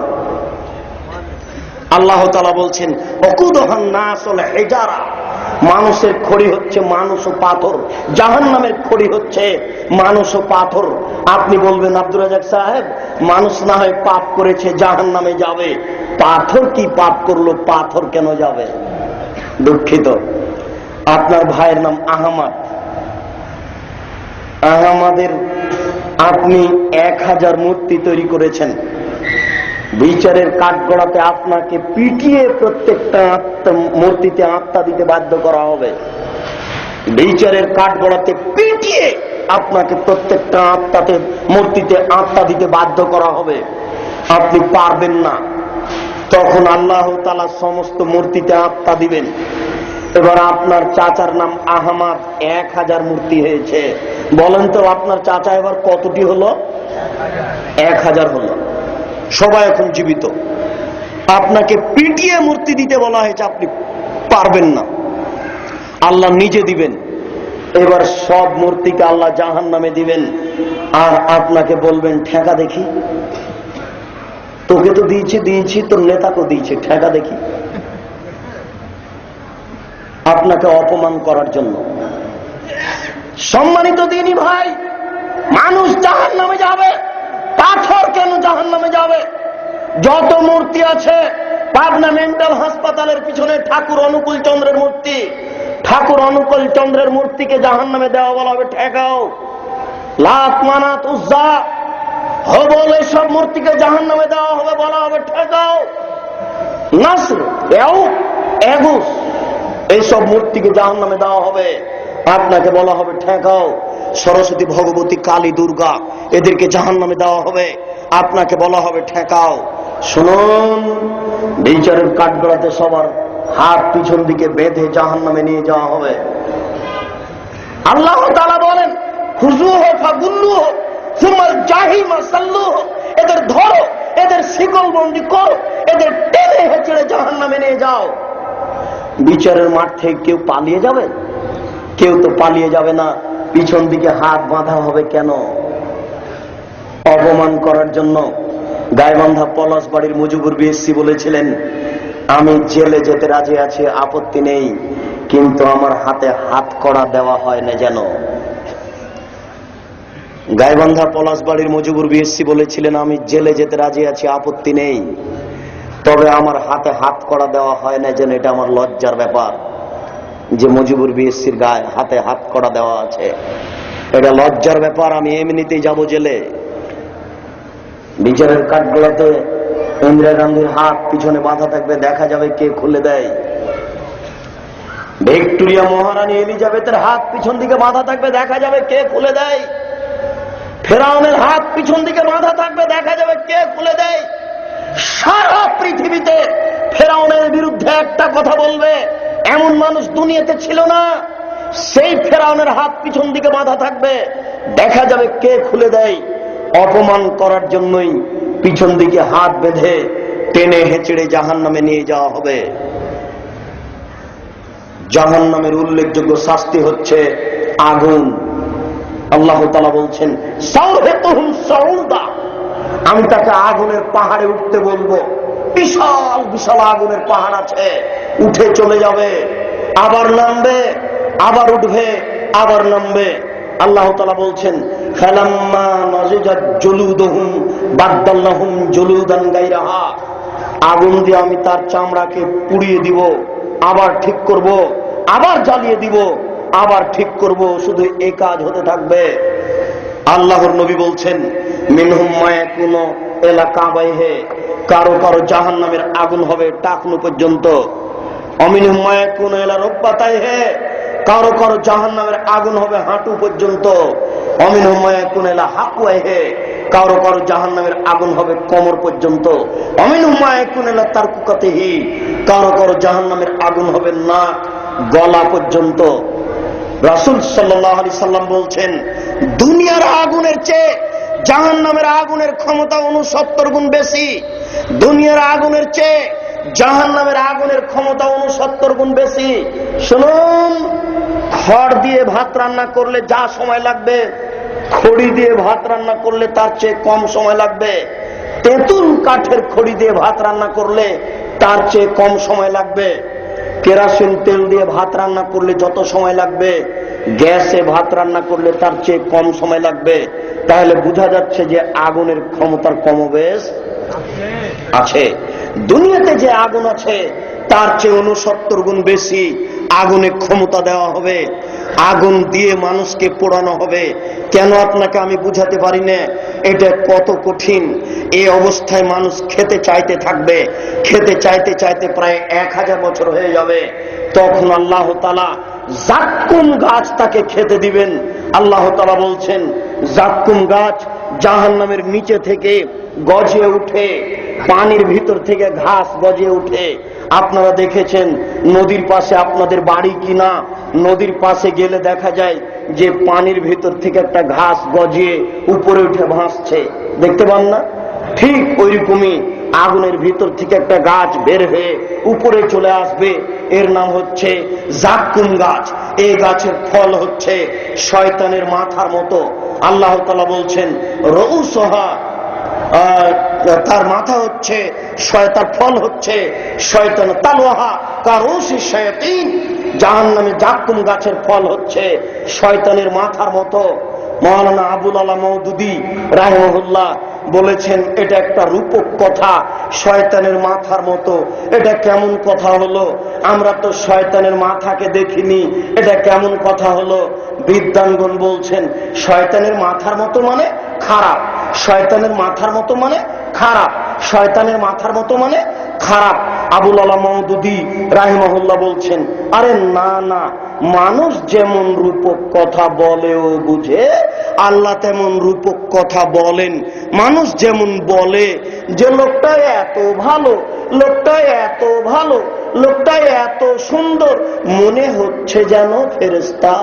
আল্লাহ তাআলা বলছেন ওকুদুহান নাস ওয়াল হিজারা, মানুষের খড়ি হচ্ছে মানুষ ও পাথর, জাহান্নামের খড়ি হচ্ছে মানুষ ও পাথর। আপনি বলবেন আব্দুর রাজ্জাক সাহেব, মানুষ না হয় পাপ করেছে জাহান্নামে যাবে, পাথর কি পাপ করলো, পাথর কেন যাবে? দুঃখিত, আপনার ভাইয়ের নাম আহমদ। আহমদের আপনি 1000 মূর্তি তৈরি করেছেন। বিচারের কাঠগড়াতে আপনাকে পিটিয়ে প্রত্যেকটা মূর্তিতে আত্মা দিতে বাধ্য করা হবে। বিচারের কাঠগড়াতে পিটিয়ে আপনাকে প্রত্যেকটা আত্মাতে মূর্তিতে আত্মা দিতে বাধ্য করা হবে। আপনি পারবেন না, তখন আল্লাহ তাআলা সমস্ত মূর্তিতে আত্মা দিবেন। এবার আপনার চাচার নাম আহমদ, 1000 মূর্তি হয়েছে। বলেন তো আপনার চাচা এবার কতটি হলো? 1000 হলো। সবাই এখন জীবিত। আপনাকে পিটিয়ে মূর্তি দিতে বলা হয়েছে, আপনি পারবেন না, আল্লাহ নিজে দিবেন। এবার সব মূর্তিকে আল্লাহ জাহান্নামে দিবেন, আর আপনাকে বলবেন ঠেকা দেখি, তোকে তো দিয়েছি, তোর নেতাকেও দিয়েছি, ঠেকা দেখি। আপনাকে অপমান করার জন্য। সম্মানিত দিনী ভাই, মানুষ জাহান্নামে যাবে, পাথর কেন জাহান্নামে যাবে? যত মূর্তি আছে, পাবনা মেন্টাল হাসপাতালের পিছনে ঠাকুর অনুকূল চন্দ্রের মূর্তি, ঠাকুর অনুকূল চন্দ্রের মূর্তিকে জাহান্নামে দেওয়া বলা হবে ঠেকাও। লাত, মানাত, উজ্জা, হবল, এসব মূর্তিকে জাহান্নামে দেওয়া হবে, বলা হবে ঠেকাও। নাসর, এগুস, এইসব মূর্তিকে জাহান্নামে দেওয়া হবে, আপনাকে বলা হবে ঠেকাও। সরস্বতী, ভগবতী, কালী, দুর্গা, এদেরকে জাহান্নামে দেওয়া হবে, আপনাকে বলা হবে ঠেকাও। শুনুন, বিচারের কাঠগড়াতে সবার হাত পিছন দিকে বেঁধে জাহান্নামে নিয়ে যাওয়া হবে। আল্লাহ তাআলা বলেন, খুযুহু ফাগুল্লুহু সুম্মাল জাহিমা সাল্লুহু, এদের ধরো, এদের শিকলবন্দি করো, এদের টেনে হেঁচড়ে জাহান্নামে নিয়ে যাও। বিচারের মাঠ থেকে কেউ পালিয়ে যাবে? কেউ তো পালিয়ে যাবে না। পিছন দিকে হাত বাঁধা হবে কেন? অপমান করার জন্য। গাইবান্ধা পলাশবাড়ির মুজিবুর বিএসসি বলেছিলেন, আমি জেলে যেতে রাজি আছি, আপত্তি নেই, কিন্তু আমার হাতে হাত কড়া দেওয়া হয় না যেন। গাইবান্ধা পলাশবাড়ির মুজিবুর বিএসসি বলেছিলেন, আমি জেলে যেতে রাজি আছি, আপত্তি নেই, তবে আমার হাতে হাত কড়া দেওয়া হয় না যেন। এটা আমার লজ্জার ব্যাপার যে মুজিবুর বিএসসির গায়ে হাতে হাত কড়া দেওয়া আছে। এটা লজ্জার ব্যাপার। আমি এমনিতেই যাব জেলে। বিচারের কাঠগড়াতে ইন্দিরা গান্ধীর হাত পিছনে বাঁধা থাকবে, দেখা যাবে কে খুলে দেয়। ভিক্টোরিয়া মহারানী এলিজাবেথের হাত পিছন দিকে বাঁধা থাকবে, দেখা যাবে কে খুলে দেয়। ফেরাউনের হাত পিছন দিকে বাঁধা থাকবে, দেখা যাবে কে খুলে দেয়। সারা পৃথিবীতে ফেরাউনের বিরুদ্ধে একটা কথা বলবে এমন মানুষ দুনিয়াতে ছিল না। সেই ফেরাউনের হাত পিছন দিকে বাঁধা থাকবে, দেখা যাবে কে খুলে দেয়। অপমান করার জন্যই পিছন দিকে হাত বেঁধে টেনে হেঁচড়ে জাহান্নামে নিয়ে যাওয়া হবে। জাহান্নামের উল্লেখযোগ্য শাস্তি হচ্ছে আগুন। আল্লাহ তাআলা বলছেন, সাউরাতুহুম সাউদা, আমি তাকে আগুনের পাহাড়ে উঠতে বলবো। বিশাল বিশাল আগুনের পাহাড় আছে, উঠে চলে যাবে, আবার নামবে, আবার উঠবে, আবার নামবে। আল্লাহ তাআলা বলছেন, ফালাম্মা নাজিজাত জুলুদুহুম বাদদালনাহুম জুলুদান গায়রাহা, আগুন দিয়ে আমি তার চামড়াকে পুড়িয়ে দিব, আবার ঠিক করব, আবার জ্বালিয়ে দিব, আবার ঠিক করব। শুধু এই কাজ হতে থাকবে। আল্লাহর নবী বলছেন, মিনহুম মায়াকুনু ইলা কাবাইহে, কারো কারো জাহান্নামের আগুন হবে টাকনু পর্যন্ত। অমিনহুম মায়াকুনু ইলা রুকবাতাইহে, কারো কারো জাহান্নামের আগুন হবে হাঁটু পর্যন্ত। অমিনহুম মায়াকুনু ইলা হাকওয়াইহে, কারো কারো জাহান্নামের আগুন হবে কোমর পর্যন্ত। অমিনহুম মায়াকুনু ইলা তারকুকাতিহি, কারো কারো জাহান্নামের আগুন হবে নাক গলা পর্যন্ত। রাসূল সাল্লাল্লাহু আলাইহি সাল্লাম বলছেন, দুনিয়ার আগুনের চেয়ে জাহান্নামের আগুনের ক্ষমতা 69 গুণ বেশি। দুনিয়ার আগুনের চেয়ে জাহান্নামের আগুনের ক্ষমতা 69 গুণ বেশি। শুনুন, খড় দিয়ে ভাত রান্না করলে যা সময় লাগবে, খড়ি দিয়ে ভাত রান্না করলে তার চেয়ে কম সময় লাগবে। তেঁতুল কাঠের খড়ি দিয়ে ভাত রান্না করলে তার চেয়ে কম সময় লাগবে। কেরোসিন তেল দিয়ে ভাত রান্না করলে যত সময় লাগবে, গ্যাসে ভাত রান্না করলে তার চেয়ে কম সময় লাগবে। তাহলে বোঝা যাচ্ছে যে আগুনের ক্ষমতার কমবেশ আছে। দুনিয়াতে যে আগুন আছে তার চেয়ে 69 গুণ বেশি আগুনে ক্ষমতা দেওয়া হবে। আগুন দিয়ে মানুষকে পোড়ানো হবে। কেন আপনাকে আমি বুঝাতে পারি না এটা কত কঠিন। এই অবস্থায় মানুষ খেতে চাইতে থাকবে, খেতে চাইতে চাইতে প্রায় 1000 বছর হয়ে যাবে। তখন আল্লাহ তাআলা জাক্কুম গাছ তাকে খেতে দিবেন। আল্লাহ তাআলা বলছেন, জাক্কুম গাছ জাহান্নামের নিচে থেকে গজিয়ে উঠে, পানির ভিতর থেকে ঘাস গজিয়ে উঠে। আপনারা দেখেছেন নদীর পাশে, আপনাদের বাড়ি কিনা, নদীর পাশে গেলে দেখা যায় যে পানির ভিতর থেকে একটা ঘাস গজিয়ে উপরে উঠে ভাসছে, দেখতে পান না? ঠিক ওইরকমই আগুনের ভিতর থেকে একটা গাছ বের হয়ে উপরে চলে আসবে। এর নাম হচ্ছে জাক্কুম গাছ। এই গাছের ফল হচ্ছে শয়তানের মাথার মতো। আল্লাহ তাআলা বলছেন, রউসহা, তার মাথা হচ্ছে শয়তান, ফল হচ্ছে শয়তান। তালওয়াহা কারুসি শায়াতিন, জাহান্নামে জাক্কুম গাছের ফল হচ্ছে শয়তানের মাথার মতো। মাওলানা আবুল আলা মওদুদি রাহিমাহুল্লাহ বলেছেন, এটা একটা রূপক কথা, শয়তানের মাথার মতো। এটা কেমন কথা হলো? আমরা তো শয়তানের মাথাকে দেখিনি, এটা কেমন কথা হলো? বিদ্বানগণ বলছেন, শয়তানের মাথার মতো মানে খারাপ, শয়তানের মাথার মতো মানে খারাপ, শয়তানের মাথার মতো মানে খারাপ। আবুল আলা মওদুদী রাহিমাহুল্লাহ বলছেন, আরে না না, মানুষ যেমন রূপক কথা বলে ও বুঝে, আল্লাহ তেমন রূপক কথা বলেন। মানুষ যেমন বলে যে লোকটা এত ভালো, লোকটা এত ভালো, লোকটা এত সুন্দর, মনে হচ্ছে যেন ফেরেশতা।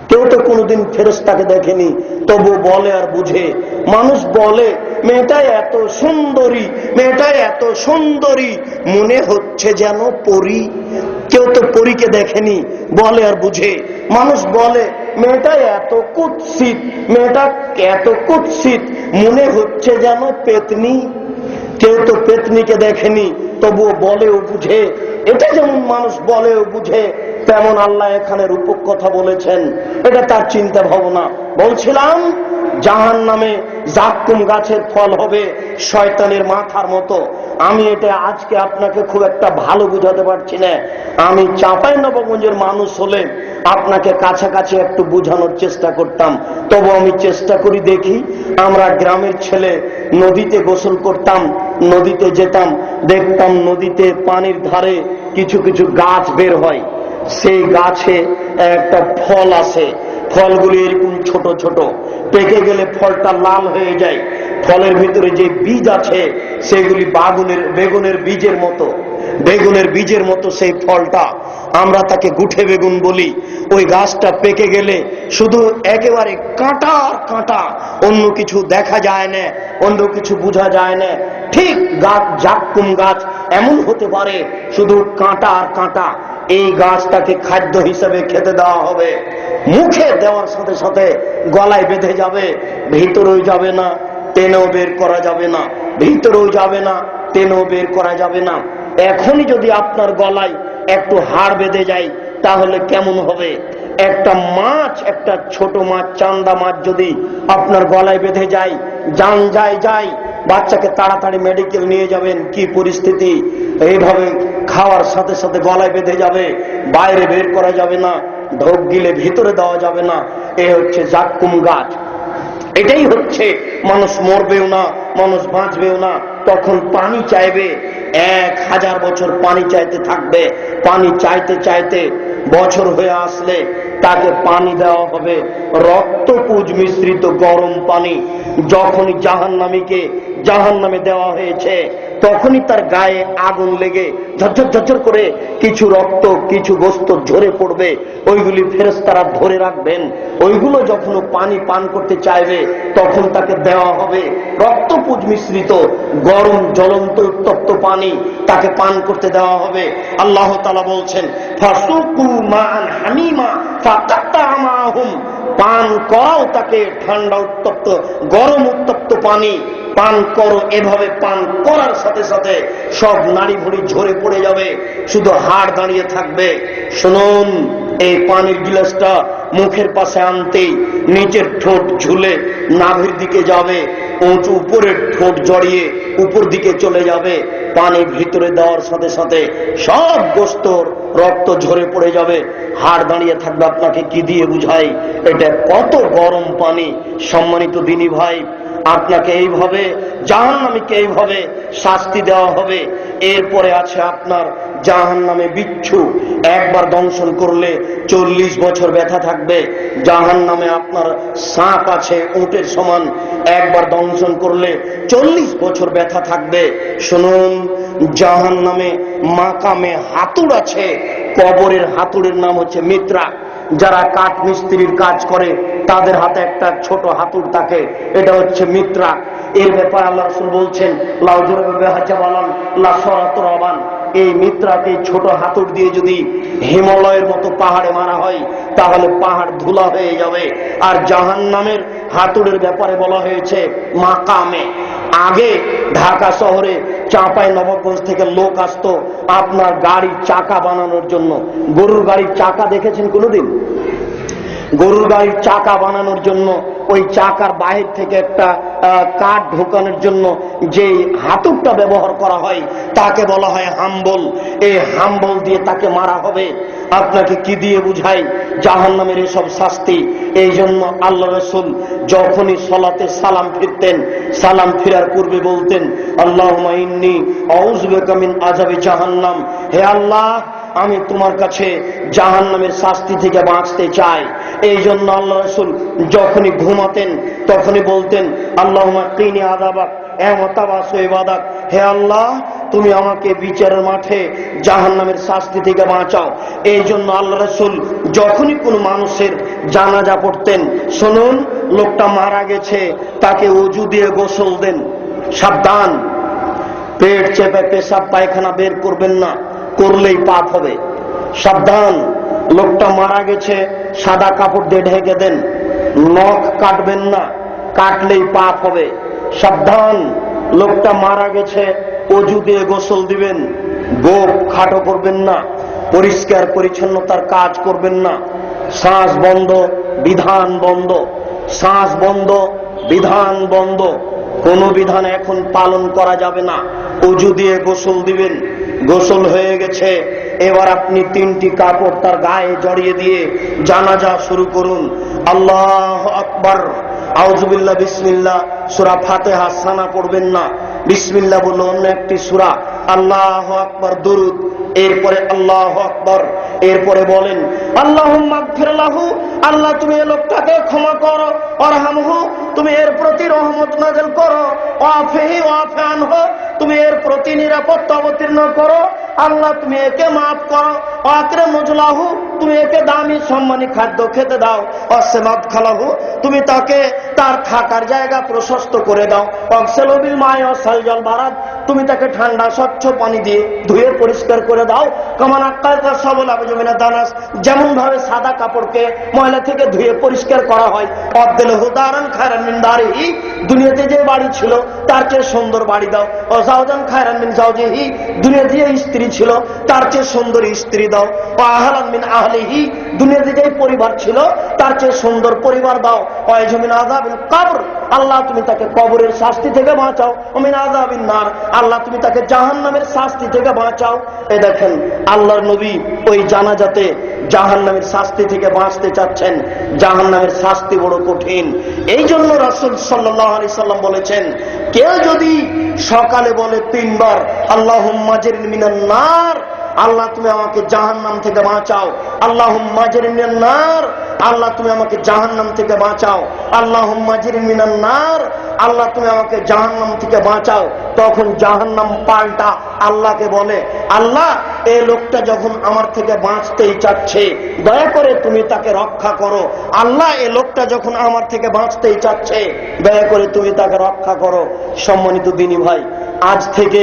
কেউ তো কোনোদিন ফেরেশতাকে দেখেনি, তবু বলে আর বুঝে। মানুষ বলে মেয়েটা এত সুন্দরী, মেয়েটা এত সুন্দরী, মনে হচ্ছে যেন পরী। কেউ তো পরীকে দেখেনি, বলে আর বুঝে। মানুষ বলে মেয়েটা এত কুৎসিত, মেয়েটা এত কুৎসিত, মনে হচ্ছে যেন পেতনি। কেউ তো পেতনিকে দেখেনি, তবুও বলে ও বুঝে। এটা যেমন মানুষ বলে ও বুঝে, তেমন আল্লাহ এখানে রূপক কথা বলেছেন। এটা তার চিন্তা ভাবনা। বলছিলাম জাহান্নামে জাক্কুম গাছের ফল হবে শয়তানের মাথার মতো। আমি এটা আজকে আপনাকে খুব একটা ভালো বুঝাতে পারছি না। আমি চাঁপাইনবাবগঞ্জের মানুষ হলে আপনাকে কাছাকাছি একটু বোঝানোর চেষ্টা করতাম। তবু আমি চেষ্টা করি, দেখি। আমরা গ্রামের ছেলে, নদীতে গোসল করতাম, নদীতে যেতাম, দেখতাম নদীতে পানির ধারে কিছু কিছু গাছ বের হয়। সেই গাছে একটা ফল আসে, ফলগুলি এরকম ছোট ছোট, পেকে গেলে ফলটা লাল হয়ে যায়। ফলের ভিতরে যে বীজ আছে সেগুলি বেগুনের বীজের মতো, বেগুনের বীজের মতো সেই ফলটা। আমরা তাকে গুঠে বেগুন বলি। ওই গাছটা পেকে গেলে শুধু একেবারে কাঁটা আর কাঁটা, অন্য কিছু দেখা যায় না, অন্য কিছু বোঝা যায় না। ঠিক গাছ, জাক্কুম গাছ এমন হতে পারে, শুধু কাঁটা আর কাঁটা। এই গাছটাকে খাদ্য হিসেবে খেতে দেওয়া হবে। মুখে দেওয়ার সাথে সাথে গলায় বেঁধে যাবে, ভিতরেও যাবে না, টেনেও বের করা যাবে না, ভিতরেও যাবে না, টেনেও বের করা যাবে না। এখনই যদি আপনার গলায় একটু হাড় বেঁধে যায় তাহলে কেমন হবে? একটা মাছ, একটা ছোট মাছ, চান্দা মাছ যদি আপনার গলায় বেঁধে যায়, জান যায়, বাচ্চাকে তাড়াতাড়ি মেডিকেল নিয়ে যাবেন। কি পরিস্থিতি! এইভাবে খাওয়ার সাথে সাথে গলায় বেঁধে যাবে, বাইরে বের করা যাবে না, ঢোক গিলে ভিতরে দেওয়া যাবে না। এ হচ্ছে জাক্কুম গাছ। এটাই হচ্ছে, মানুষ মরবেও না, মানুষ বাঁচবেও না। তখন পানি চাইবে, 1000 বছর পানি চাইতে থাকবে। পানি চাইতে চাইতে বছর হয়ে আসলে তাকে পানি দেওয়া হবে রক্তপুঞ্জ মিশ্রিত গরম পানি। যখনই জাহান্নামে দেওয়া হয়েছে, তখনই তার গায়ে আগুন লেগে ঝরঝর ঝরঝর করে কিছু রক্ত, কিছু গোস্ত ঝরে পড়বে। ওইগুলি ফেরেশতারা ধরে রাখবেন। ওইগুলো যখন পানি পান করতে চাইবে, তখন তাকে দেওয়া হবে রক্তপুঞ্জ মিশ্রিত গরম জ্বলন্ত উত্তপ্ত পানি, তাকে পান করতে দেওয়া হবে। আল্লাহ তাআলা বলছেন, ফাসুকু মান হামিমা ফাকাত্তা মাহুম, পান করাও তাকে ঠান্ডা উত্তপ্ত, গরম উত্তপ্ত পানি পান করো। এভাবে পান করার সাথে সাথে সব নাড়ি ভুড়ি ঝরে পড়ে যাবে, শুধু হাড় দাঁড়িয়ে থাকবে। শুনুন, এই পানির গিলাসটা মুখের পাশে আনতেই নিচের ঠোঁট ঝুলে নাভির দিকে যাবে, উঁচু উপরের ঠোঁট জড়িয়ে উপর দিকে চলে যাবে। পানি ভিতরে দেওয়ার সাথে সাথে সব গোস্তর রক্ত ঝরে পড়ে যাবে, হাড় দাঁড়িয়ে থাকবে। আপনাকে কি দিয়ে বুঝাই এটা কত গরম পানি? সম্মানিত দিনী ভাই, আপনাকে এইভাবে জাহান্নামীকে এইভাবে শাস্তি দেওয়া হবে। এরপরে আছে আপনার জাহান্নামে বিচ্ছু। একবার দংশন করলে 40 বছর ব্যথা থাকবে। জাহান্নামে আপনার সাপ আছে উটের সমান, একবার দংশন করলে 40 বছর ব্যথা থাকবে। শুনুন, জাহান্নামে মাকামে হাতুড় আছে। কবরের হাতুড়ের নাম হচ্ছে মিত্রা। যারা কাঠ মিস্ত্রির কাজ করে তাদের হাতে একটা ছোট হাতুড় থাকে, এটা হচ্ছে মিত্রা। এর ব্যাপারে আল্লাহ রাসূল বলছেন, এই মিত্রাকে ছোট হাতুড় দিয়ে যদি হিমালয়ের মতো পাহাড়ে মারা হয় তাহলে পাহাড় ধুলা হয়ে যাবে। আর জাহান্নামের হাতুড়ের ব্যাপারে বলা হয়েছে মাকামে। আগে ঢাকা শহরে চাঁপাইনবাবগঞ্জ থেকে লোক আসতো আপনার গাড়ির চাকা বানানোর জন্য। গরুর গাড়ির চাকা দেখেছেন কোনোদিন? গরুর গাড়ির চাকা বানানোর জন্য ওই চাকার বাহির থেকে একটা কাঠ ঢোকানোর জন্য যে হাতুড়টা ব্যবহার করা হয় তাকে বলা হয় হাম্বল। এই হাম্বল দিয়ে তাকে মারা হবে। আপনাকে কি দিয়ে বুঝাই? জাহান্নামের এসব শাস্তি। এই জন্য আল্লাহ রাসূল যখনই সালাতে সালাম ফিরতেন, সালাম ফিরার পূর্বে বলতেন, আল্লাহুম্মা ইন্নী আউযু বিকা মিন আযাবি জাহান্নাম। হে আল্লাহ, আমি তোমার কাছে জাহান্নামের শাস্তি থেকে বাঁচতে চাই। এই জন্য আল্লাহ রাসূল যখনই ঘুমাতেন তখনই বলতেন, আল্লাহুম্মা কিনি আযাবাক ওয়া তাওয়াসু ইবাদাক। হে আল্লাহ, তুমি আমাকে বিচারের মাঠে জাহান্নামের শাস্তি থেকে বাঁচাও। এই জন্য আল্লাহ রাসূল যখনই কোনো মানুষের জানাজা পড়তেন, শুনুন, লোকটা মারা গেছে, তাকে ওযু দিয়ে গোসল দেন। সাবধান, পেট চেপে পেশাব পায়খানা বের করবেন না, করলেই পাপ হবে। সাবধান, লোকটা মারা গেছে, সাদা কাপড় দিয়ে ঢেকে দেন। নখ কাটবেন না, কাটলেই পাপ হবে। সাবধান, লোকটা মারা গেছে, অজু দিয়ে গোসল দিবেন। গোপ খাটো করবেন না, পরিষ্কার পরিচ্ছন্নতার কাজ করবেন না। শ্বাস বন্ধ, বিধান বন্ধ, শ্বাস বন্ধ, বিধান বন্ধ, কোন বিধান এখন পালন করা যাবে না। অজু দিয়ে গোসল দিবেন। গোসল হয়ে গেছে, এবার আপনি 3টি কাপড় তার গায়ে জড়িয়ে দিয়ে জানাজা শুরু করুন। আল্লাহু আকবার, আউযুবিল্লাহ, বিসমিল্লাহ। সূরা ফাতিহা সানা পড়বেন না, বিসমিল্লাহ বলে অন্য একটি সূরা। আল্লাহু আকবার, দুরুদ, এরপরে আল্লাহু আকবার, এরপরে বলেন আল্লাহুম্মা গফির লাহু, আল্লাহ তুমি এই লোকটাকে ক্ষমা করো। ওয়ারহামহু, তুমি এর প্রতি রহমত নাযিল করো। ওয়াফিহি ওয়াফি আনহু, তুমি এর প্রতি নিরাপত্তা অবতীর্ণ করো। আল্লাহ তুমি একে মাফ করো। আকরাম নুজুলাহু, তুমি একে দামি সম্মানী খাদ্য খেতে দাও। ওয়াসমাত খালাহু, তুমি তাকে তার থাকার জায়গা প্রশস্ত করে দাও। ওয়াগসিলু বিল মাই ওয়াসালজাল বারাদ, তুমি তাকে ঠান্ডা স্বচ্ছ পানি দিয়ে ধুয়ে পরিষ্কার করে দাও। কামান আক্কালকা সাবুল আবজুমিনা দানাস, যেমন ভাবে সাদা কাপড়কে ময়লা থেকে ধুয়ে পরিষ্কার করা হয়। আবদুলহু দারান খায়রান মিন দারিহি, দুনিয়াতে যে বাড়ি ছিল তার চেয়ে সুন্দর বাড়ি দাও। ও যাওজান খায়রান মিন যাওজিহি, দুনিয়াতে যে স্ত্রী ছিল তার চেয়ে সুন্দর স্ত্রী দাও। ও আহলান মিন আহলিহি, দুনিয়াতে যে পরিবার ছিল তার চেয়ে সুন্দর পরিবার দাও। ও আযমিন আযাবিল কবর, আল্লাহ তুমি তাকে কবরের শাস্তি থেকে বাঁচাও। ও মিন আযাবিন নার, আল্লাহ তুমি তাকে জাহান্নামের শাস্তি থেকে বাঁচাও। এই দেখেন, আল্লাহর নবী ওই জানাজাতে জাহান্নামের শাস্তি থেকে বাঁচতে চাচ্ছেন। জাহান্নামের শাস্তি বড় কঠিন। এই জন্য রাসূল সাল্লাল্লাহু আলাইহি সাল্লাম বলেছেন, কেউ যদি সকালে বলে 3 বার আল্লাহুম্মা আজরিনি মিনান নার, আল্লাহ তুমি আমাকে জাহান্নাম থেকে বাঁচাও। আল্লাহুম্মা আজরিনি মিনান নার, আল্লাহ তুমি আমাকে জাহান্নাম থেকে বাঁচাও। আল্লাহুম্মা আজরিনি মিনান নার, আল্লাহ তুমি আমাকে জাহান্নাম থেকে বাঁচাও। তখন জাহান্নাম পাল্টা আল্লাহকে বলে, আল্লাহ এই লোকটা যখন আমার থেকে বাঁচতেই চাচ্ছে, দয়া করে তুমি তাকে রক্ষা করো। আল্লাহ এই লোকটা যখন আমার থেকে বাঁচতেই চাচ্ছে, দয়া করে তুমি তাকে রক্ষা করো। সম্মানিত দিনী ভাই, আজ থেকে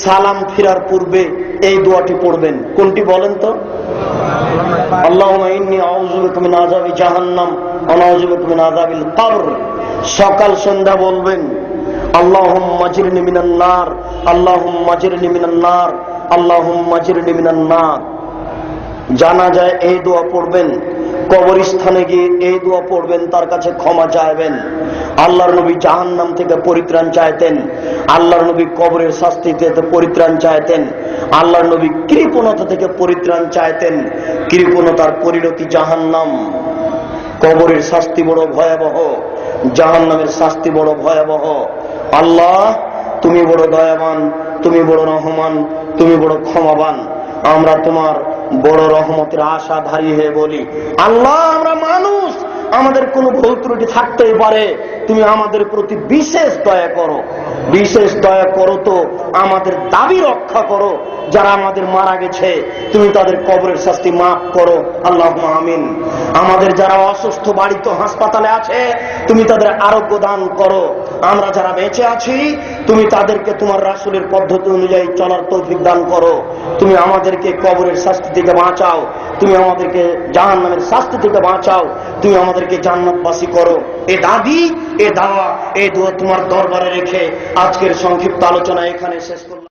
সালাম ফিরার পূর্বে এই দোয়াটি পড়বেন। কোনটি বলেন তো? আল্লাহুম্মা ইন্নী আউযু বিকা মিন আযাবি জাহান্নাম ওয়া আউযু বিকা মিন আযাবিল কবর। সকাল সন্ধ্যা বলবেন আল্লাহুম্মা আজরিনি মিনান নার, আল্লাহুম্মা আজরিনি মিনান নার, আল্লাহুম্মা আজরিনি মিনান নার। জানাজায় এই দোয়া পড়বেন, কবরস্থানে গিয়ে এই দোয়া পড়বেন, তার কাছে ক্ষমা চাইবেন। আল্লাহর নবী জাহান্নাম থেকে পরিত্রাণ চাইতেন, আল্লাহর নবী কবরের শাস্তি থেকে পরিত্রাণ চাইতেন, আল্লাহর নবী কৃপণতা থেকে পরিত্রাণ চাইতেন। কৃপণতার পরিণতি জাহান্নাম। কবরের শাস্তি বড় ভয়াবহ, জাহান্নামের শাস্তি বড় ভয়াবহ। আল্লাহ তুমি বড় দয়াবান, তুমি বড় রহমান, তুমি বড় ক্ষমাবান। আমরা তোমার বড় রহমতের আশাধারী হয়ে বলি, আল্লাহ আমরা মানুষ, আমাদের কোনো ভুল ত্রুটি থাকতেই পারে, তুমি আমাদের প্রতি বিশেষ দয়া করো। বিশেষ দয়া করো তো আমাদের দাবি রক্ষা করো। যারা আমাদের মারা গেছে তুমি তাদের কবরের শাস্তি মাফ করো, আল্লাহুম্মা আমিন। আমাদের যারা অসুস্থ বাড়িতে হাসপাতালে আছে তুমি তাদের আরোগ্য দান করো। আমরা যারা বেঁচে আছি তুমি তাদেরকে তোমার রাসূলের পদ্ধতি অনুযায়ী চলার তৌফিক দান করো। তুমি আমাদেরকে কবরের শাস্তি থেকে বাঁচাও, তুমি আমাদেরকে জাহান্নামের শাস্তি থেকে বাঁচাও, তুমি আমাদেরকে জান্নাতবাসী করো। এ দাবি, এ দাওয়া, এ দোয়া তোমার দরবারে রেখে আজকের সংক্ষিপ্ত আলোচনা এখানে শেষ করলাম।